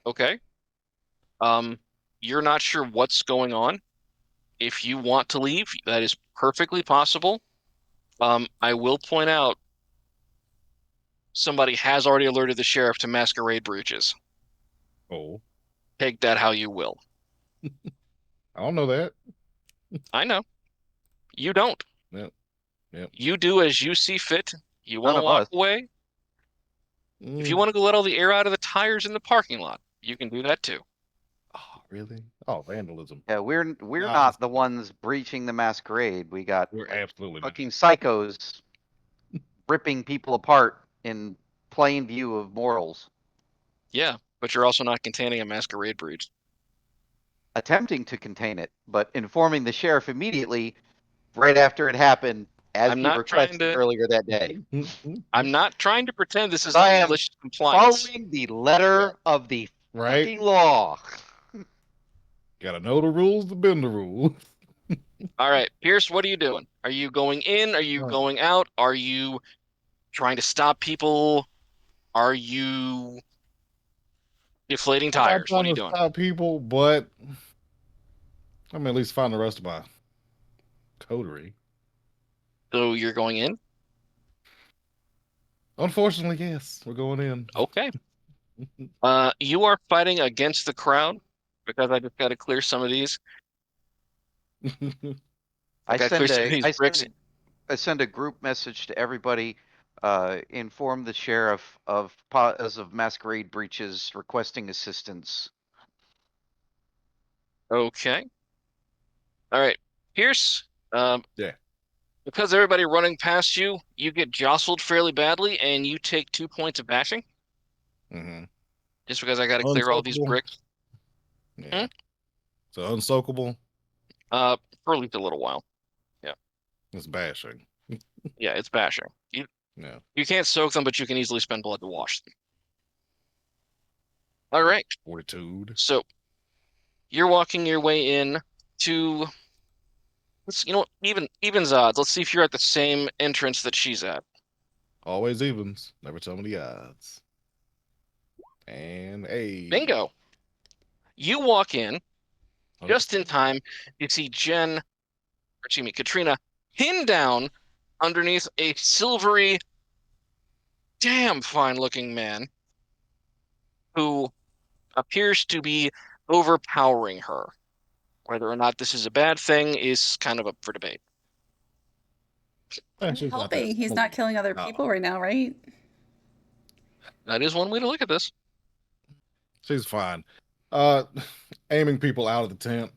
Okay. You're not sure what's going on. If you want to leave, that is perfectly possible. I will point out somebody has already alerted the sheriff to masquerade breaches. Oh, Take that how you will. I don't know that. I know. You don't. Yep. Yep. You do as you see fit. You want None to of walk us. away? If you want to go let all the air out of the tires in the parking lot, you can do that too. Oh, really? Oh, vandalism. Yeah, we're Nah, not the ones breaching the masquerade. We got We're absolutely not. fucking psychos ripping people apart in plain view of mortals, Yeah, but you're also not containing a masquerade breach. attempting to contain it, but informing the sheriff immediately right after it happened, as I'm he not trying requested to. earlier that day. I'm not trying to pretend this is I am malicious compliance. Following the letter of the Right? fucking law. Gotta know the rules to bend the rules. All right, Pierce, what are you doing? Are you going in? Are you going out? Are you trying to stop people? Are you deflating I'm not tires? What trying are you to doing? stop people, but I'm at least find the rest of my coterie. So you're going in? Unfortunately, yes, we're going in. Okay. You are fighting against the crowd because I just got to clear some of these. I got to clear some of these bricks. I send a group message to everybody. Inform the sheriff of Pause of Masquerade breaches, requesting assistance. Okay. All right. Pierce, Yeah. because everybody running past you, you get jostled fairly badly and you take 2 points of bashing Mm-hmm. just because I got to clear all these Unsoakable. bricks. Yeah. So unsoakable. For at least a little while. Yeah. It's bashing. Yeah, it's bashing. Yeah. You can't soak them, but you can easily spend blood to wash them. All right. Fortitude. So you're walking your way in to evens odds. Let's see if you're at the same entrance that she's at. Always evens. Never tell me the odds. And a Bingo. You walk in Okay. just in time. You see Katrina pinned down underneath a silvery, damn fine looking man who appears to be overpowering her. Whether or not this is a bad thing is kind of up for debate. I'm She's not hoping that he's not smoky. killing other people right now, right? That is one way to look at this. She's fine. Uh, aiming people out of the tent.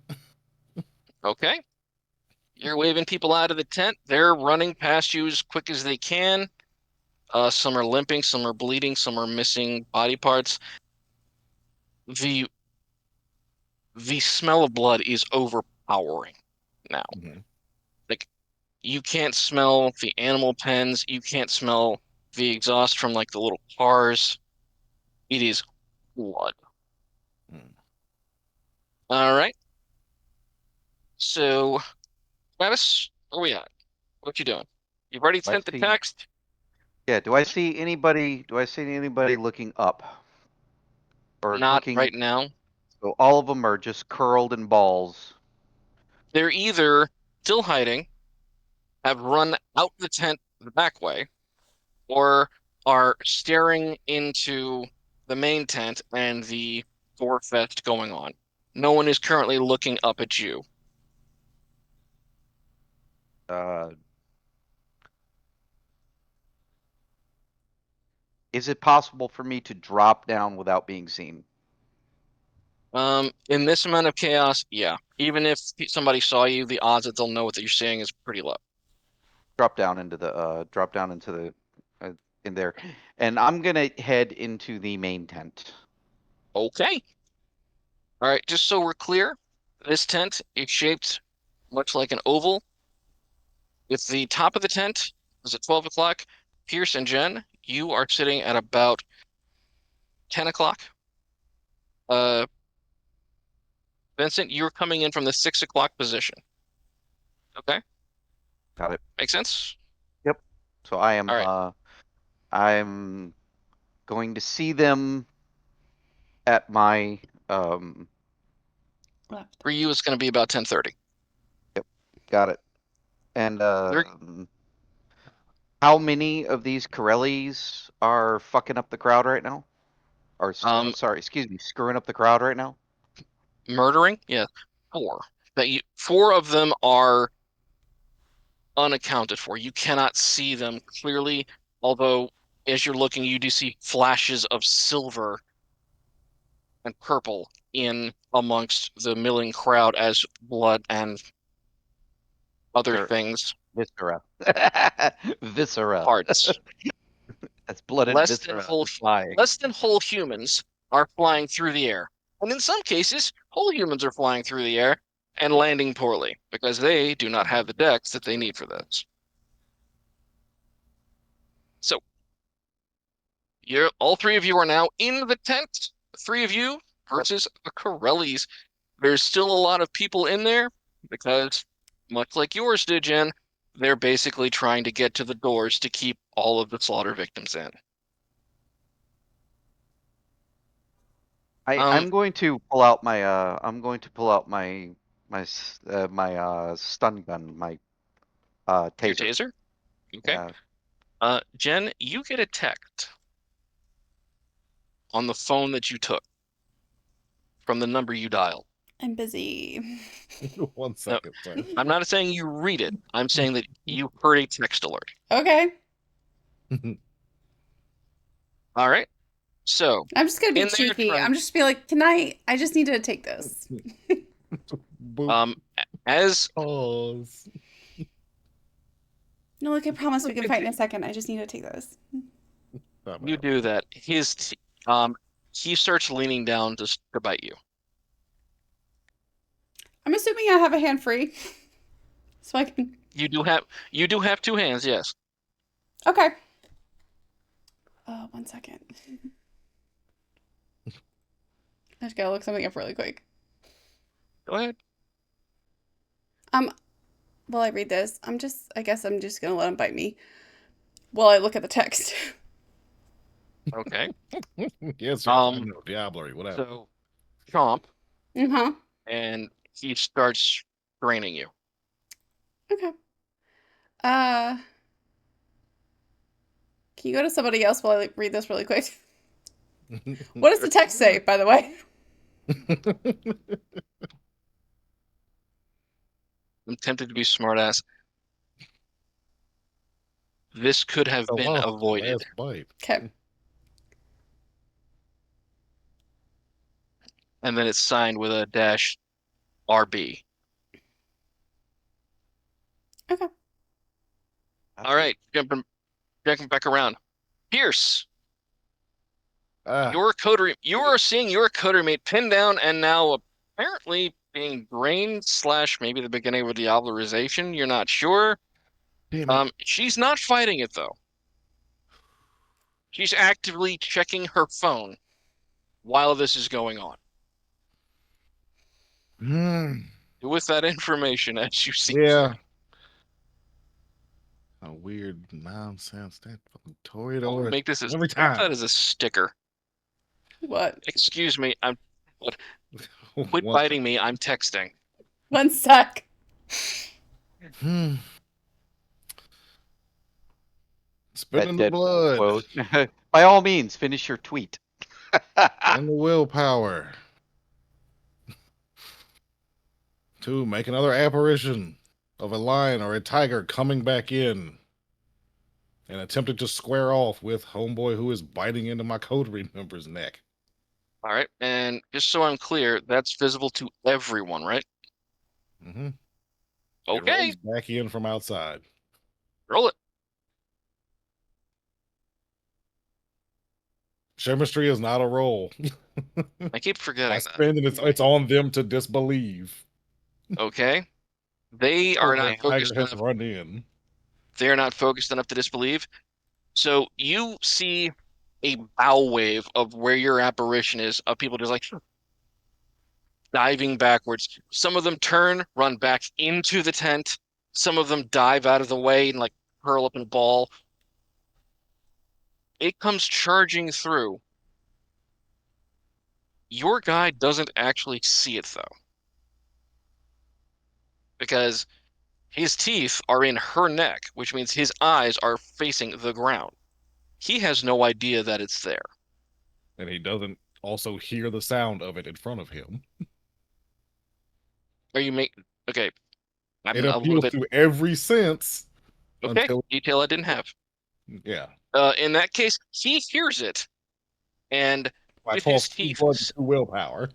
Okay. You're waving people out of the tent. They're running past you as quick as they can. Some are limping, some are bleeding, some are missing body parts. The smell of blood is overpowering now. Mhm. Like you can't smell the animal pens, you can't smell the exhaust from like the little cars. It is blood. Mm. All right. So, Travis, where we at? What you doing? You've already I sent the see. text. Yeah. Do I see anybody? Do I see anybody looking up or Not looking? right now. So all of them are just curled in balls. They're either still hiding, have run out the tent the back way, or are staring into the main tent and the gore fest going on. No one is currently looking up at you. Uh, is it possible for me to drop down without being seen? In this amount of chaos, yeah. Even if somebody saw you, the odds that they'll know what you're seeing is pretty low. Drop down into the in there, and I'm gonna head into the main tent. Okay. All right, just so we're clear, this tent is shaped much like an oval. With the top of the tent is at 12 o'clock. Pierce and Jen, you are sitting at about 10 o'clock. Uh, Vincent, you're coming in from the 6 o'clock position. Okay, Got it. make sense? Yep. So All right. I'm going to see them at my Left. For you, it's going to be about 10:30. got it. And They're how many of these Corellis are fucking up the crowd right now? Or sorry, excuse me, screwing up the crowd right now? murdering. Yeah, four. Four of them are unaccounted for. You cannot see them clearly, although as you're looking, you do see flashes of silver and purple in amongst the milling crowd as blood and other Viscera. things, Viscera. Viscera. parts. That's blood and Less than viscera whole flying. less than whole humans are flying through the air. And in some cases, whole humans are flying through the air and landing poorly because they do not have the decks that they need for this. So you're all three of you are now in the tent. Three of you versus the Corellis. There's still a lot of people in there because, much like yours did, Jen, they're basically trying to get to the doors to keep all of the slaughter victims in. I'm going to pull out my my stun gun, my Your taser. taser? Okay. Jen, you get a text on the phone that you took from the number you dialed. I'm busy. 1 second, sir. I'm not saying you read it. I'm saying that you heard a text alert. Okay. All right. So I'm just gonna be in there cheeky. trying. I'm just be like, can I just need to take this. Boop. As Pause. No, look, I promise we can fight in a second. I just need to take this. Stop you it. do that, he starts leaning down to bite you. I'm assuming I have a hand free. So I can. You do have 2 hands, yes. Okay. 1 second. I just gotta look something up really quick. Go ahead. While I read this, I guess I'm just gonna let him bite me while I look at the text. Okay. Yes, Um, no, Diablerie, whatever. So chomp, Uh-huh. and he starts draining you. Okay. Can you go to somebody else while I read this really quick? What does the text say, by the way? I'm tempted to be smartass. This could have Oh, been wow, avoided. last bite. Okay. And then it's signed with a dash RB. Okay. All right, jumping back around. Pierce, Ah, you are seeing your coterie mate pinned down and now apparently being drained / maybe the beginning of a diablerization. You're not sure. damn it. She's not fighting it though. She's actively checking her phone while this is going on. With that information as you see. Yeah. A weird nonsense. That fucking Toreador. Make this as every time. that as a sticker. What? Excuse me, quit One biting me. I'm texting. 1 sec. Hmm. Spitting the That blood quote. By all means, finish your tweet. and the willpower to make another apparition of a lion or a tiger coming back in and attempting to square off with homeboy who is biting into my coterie member's neck. All right, and just so I'm clear, that's visible to everyone, right? Mm-hmm. It Okay, rolls back in from outside. roll it. Chemistry is not a roll. I keep I forgetting that. spend and it's on them to disbelieve. Okay, they are not focused Tiger has enough. run in. They are not focused enough to disbelieve. So you see a bow wave of where your apparition is, of people just like diving backwards. Some of them turn, run back into the tent. Some of them dive out of the way and like curl up in a ball. It comes charging through. Your guy doesn't actually see it though, because his teeth are in her neck, which means his eyes are facing the ground. He has no idea that it's there. And he doesn't also hear the sound of it in front of him. Are you make okay? I'm It a little appeals bit to every sense okay. until Detail I didn't have. yeah. In that case, he hears it, and I with toss his 2 teeth, blood to 2 willpower.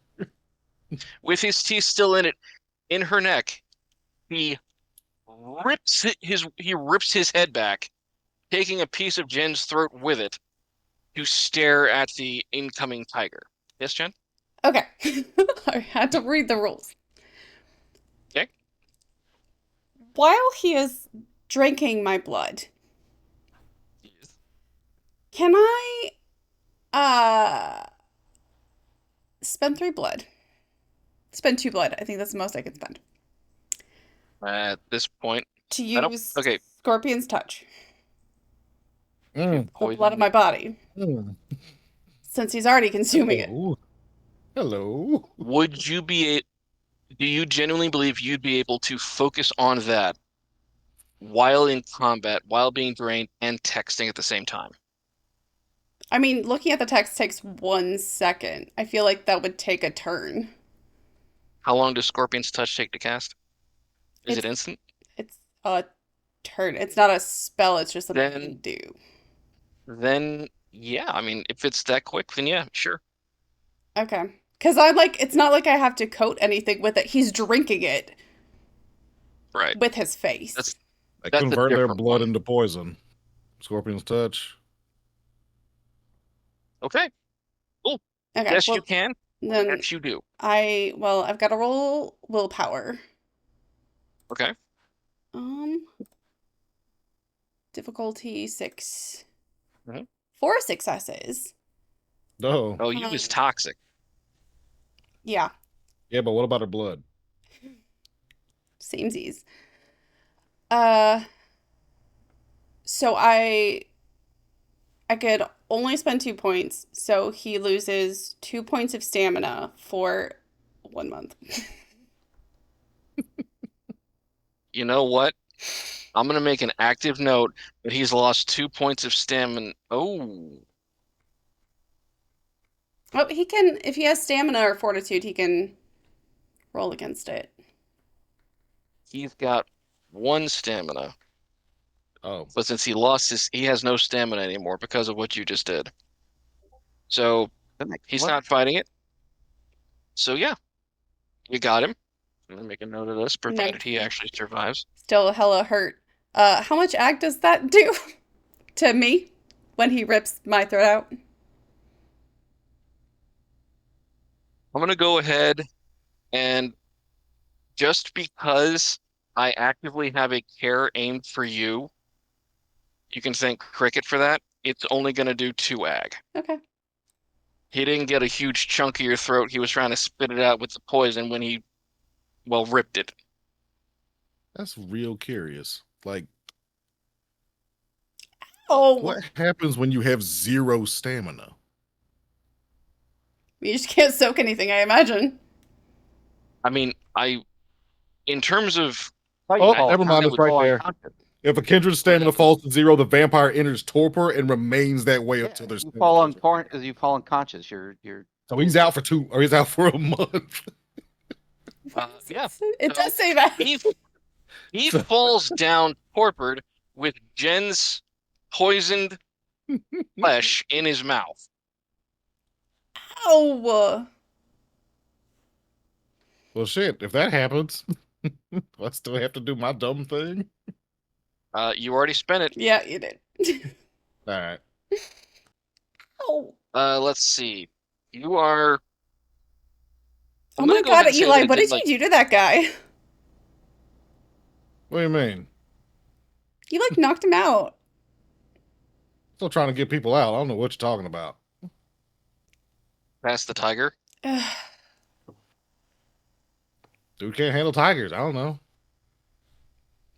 with his teeth still in her neck, he rips his head back, taking a piece of Jen's throat with it to stare at the incoming tiger. Yes, Jen? Okay. I had to read the rules. Okay. While he is drinking my blood, can I spend 3 blood? Spend 2 blood. I think that's the most I can spend. At this point, To I don't. use Okay. Scorpion's touch. Mm, The Poison blood of my body. mm. Since he's already consuming it. Hello. Hello. Would you be? Do you genuinely believe you'd be able to focus on that while in combat, while being drained, and texting at the same time. I mean, looking at the text takes 1 second. I feel like that would take a turn. How long does Scorpion's Touch take to cast? Is it It's instant? it's a turn. It's not a spell, it's just something you Then- can do. Then, yeah, I mean, if it's that quick, then yeah, sure. Okay. Because I'm like, it's not like I have to coat anything with it. He's drinking it Right. with his face. They That's a convert their different blood one. into poison. Scorpion's touch. Okay. Okay, Yes, well, you can. then Yes, you do. I've got to roll willpower. Okay. Difficulty 6. Mhm. 4 successes. No. Oh, you is toxic. Yeah, Yeah, but what about her blood? samesies. So I could only spend 2 points, so he loses 2 points of stamina for 1 month. You know what? I'm gonna make an active note that he's lost 2 points of stamina. Oh, Oh, he can, if he has stamina or fortitude, he can roll against it. he's got 1 stamina, Oh, but since he has no stamina anymore because of what you just did. So he's not fighting it. So yeah, you got him. I'm gonna make a note of this, provided he actually survives. Still hella hurt. How much ag does that do to me when he rips my throat out? I'm gonna go ahead and just because I actively have a care aimed for you, you can thank Cricket for that. It's only gonna do 2 ag. Okay. He didn't get a huge chunk of your throat. He was trying to spit it out with the poison when he, well, ripped it. that's real curious. Like, Oh, what happens when you have 0 stamina? you just can't soak anything, I imagine. I mean, in terms of, Oh, never mind. It's right there. If a kindred stamina falls to 0, the vampire enters torpor and remains that way until there's. You fall unconscious. You're So he's out for 2, or he's out for a month. yeah, It so does say that. he falls down torpored with Jen's poisoned flesh in his mouth. Oh, Well, shit. If that happens, do I still have to do my dumb thing? You already spent it. yeah, you did. All right. Oh, Let's see. You are. oh I'm my gonna go God, ahead and say Eli, that it what did, did you do to that guy? What do you mean? You like knocked him out. Still trying to get people out. I don't know what you're talking about. pass the tiger. Dude can't handle tigers. I don't know.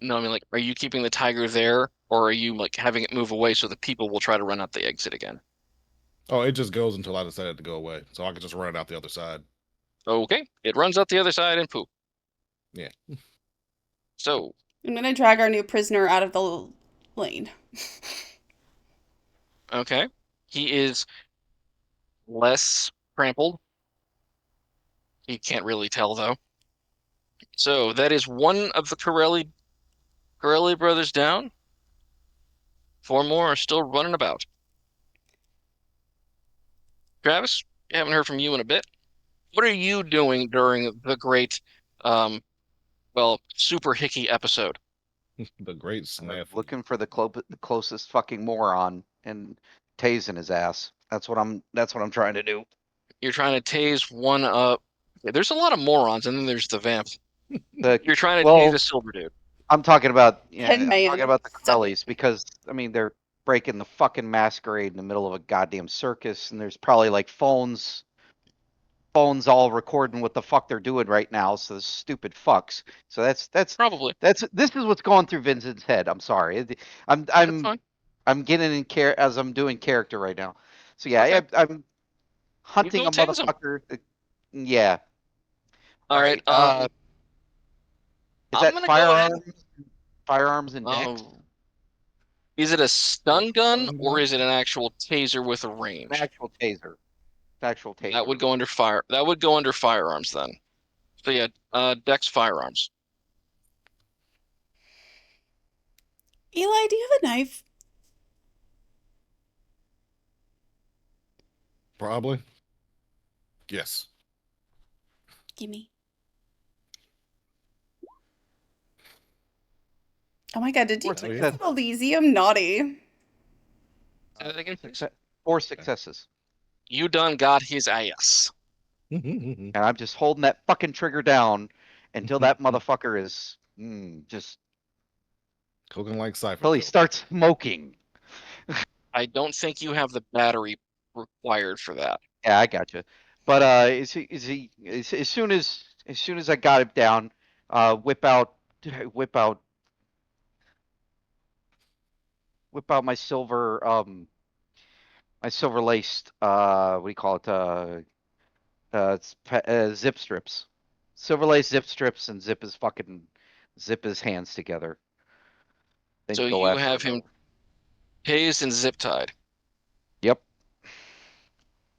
No, I mean, like, are you keeping the tiger there, or are you like having it move away so the people will try to run out the exit again? Oh, it just goes until I decided to go away. So I can just run it out the other side. Okay, it runs out the other side and poop. Yeah. So, I'm gonna drag our new prisoner out of the lane. okay, he is less trampled. You can't really tell though. So that is one of the Corelli brothers down. 4 more are still running about. Travis, haven't heard from you in a bit. What are you doing during the great, well, super hickey episode? The great snafu. looking for the closest fucking moron and tasing his ass. That's what I'm trying to do. You're trying to tase one up. Yeah, there's a lot of morons, and then there's the vamp. You're trying to tase a silver dude. I'm talking about Tin I'm talking man. about the Stop Corellis because I mean they're breaking the fucking masquerade in the middle of a goddamn circus, and there's probably like phones all recording what the fuck they're doing right now. So the stupid fucks. So Probably. this is what's going through Vincent's head. I'm sorry. That's I'm fine. I'm getting in care as I'm doing character right now. So yeah, Okay. I'm hunting go a tase 'em. motherfucker. Yeah. All right. Is I'm that gonna go firearm? ahead. Firearms and dex. Is it a stun gun Stun or gun? is it an actual taser with a An range? actual taser. Actual taser. That would go under fire. That would go under firearms then. So yeah, dex firearms. Eli, do you have a knife? Probably. Yes. Gimme. Oh my god, did you Four get successes. this Elysium? Naughty. Say that again, please. 4 successes. You done got his ass. And I'm just holding that fucking trigger down until that motherfucker is just Cooking like Cypher. until he starts smoking. I don't think you have the battery required for that. Yeah, I got you. But as soon as I got him down, whip out my silver laced what do you call it zip strips, silver lace zip strips, and zip his hands together. Then So go you after have him tased and zip tied. Yep.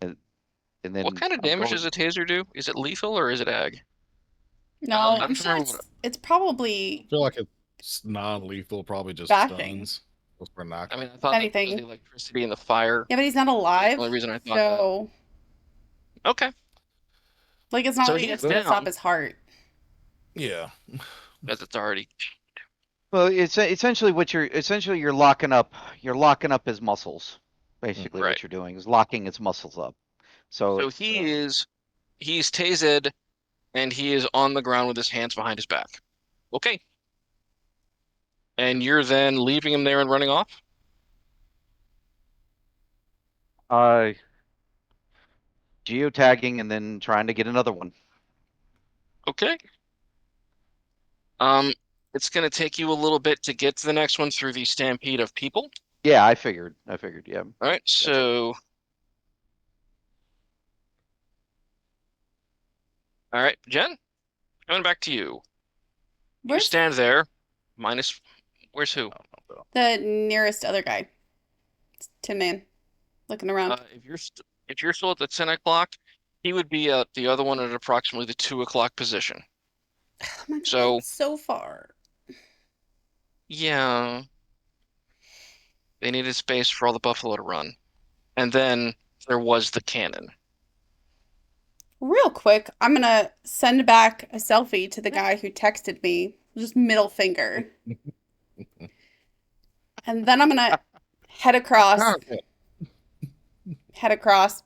And then What kind of I'm damage going- does a taser do? Is it lethal or is it ag? No, I I'm just sure remember it's probably I feel like it's non-lethal, probably just Bashing. stuns. Goes for a knock. I mean, I thought that was anything. the electricity and the fire. Yeah, but he's not alive. Only reason I thought so Okay, like it's not So like he's it's gonna down. stop his heart. Yeah. because it's already. Well, it's essentially you're locking up his muscles. Basically, Right. what you're doing is locking his muscles up. So, So he's tased and he is on the ground with his hands behind his back. Okay. And you're then leaving him there and running off? geotagging and then trying to get another one. Okay. It's gonna take you a little bit to get to the next one through the stampede of people. Yeah, I figured. Yeah. All right, so. All right, Jen, coming back to you. You Where's stand there, minus. Where's who? the nearest other guy? It's Tin Man, looking around. If you're still at the 10 o'clock, he would be at the other one at approximately the 2 o'clock position. Oh my god, so- that's so far. Yeah. They needed space for all the buffalo to run. And then there was the cannon. Real quick, I'm gonna send back a selfie to the guy who texted me, just middle finger. And then I'm gonna head across,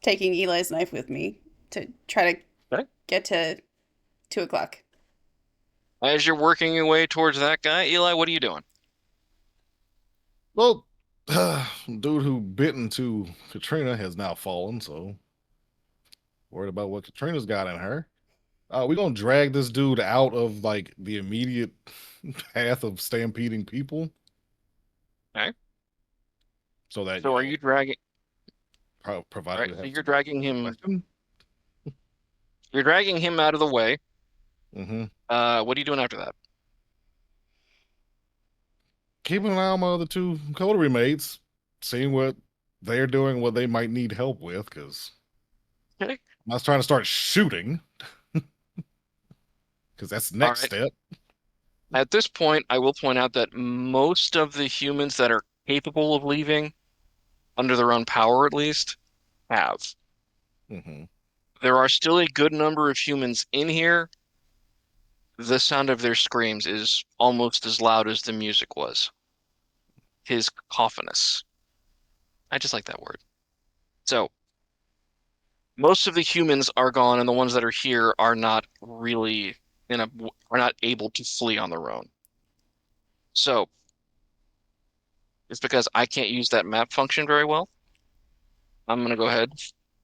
taking Eli's knife with me to try to Okay. get to 2 o'clock. As you're working your way towards that guy, Eli, what are you doing? Well, dude who bit into Katrina has now fallen, so worried about what Katrina's got in her. We're gonna drag this dude out of like the immediate path of stampeding people. Okay. So that So are you dragging? provided Right. we So have you're dragging him. weapon? You're dragging him out of the way. Mm-hmm. What are you doing after that? Keeping an eye on my other two coterie mates, seeing what they're doing, what they might need help with, because Okay. I was trying to start shooting. Because that's the next right. step. At this point, I will point out that most of the humans that are capable of leaving, under their own power at least, have. Mm-hmm. There are still a good number of humans in here. The sound of their screams is almost as loud as the music was. His coffiness. I just like that word. So, most of the humans are gone, and the ones that are here are not really are not able to flee on their own. So, it's because I can't use that map function very well. I'm gonna go ahead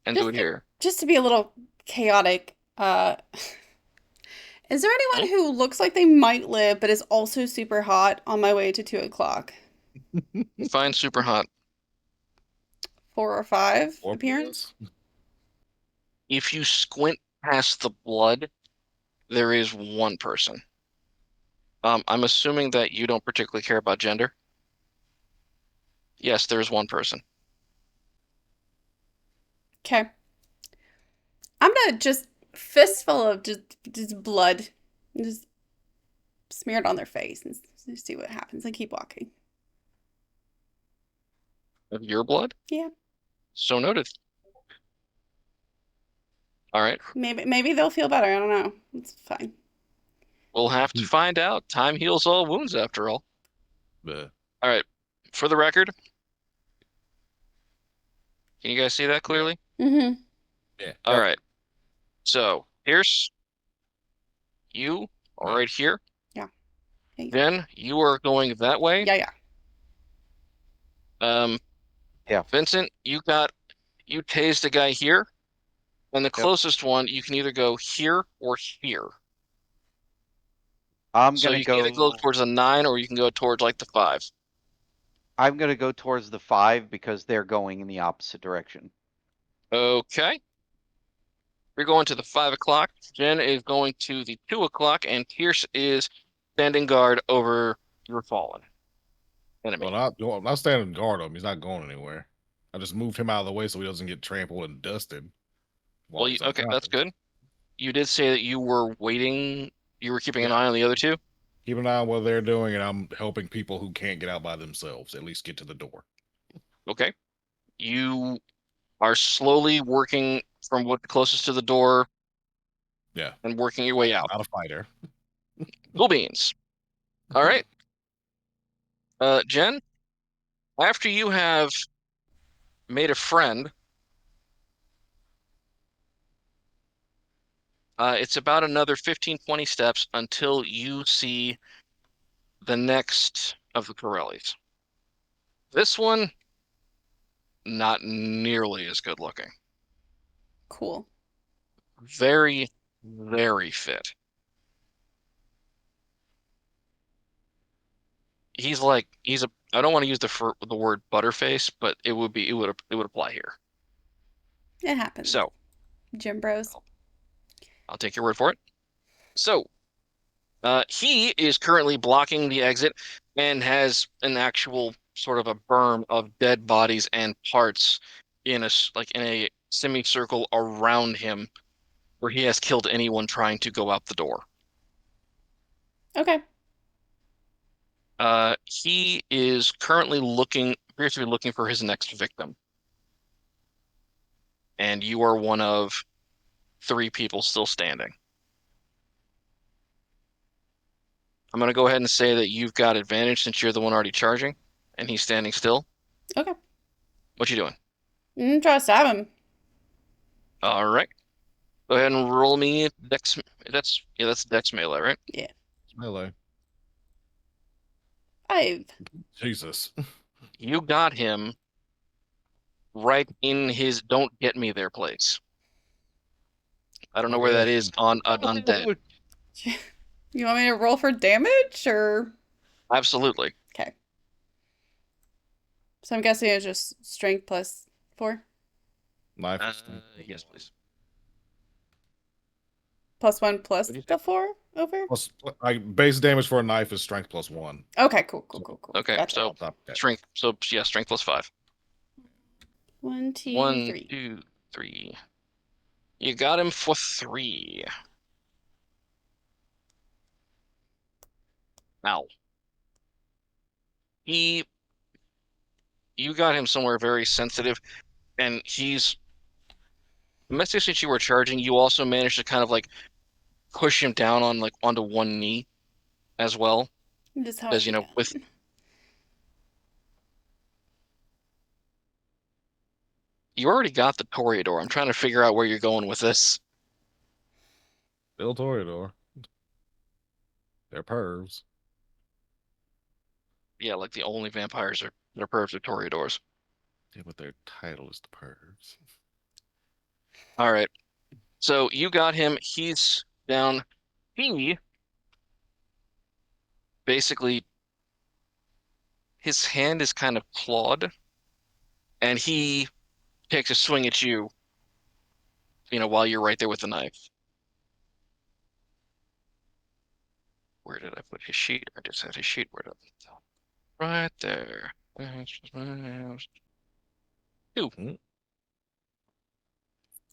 and do it here. Just to be a little chaotic, is there anyone who looks like they might live but is also super hot on my way to 2 o'clock? Fine, super hot. 4 or 5 Or appearance? If you squint past the blood, there is one person. I'm assuming that you don't particularly care about gender. Yes, there's one person. Okay. I'm gonna just fistful of just blood, just smear it on their face and see what happens and keep walking. Of your blood? Yeah. So noted. All right. Maybe they'll feel better. I don't know. It's fine. We'll have to find out. Time heals all wounds, after all. But All right. For the record, can you guys see that clearly? Mm-hmm. yeah. All right. So here's you are right here. Yeah. Then you are going that way. Yeah. Yeah. Vincent, you tased a guy here, and the closest one you can either go here or here. I'm So gonna you can either go go. towards a 9 or you can go towards like the 5. I'm gonna go towards the 5 because they're going in the opposite direction. Okay. You're going to the 5 o'clock. Jen is going to the 2 o'clock, and Pierce is standing guard over your fallen enemy. Well, not standing guard on him. He's not going anywhere. I just moved him out of the way so he doesn't get trampled and dusted. While Well, he's okay, that's unconscious. good. You did say that you were waiting, you were keeping an Yeah. eye on the other two? Keep an eye on what they're doing, and I'm helping people who can't get out by themselves at least get to the door. Okay. You are slowly working from what's closest to the door Yeah, and working your way out. not a fighter. Cool beans. All right. Jen, after you have made a friend, it's about another 15, 20 steps until you see the next of the Corellis. This one, not nearly as good looking. Cool. Very, very fit. He's a. I don't want to use the word butterface, but it would apply here. It happens. So Gym bros. I'll take your word for it. So he is currently blocking the exit and has an actual sort of a berm of dead bodies and parts in a semicircle around him where he has killed anyone trying to go out the door. Okay. He is currently appears to be looking for his next victim. And you are one of 3 people still standing. I'm going to go ahead and say that you've got advantage since you're the one already charging, and he's standing still. Okay. What you doing? Try to stab him. All right. Go ahead and roll me dex. That's dex melee, right? Yeah. Hello. 5. Jesus. You got him right in his "don't get me there" place. I don't know where that is on an undead. You want me to roll for damage or? Absolutely. Okay. So I'm guessing it's just strength plus 4. Knife. Yes, please. Plus 1 plus What'd you the 4 over? Plus, base damage for a knife is strength plus 1. Okay, cool. Okay, Gotcha. so Top that. strength. So yeah, strength plus 5. 1, 2, 1, 3. 2, 3. You got him for 3. Ow. You got him somewhere very sensitive, and mostly since you were charging, you also managed to kind of like push him down onto one knee as well, Just how as I with you already got the Toreador. I'm trying to figure out where you're going with this. Bill Toreador. They're pervs. Yeah, like the only vampires that are pervs are Toreadors. Yeah, but their title is the pervs. All right. So you got him. He's down. He basically his hand is kind of clawed, and he takes a swing at you, while you're right there with the knife. Where did I put his sheet? I just had his sheet. Where did I put that? Right there. Two.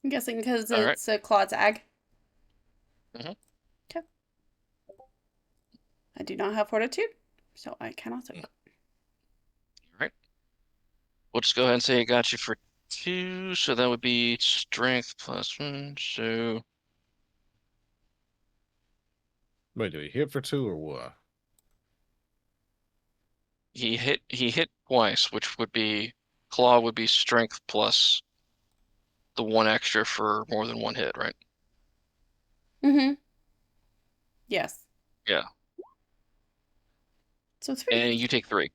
I'm guessing because All right. it's a claw tag. Mhm. Okay. I do not have fortitude, so I cannot take. All right. We'll just go ahead and say it got you for 2, so that would be strength plus 1. So Wait, did he hit for 2 or what? he hit twice, which would be claw would be strength plus the 1 extra for more than 1 hit, right? Mm-hmm. Yes. Yeah. So 3. And you take 3.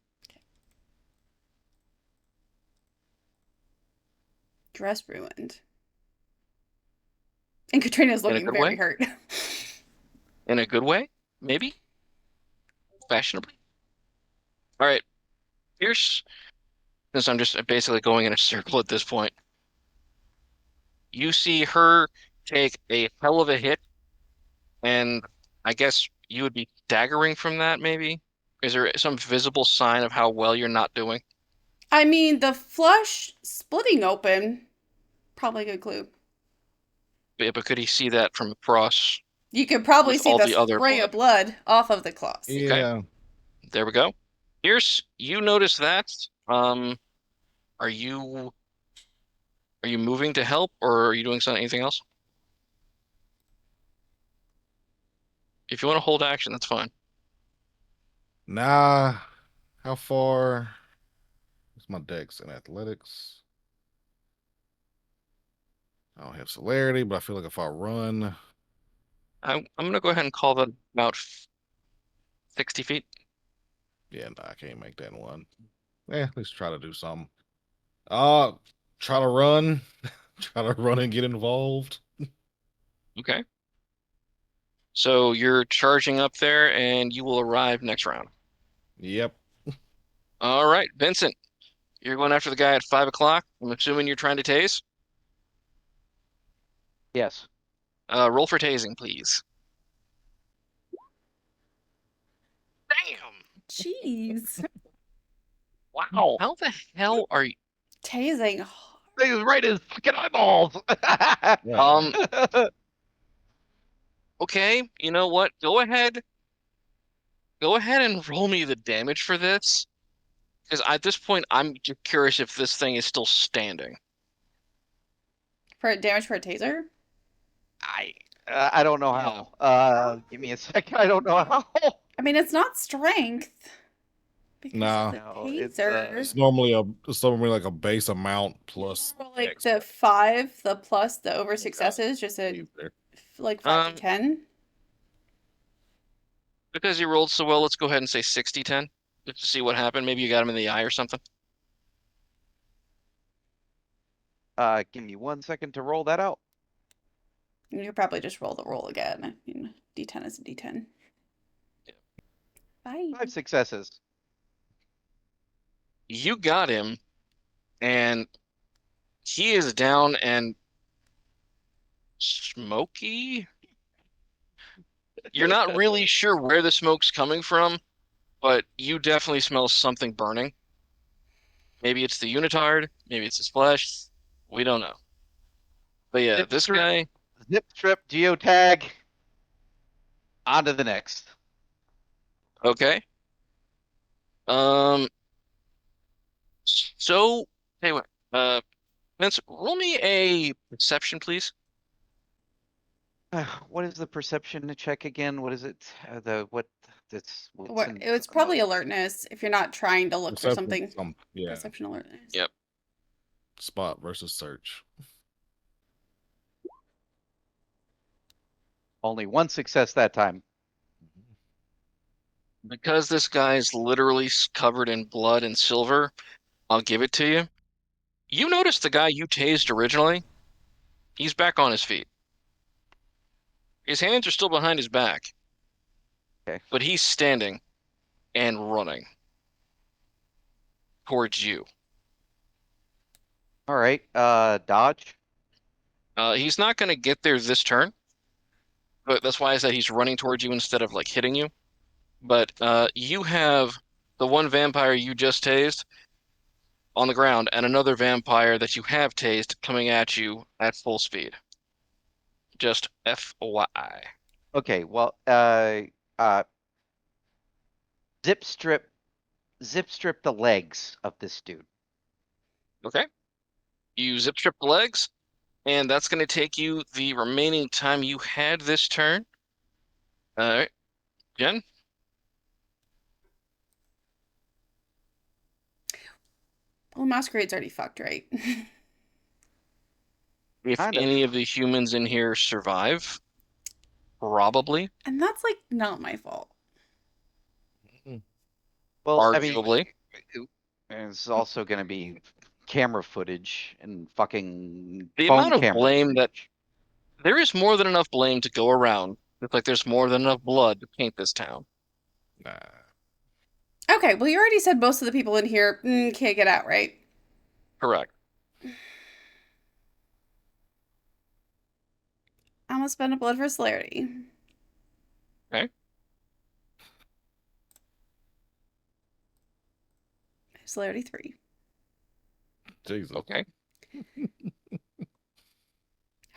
Dress ruined. And Katrina's In a looking good very way? hurt. In a good way, maybe? Fashionably? All right. Here's, since I'm just basically going in a circle at this point, you see her take a hell of a hit, and I guess you would be staggering from that, maybe? Is there some visible sign of how well you're not doing? I mean, the flush splitting open, probably a good clue. Yeah, but could he see that from across You could probably with see all the the other spray of blood? blood off of the claws. Yeah. There we go. Here's, you notice that. Are you moving to help, or are you doing something, anything else? If you want to hold action, that's fine. Nah. How far? What's my dex and athletics? I don't have celerity, but I feel like if I run, I'm gonna go ahead and call that about 60 feet. yeah, nah, I can't make that one. At least try to do something. Try to run. Try to run and get involved. Okay. So you're charging up there, and you will arrive next round. Yep. All right, Vincent, you're going after the guy at 5 o'clock. I'm assuming you're trying to tase. Yes. Roll for tasing, please. Damn! Jeez. Wow. How the hell are you? Tasing. He was right in his fucking eyeballs. Um, okay, you know what? Go ahead and roll me the damage for this. Because at this point, I'm just curious if this thing is still standing. For damage for a taser? I don't know Yeah. how. Give me a second. I don't know how. I mean, it's not strength. Because Nah. it's a No, it's, taser. It's normally like a base amount plus Or like X. the 5, the plus, the over successes, just a like 5 to 10. Because you rolled so well, let's go ahead and say 60-10, just to see what happened. Maybe you got him in the eye or something. Give me 1 second to roll that out. You could probably just roll the roll again. I mean, D10 is a D10. Yeah. Bye. 5 successes. You got him, and he is down and smoky. You're not really sure where the smoke's coming from, but you definitely smell something burning. Maybe it's the unitard, maybe it's his flesh. We don't know. But yeah, this guy. Zip strip geotag. On to the next. Okay. Um. So, hey, what? Vince, roll me a perception, please. What is the perception check again? What is it? It's It's probably alertness if you're not trying to look for something. Yeah. Perception alertness. Yep. Spot versus search. Only 1 success that time. Because this guy's literally covered in blood and silver, I'll give it to you. You notice the guy you tased originally? He's back on his feet. His hands are still behind his back. Okay. But he's standing and running towards you. All right. Dodge. He's not going to get there this turn, but that's why I said he's running towards you instead of like hitting you. but you have the one vampire you just tased on the ground and another vampire that you have tased coming at you at full speed. Just FYI. Okay, well, zip strip the legs of this dude. Okay. You zip strip the legs, and that's going to take you the remaining time you had this turn. All right, Jen? Well, Masquerade's already fucked, right? If Kind of. any of the humans in here survive, probably, And that's like not my fault. Well, I mean, arguably. there's also going to be camera footage and fucking The phone amount of camera blame that footage. there is more than enough blame to go around. It's like there's more than enough blood to paint this town. Nah. Okay, well, you already said most of the people in here can't get out, right? Correct. I'm gonna spend a blood for celerity. Okay. Celerity 3. Jesus. Okay.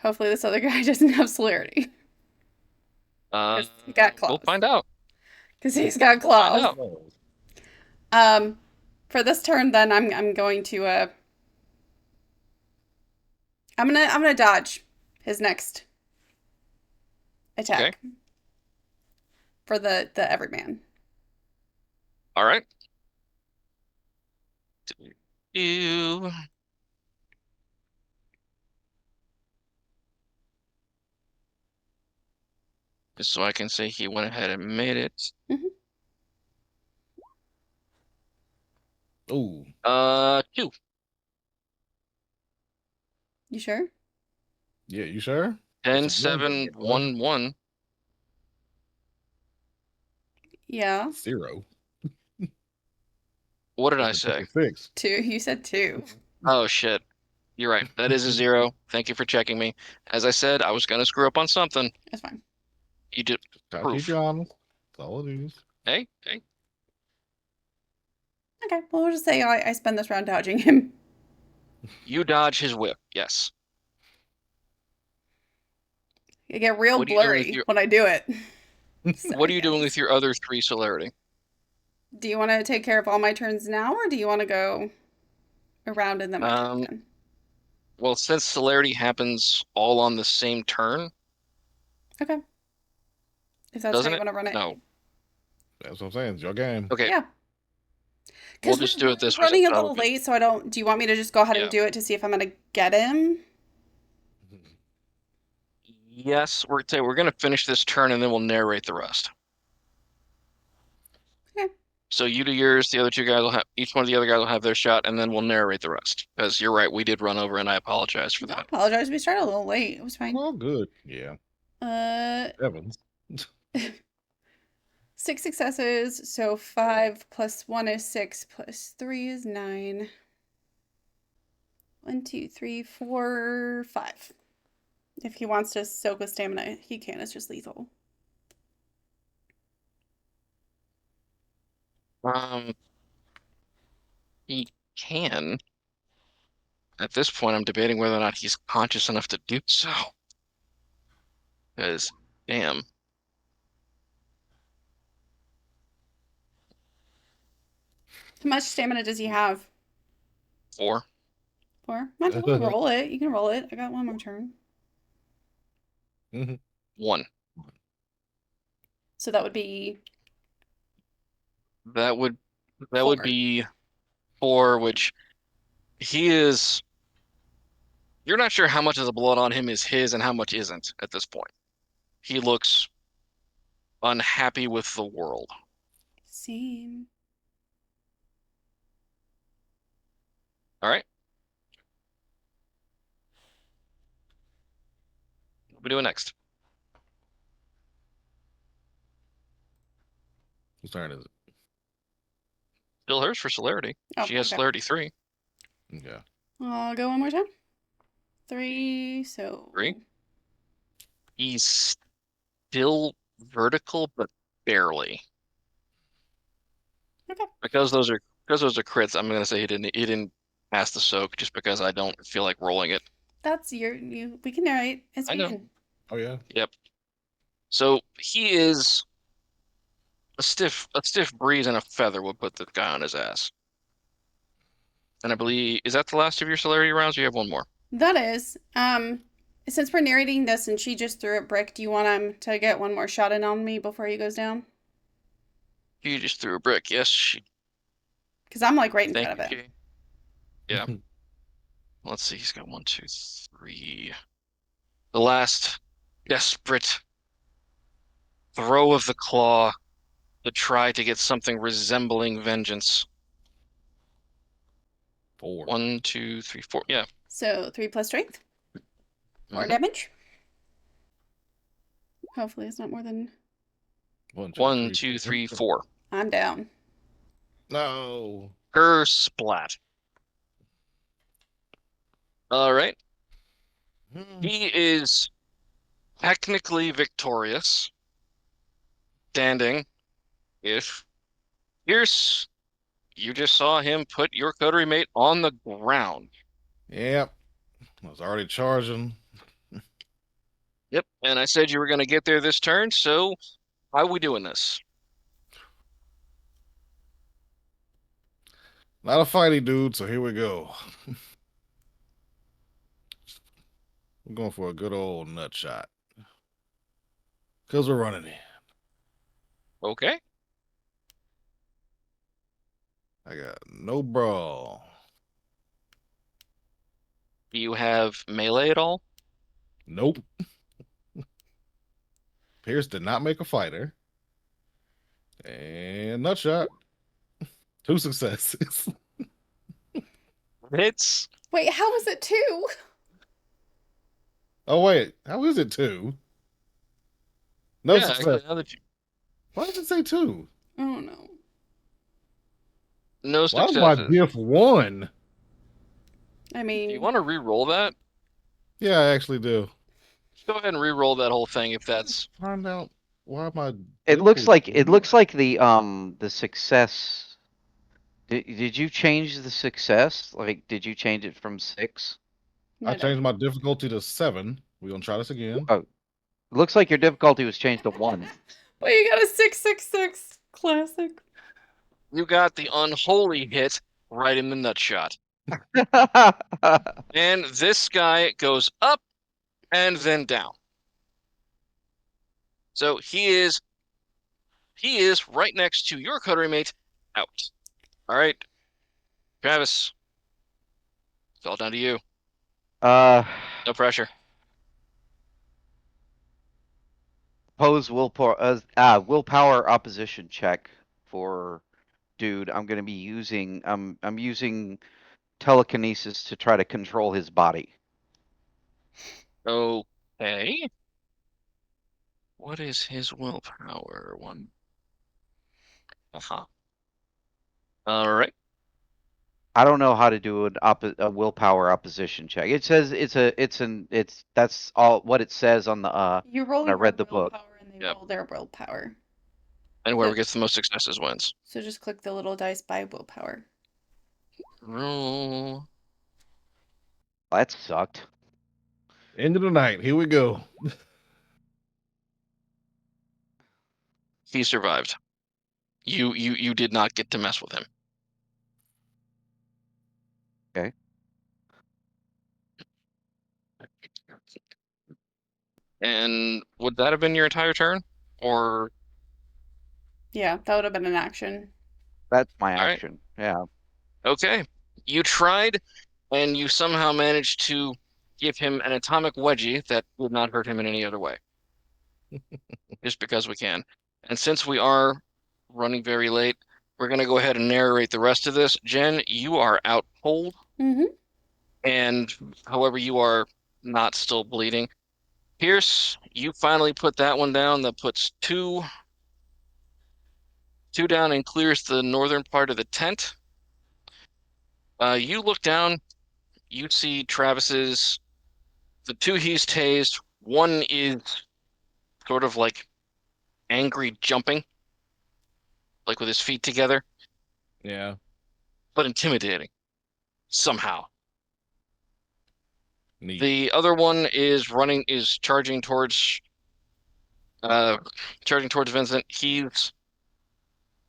Hopefully this other guy doesn't have celerity. He got claws. We'll find out. Because he's got Find claws. out. For this turn, then I'm going to I'm gonna dodge his next attack. Okay. For the everyman. All right. You. Just so I can say he went ahead and made it. Ooh. 2. You sure? Yeah, you sure? 10, That's a one 7, hit, boy. 1, 1. Yeah. 0. What did I That's a say? 6. 2. You said 2. Oh shit. You're right. That is a 0. Thank you for checking me. As I said, I was gonna screw up on something. That's fine. You did Try to keep proof. you honest. That's all it is. Hey. Okay, well, we'll just say I spend this round dodging him. You dodge his whip. Yes. I get real What are you doing with blurry your when I do it. What are you doing Guys. with your other 3 celerity? Do you want to take care of all my turns now, or do you want to go around and then my turn again? Well, since celerity happens all on the same turn, Okay. If that's how doesn't you it? want to run it. No. That's what I'm saying. It's your game. Okay. Yeah. We'll Because just do it this way. running Since a little late, so I don't. Do you want me to just go ahead and do it to see if I'm gonna get him? Yes, we're gonna finish this turn and then we'll narrate the rest. Okay. So you do yours, the other 2 guys will have each one of the other guys will have their shot, and then we'll narrate the rest. Because you're right, we did run over, and I apologize for I that. apologize. We started a little late. It was fine. Well, good. Yeah. Evans. 6 successes. So 5 plus 1 is 6 plus 3 is 9. 1, 2, 3, 4, 5. If he wants to soak with stamina, he can. It's just lethal. He can. At this point, I'm debating whether or not he's conscious enough to do so. Because, damn. How much stamina does he have? 4. 4? Might as well roll it. You can roll it. I got one more turn. 1. So that would be That would 4. be 4, which he is. You're not sure how much of the blood on him is his and how much isn't at this point. He looks unhappy with the world. Same. All right. What are we doing next? Whose turn is it? Still hers for celerity. Oh, She has okay. celerity 3. Yeah. I'll go one more time. 3, so 3. He's still vertical, but barely. Okay. Because those are crits, I'm gonna say he didn't pass the soak just because I don't feel like rolling it. That's you. We can narrate. It's I know. fine. Oh yeah. Yep. So he is a stiff breeze and a feather would put the guy on his ass. And I believe is that the last of your celerity rounds? Or you have one more. That is. Since we're narrating this and she just threw a brick, do you want him to get one more shot in on me before he goes down? You just threw a brick. Yes, Because I'm like right in thank front you, of him. Kay. Yeah. Let's see. He's got 1, 2, 3. The last desperate throw of the claw to try to get something resembling vengeance. 4. 1, 2, 3, 4. Yeah. So 3 plus strength. 4 Mhm. damage. Hopefully it's not more than. 1, 2, 3, 4. I'm down. No. Splat. All right. He is technically victorious, standing. If Pierce, you just saw him put your coterie mate on the ground. Yep. I was already charging. Yep. And I said you were going to get there this turn, so how are we doing this? Not a fighty dude, so here we go. I'm going for a good old nut shot. Because we're running in. Okay. I got no brawl. Do you have melee at all? Nope. Pierce did not make a fighter. And nut shot. 2 successes. Hits. Wait, how is it 2? Oh wait, how is it 2? No Yeah, success. actually, now that you, Why does it say 2? Oh no. no Why is my successes. diff 1? I Do you mean, want to re-roll that? Yeah, I actually do. Just go ahead and re-roll that whole thing if that's. Find out why my. It looks like the success. Did you change the success? Like, did you change it from 6? I no, no. changed my difficulty to 7. We're gonna try this again. Oh, it looks like your difficulty was changed to 1. Well, you got a 666. Classic. You got the unholy hit right in the nut shot. And this guy goes up and then down. So he is right next to your coterie mate out. All right, Travis, it's all down to you. uh, No pressure. Pose willpower willpower opposition check for dude. I'm gonna be using I'm using telekinesis to try to control his body. Okay. What is his willpower? 1. Uh-huh. All right. I don't know how to do a willpower opposition check. It says that's all what it says on the You roll when I your read the book. willpower and they Yep. roll their willpower. And whoever So, gets the most successes wins. so just click the little dice by willpower. Roll. That sucked. End of the night. Here we go. He survived. You did not get to mess with him. Okay. And would that have been your entire turn? Or Yeah, that would have been an action. That's my all right. action. Yeah. Okay. You tried and you somehow managed to give him an atomic wedgie that would not hurt him in any other way. Just because we can. And since we are running very late, we're going to go ahead and narrate the rest of this. Jen, you are out cold, Mm-hmm. and however, you are not still bleeding. Pierce, you finally put that one down. That puts two down and clears the northern part of the tent. You look down, you see Travis's, the 2 he's tased. One is sort of like angry jumping, like with his feet together. Yeah. but intimidating somehow. Neat. The other one is uh charging towards Vincent. He's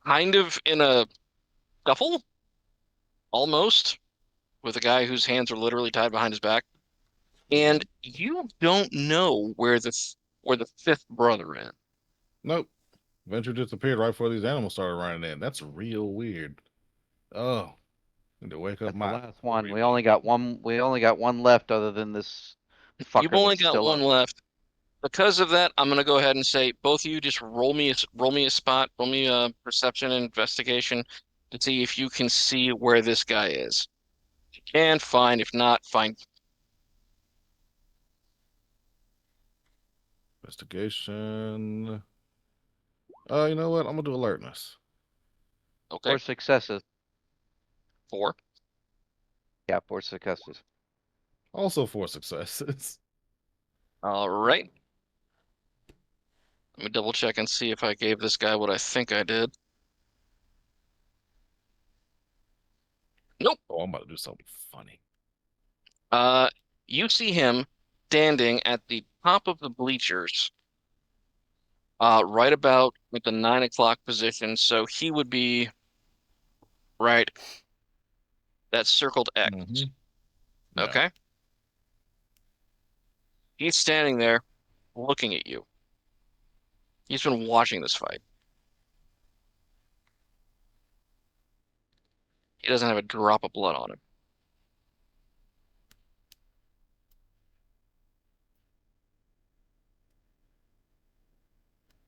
kind of in a scuffle, almost, with a guy whose hands are literally tied behind his back. And you don't know where the fifth brother is. Nope. Venture disappeared right before these animals started running in. That's real weird. Oh, need to wake up That's the my. last one. We only got one. We only got one left, other than this You've fucker only that's got still one up. left. Because of that, I'm gonna go ahead and say both of you just roll me a spot, roll me a perception and investigation to see if you can see where this guy is. If you can, fine. If not, fine. Investigation. You know what? I'm gonna do alertness. Okay, 4 successes. 4. Yeah, 4 successes. Also 4 successes. All right. Let me double check and see if I gave this guy what I think I did. Nope. Oh, I'm about to do something funny. You see him standing at the top of the bleachers, right about like the 9 o'clock position. So he would be right that circled X. Mhm. Yeah. Okay. He's standing there looking at you. He's been watching this fight. He doesn't have a drop of blood on him.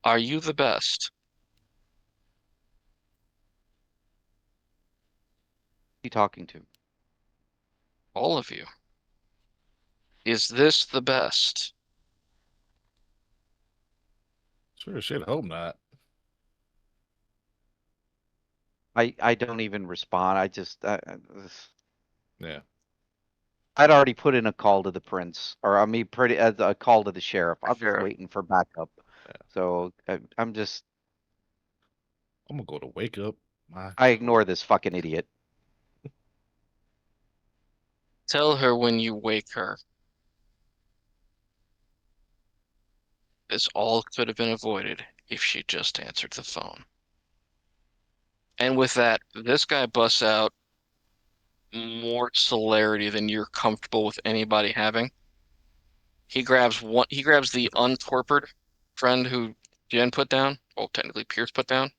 Are you the best? Who you talking to? All of you. Is this the best? Sure shit. Hope not. I don't even respond. I just Yeah. I'd already put in a call to the prince, or I mean, a call to the sheriff. I'm just Sheriff. waiting for backup. Yeah. So I'm just I'm gonna go to wake up my. I ignore this fucking idiot. Tell her when you wake her. This all could have been avoided if she just answered the phone. And with that, this guy busts out more celerity than you're comfortable with anybody having. He grabs the untorpered friend who Jen put down, well, technically Pierce put down,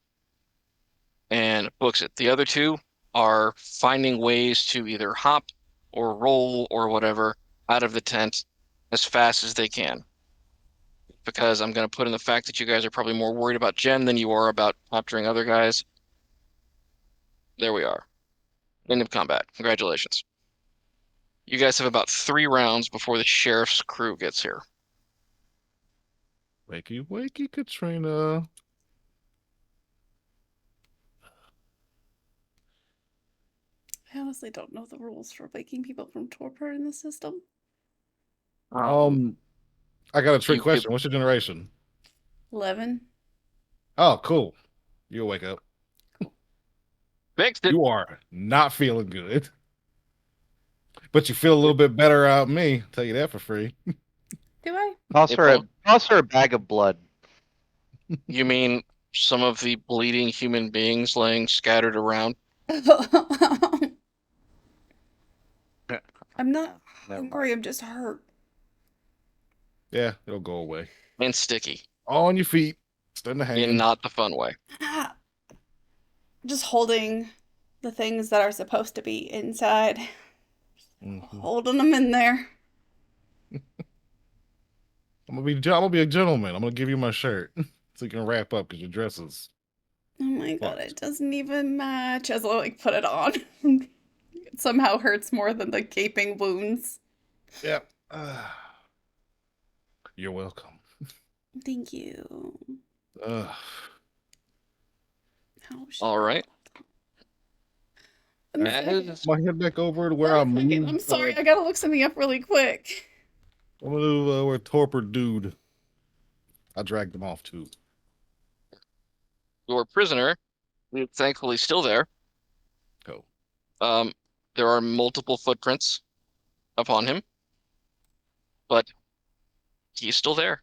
and books it. The other two are finding ways to either hop or roll or whatever out of the tent as fast as they can. Because I'm going to put in the fact that you guys are probably more worried about Jen than you are about capturing other guys. There we are. End of combat. Congratulations. You guys have about 3 rounds before the sheriff's crew gets here. Wakey, wakey, Katrina. I honestly don't know the rules for waking people from torpor in the system. I got a trick You could- question. What's your generation? 11. Oh, cool. You'll wake up. Fixed it. You are not feeling good. But you feel a little bit better out of me. Tell you that for free. Do I? Toss her April? toss her a bag of blood. You mean some of the bleeding human beings laying scattered around? I'm not Never hungry, I'm just hurt. Yeah, it'll go away. And sticky. On your feet. Stand the hand. In not the fun way. Ah, just holding the things that are supposed to be inside. Mhm. Holding them in there. I'm gonna be a gentleman. I'm gonna give you my shirt so you can wrap up because your dress is. Oh my god, Fucked. it doesn't even match as I like put it on. It somehow hurts more than the gaping wounds. Yep. You're welcome. Thank you. Uh, Oh, shit. All right. One As- second. my head back over to where I One second, moved. I'm sorry, I gotta look something up really quick. I'm gonna do where torpor dude. I dragged him off too. Your prisoner is thankfully still there. There are multiple footprints upon him, but he's still there.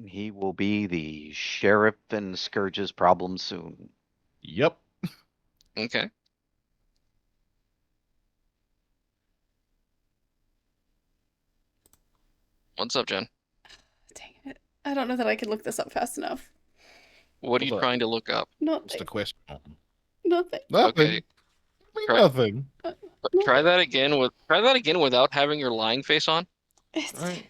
He will be the sheriff and Scourge's problem soon. Yep. Okay. What's up, Jen? Dang it. I don't know that I can look this up fast enough. What are you What's up? trying to look up? What's the Nothing. question? Nothing. Nothing. Okay. Try- Nothing. Try that again without having your lying face on. It's, Right.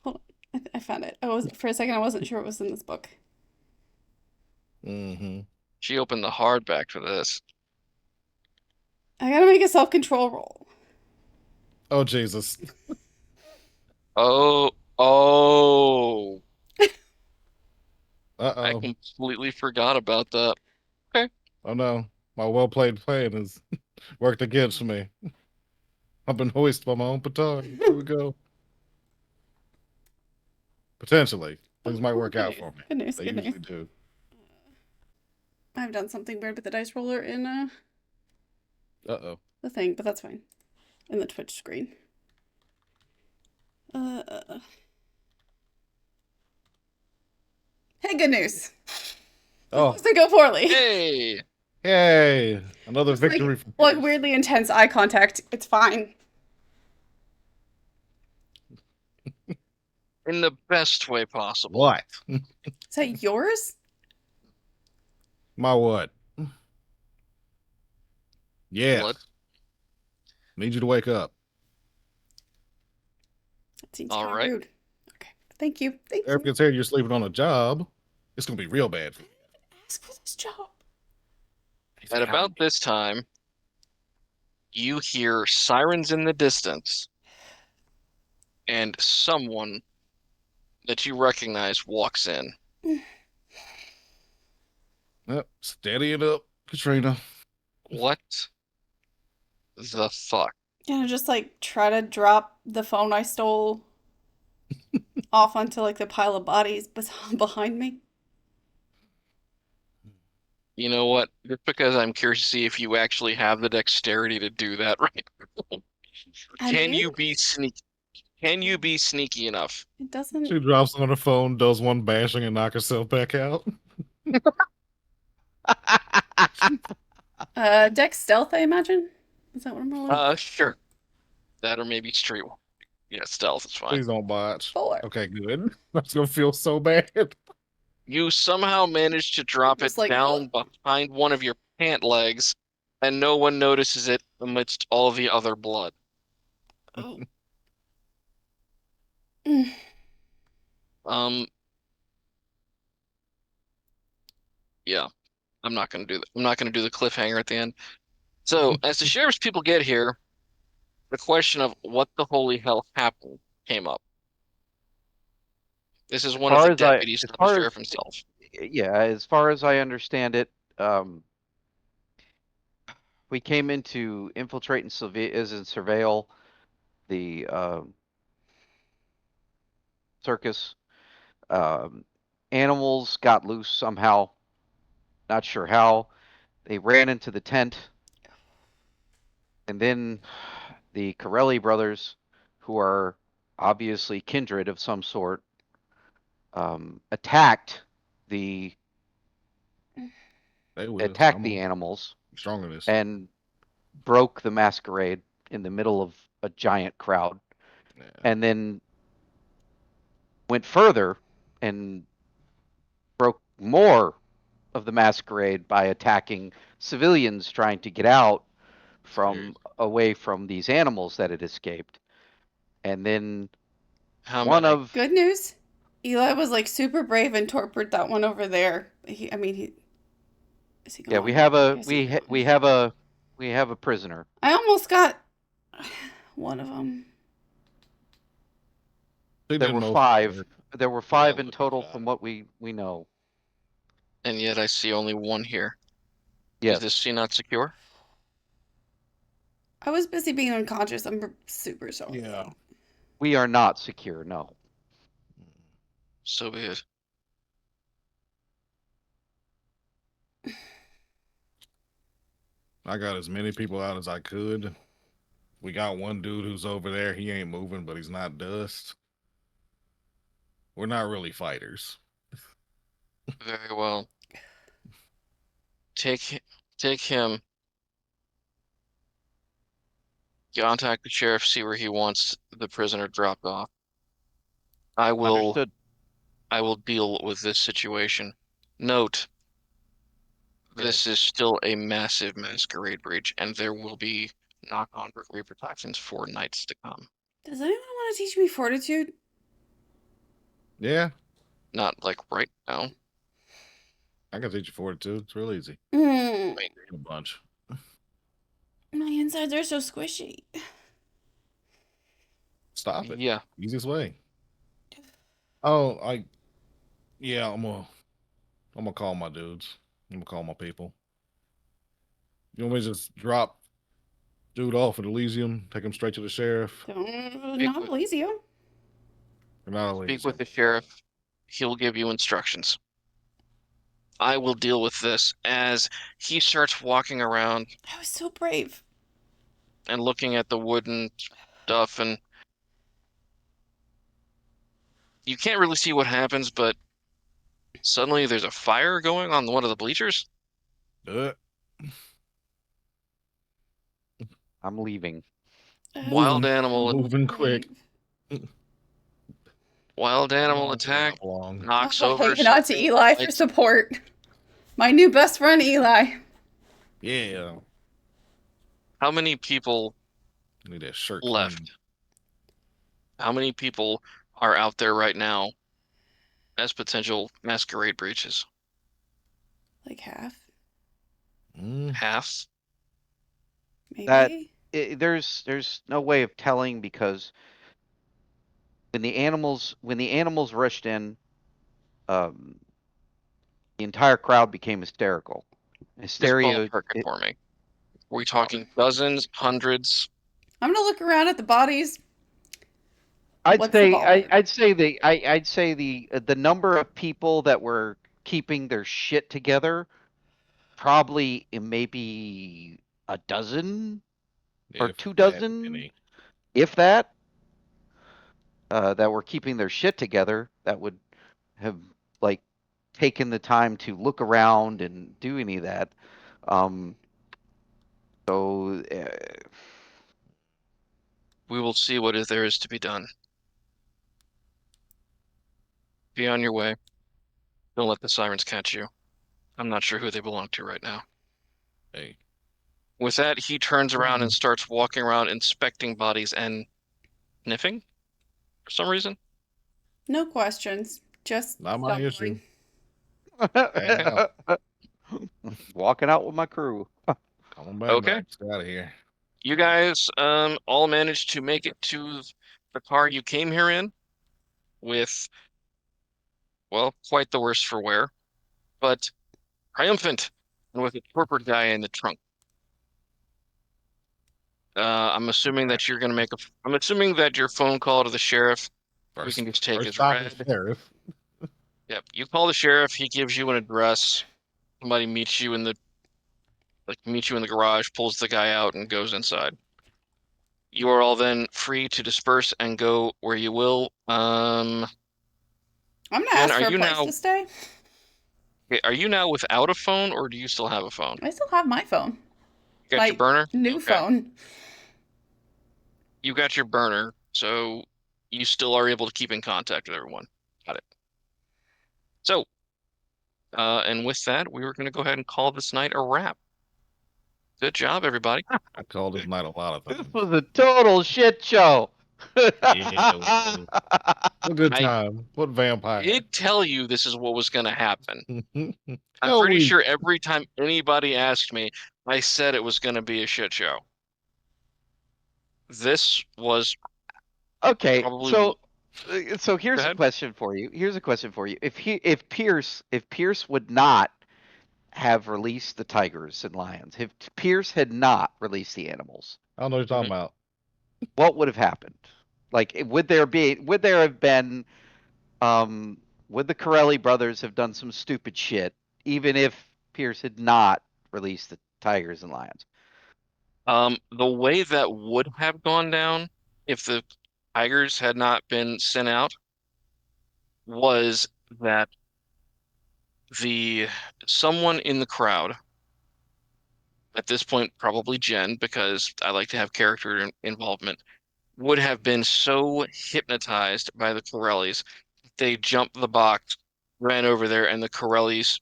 hold on. I found it. For a second I wasn't sure it was in this book. Mm-hmm. She opened the hardback for this. I gotta make a self-control roll. Oh Jesus. Oh, I Uh-oh. completely forgot about that. Oh no. My well-played plan has worked against me. I've been hoisted by my own petard. Here we go. Potentially. Things might work out for me. Good news, They good usually news. do. I've done something weird with the dice roller in Uh-oh. the thing, but that's fine. In the Twitch screen. Hey, good news. Oh. Doesn't go poorly. Hey, Yay. Another Just, like, victory for Like weirdly intense eye contact. It's fine. in the best way possible. What? Is that yours? My what? Yeah. Blood. Need you to wake up. That seems All kind of right. rude. Okay. Thank you. Thank Eric you. gets here, you're sleeping on a job. It's gonna be real bad for you. Ask for this job. At about this time, you hear sirens in the distance, and someone that you recognize walks in. Yep. Steady it up, Katrina. What the fuck? Gonna just like try to drop the phone I stole off onto like the pile of bodies behind me. You know what? Just because I'm curious to see if you actually have the dexterity to do that right. I Can mean, you be sneaky? Can you be sneaky enough? it doesn't. She drops on her phone, does one bashing, and knock herself back out. Dex stealth, I imagine. Is that what I'm rolling? Sure. That or maybe street. Yeah, stealth is fine. Please don't botch. 4. Okay, good. That's gonna feel so bad. You somehow managed to drop it Just like, down behind one of your pant legs, and no one notices it amidst all the other blood. oh. Yeah, I'm not gonna do that. I'm not gonna do the cliffhanger at the end. So, as the sheriff's people get here, the question of what the holy hell happened came up. This is one of the deputies, not the sheriff himself. Yeah, as far as I understand it, we came in to infiltrate and surveil the circus. Animals got loose somehow, not sure how. They ran into the tent, and then the Corelli brothers, who are obviously kindred of some sort, attacked the animals Strong in this. and broke the masquerade in the middle of a giant crowd, and then went further and broke more of the masquerade by attacking civilians trying to get out from away from these animals that had escaped. And then How one many? of Good news. Eli was like super brave and torpered that one over there. Is he gone? yeah, we have a prisoner. I almost got one of them. There were five. There were five in total from what we know. And yet I see only one here. Yes. Is this scene not secure? I was busy being unconscious. I'm super sorry. Yeah. We are not secure, no. So be it. I got as many people out as I could. We got one dude who's over there. He ain't moving, but he's not dust. We're not really fighters. Very well. Take him. Contact the sheriff, see where he wants the prisoner dropped off. I will Understood. deal with this situation. Note, this is still a massive masquerade breach, and there will be knock-on repercussions for nights to come. Does anyone want to teach me fortitude? Yeah, Not like right now. I can teach you fortitude. It's real easy. Mm, A bunch. my insides are so squishy. Stop it. Yeah. Easiest way. Oh, yeah, I'm gonna call my dudes. I'm gonna call my people. You want me to just drop dude off at Elysium, take him straight to the sheriff? Not Elysium. Or not Speak Elysium. with the sheriff. He'll give you instructions. I will deal with this as he starts walking around I was so brave. and looking at the wooden stuff, and you can't really see what happens, but suddenly there's a fire going on one of the bleachers. I'm leaving. Wild animal, moving quick. wild animal Not attack, long. knocks over Hanging on to something. Eli for support. My new best friend, Eli. Yeah. How many people Need that shirt left? clean. How many people are out there right now as potential masquerade breaches? Like half, Half? maybe. There's no way of telling because when the animals rushed in, the entire crowd became hysterical. Just Hysteria. ballpark it for me. Are we talking dozens, hundreds? I'm gonna look around at the bodies. I'd What's the say ballpark? I'd say the number of people that were keeping their shit together probably maybe a dozen or If 2 that dozen, many. if that, that were keeping their shit together that would have like taken the time to look around and do any of that. So We will see what there is to be done. Be on your way. Don't let the sirens catch you. I'm not sure who they belong to right now. Hey. With that, he turns around and starts walking around inspecting bodies and sniffing for some reason. No questions. Just Not my issue. Hang out. walking out with my crew. Come on back, Okay. Max. Get out of here. You guys all managed to make it to the car you came here in with, well, quite the worse for wear, but triumphant and with a corporate guy in the trunk. I'm assuming that you're going to make I'm assuming that your phone call to the sheriff, we can just take First as stop read. is sheriff. Yep, you call the sheriff, he gives you an address. Somebody meets you in the garage, pulls the guy out, and goes inside. You are all then free to disperse and go where you will. I'm gonna Jen, ask are for a you place now to stay. are you now without a phone, or do you still have a phone? I still have my phone. You got My your burner? new Okay. phone. You got your burner, so you still are able to keep in contact with everyone. Got it. So, and with that, we were going to go ahead and call this night a wrap. Good job, everybody. I call this night a lot of This things. was a total shit show. Yeah, it was. A good I time. What vampire? did tell you this is what was going to happen. I'm Hell, pretty sure every time anybody asked me, I said it was going to be a shit show. This was Okay, probably. so here's Go a ahead. question for you. If Pierce would not have released the tigers and lions, if Pierce had not released the animals, I don't know what you're talking about. what would have happened? Like, would there have been would the Corelli brothers have done some stupid shit, even if Pierce had not released the tigers and lions? The way that would have gone down if the tigers had not been sent out was that the someone in the crowd, at this point probably Jen, because I like to have character involvement, would have been so hypnotized by the Corellis, they jumped the box, ran over there, and the Corellis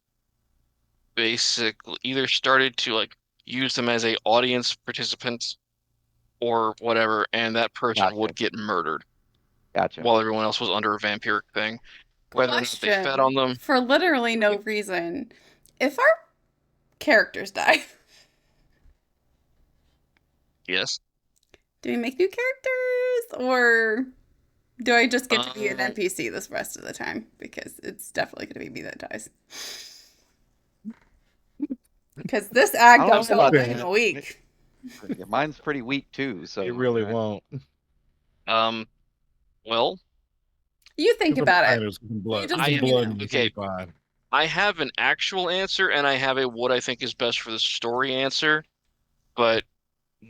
basically either started to like use them as a audience participant or whatever, and that person Gotcha. would get murdered Gotcha. while everyone else was under a vampiric thing. Whether or not they fed Question, on them, for literally no reason. If our characters die, yes. do we make new characters? Or do I just get to be an Um, NPC this rest of the time? Because it's definitely going to be me that dies. Because this ag I don't don't know go up about in that. a week. Yeah, mine's pretty weak too, so It really alright. won't. well, You think Get some about it. fighters, some blood, You just some let me blood, know. and Okay. you'll be fine. I have an actual answer and I have a what I think is best for the story answer, but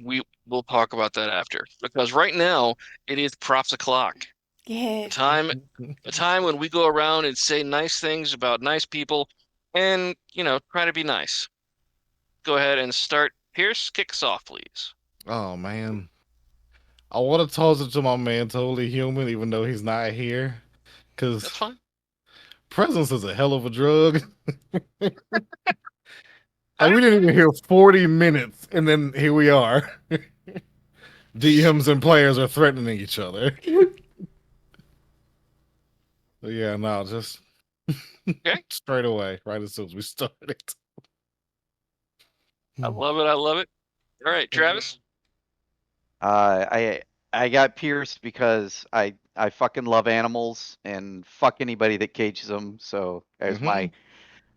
we will talk about that after. Because right now it is props o'clock. Yeah. The time when we go around and say nice things about nice people and, try to be nice. Go ahead and start. Pierce, kick us off, please. Oh man, I want to toss it to my man, Totally Human, even though he's not here, That's because fine. presence is a hell of a drug. And we didn't even hear 40 minutes, and then here we are. DMs and players are threatening each other. So yeah, no, just Okay. straight away, right as soon as we started. I love it. I love it. All right, Travis. I got Pierce because I fucking love animals and fuck anybody that cages them. So there's Mhm.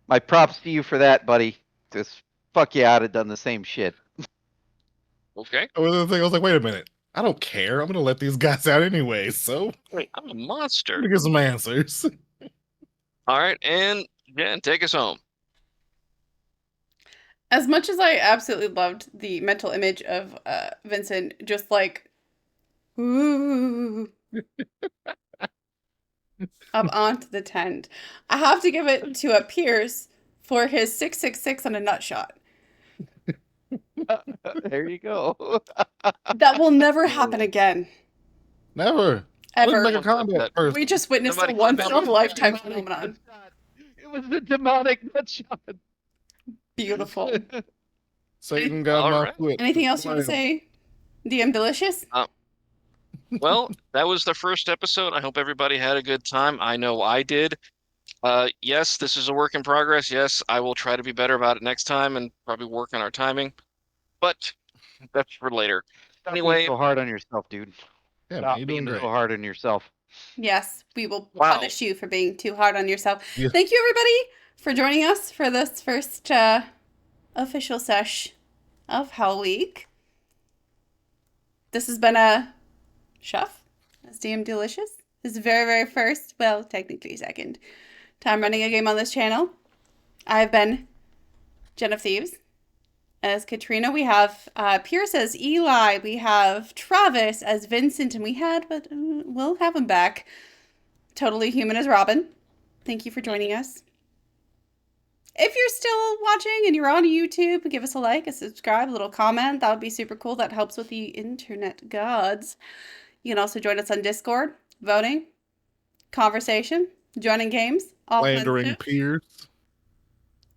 my props to you for that, buddy. Just fuck you, I'd have done the same shit. Okay. I was like, wait a minute. I don't care. I'm gonna let these guys out anyway, so Wait, I'm a I'm monster. gonna get some answers. All right, and Jen, take us home. As much as I absolutely loved the mental image of Vincent, just like, ooh, up onto the tent, I have to give it to a Pierce for his 666 on a nut shot. There you go. That will never happen again. Never. I didn't Ever. make a combat person. We just witnessed Somebody a once clip in a out. lifetime phenomenon. It was the demonic nutshot. Beautiful. Satan got All my right. foot. Anything else you want to Slam. say, DM Delicious? Well, that was the first episode. I hope everybody had a good time. I know I did. Yes, this is a work in progress. Yes, I will try to be better about it next time and probably work on our timing. But that's for later. Stop Anyway, being so hard on yourself, dude. Yeah, man, Stop you're being doing so great. hard on yourself. Yes, we will Wow. punish you for being too hard on yourself. Yeah. Thank you, everybody, for joining us for this first official sesh of Hell Week. This has been a Chef, as DM Delicious. His very, very first, well, technically second, time running a game on this channel. I've been JenOfThieves. As Katrina, we have Pierce as Eli, we have Travis as Vincent, and but we'll have him back. Totally Human as Robin. Thank you for joining us. If you're still watching and you're on YouTube, give us a like, a subscribe, a little comment. That would be super cool. That helps with the internet gods. You can also join us on Discord, voting, conversation, joining games, all fun Slandering stuff. peers.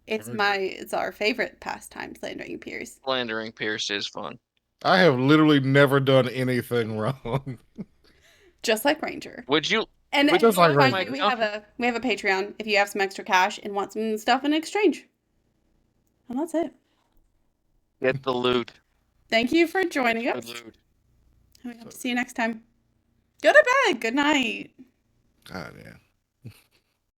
It's our favorite pastime, slandering peers. slandering Pierce is fun. I have literally never done anything wrong. Just like Ranger. Would you? And But just like finally, Ranger. we have a Patreon if you have some extra cash and want some stuff in exchange. And that's it. Get the loot. Thank you for joining Get us. the loot. We hope to see you next time. Go to bed. Good night. God, yeah.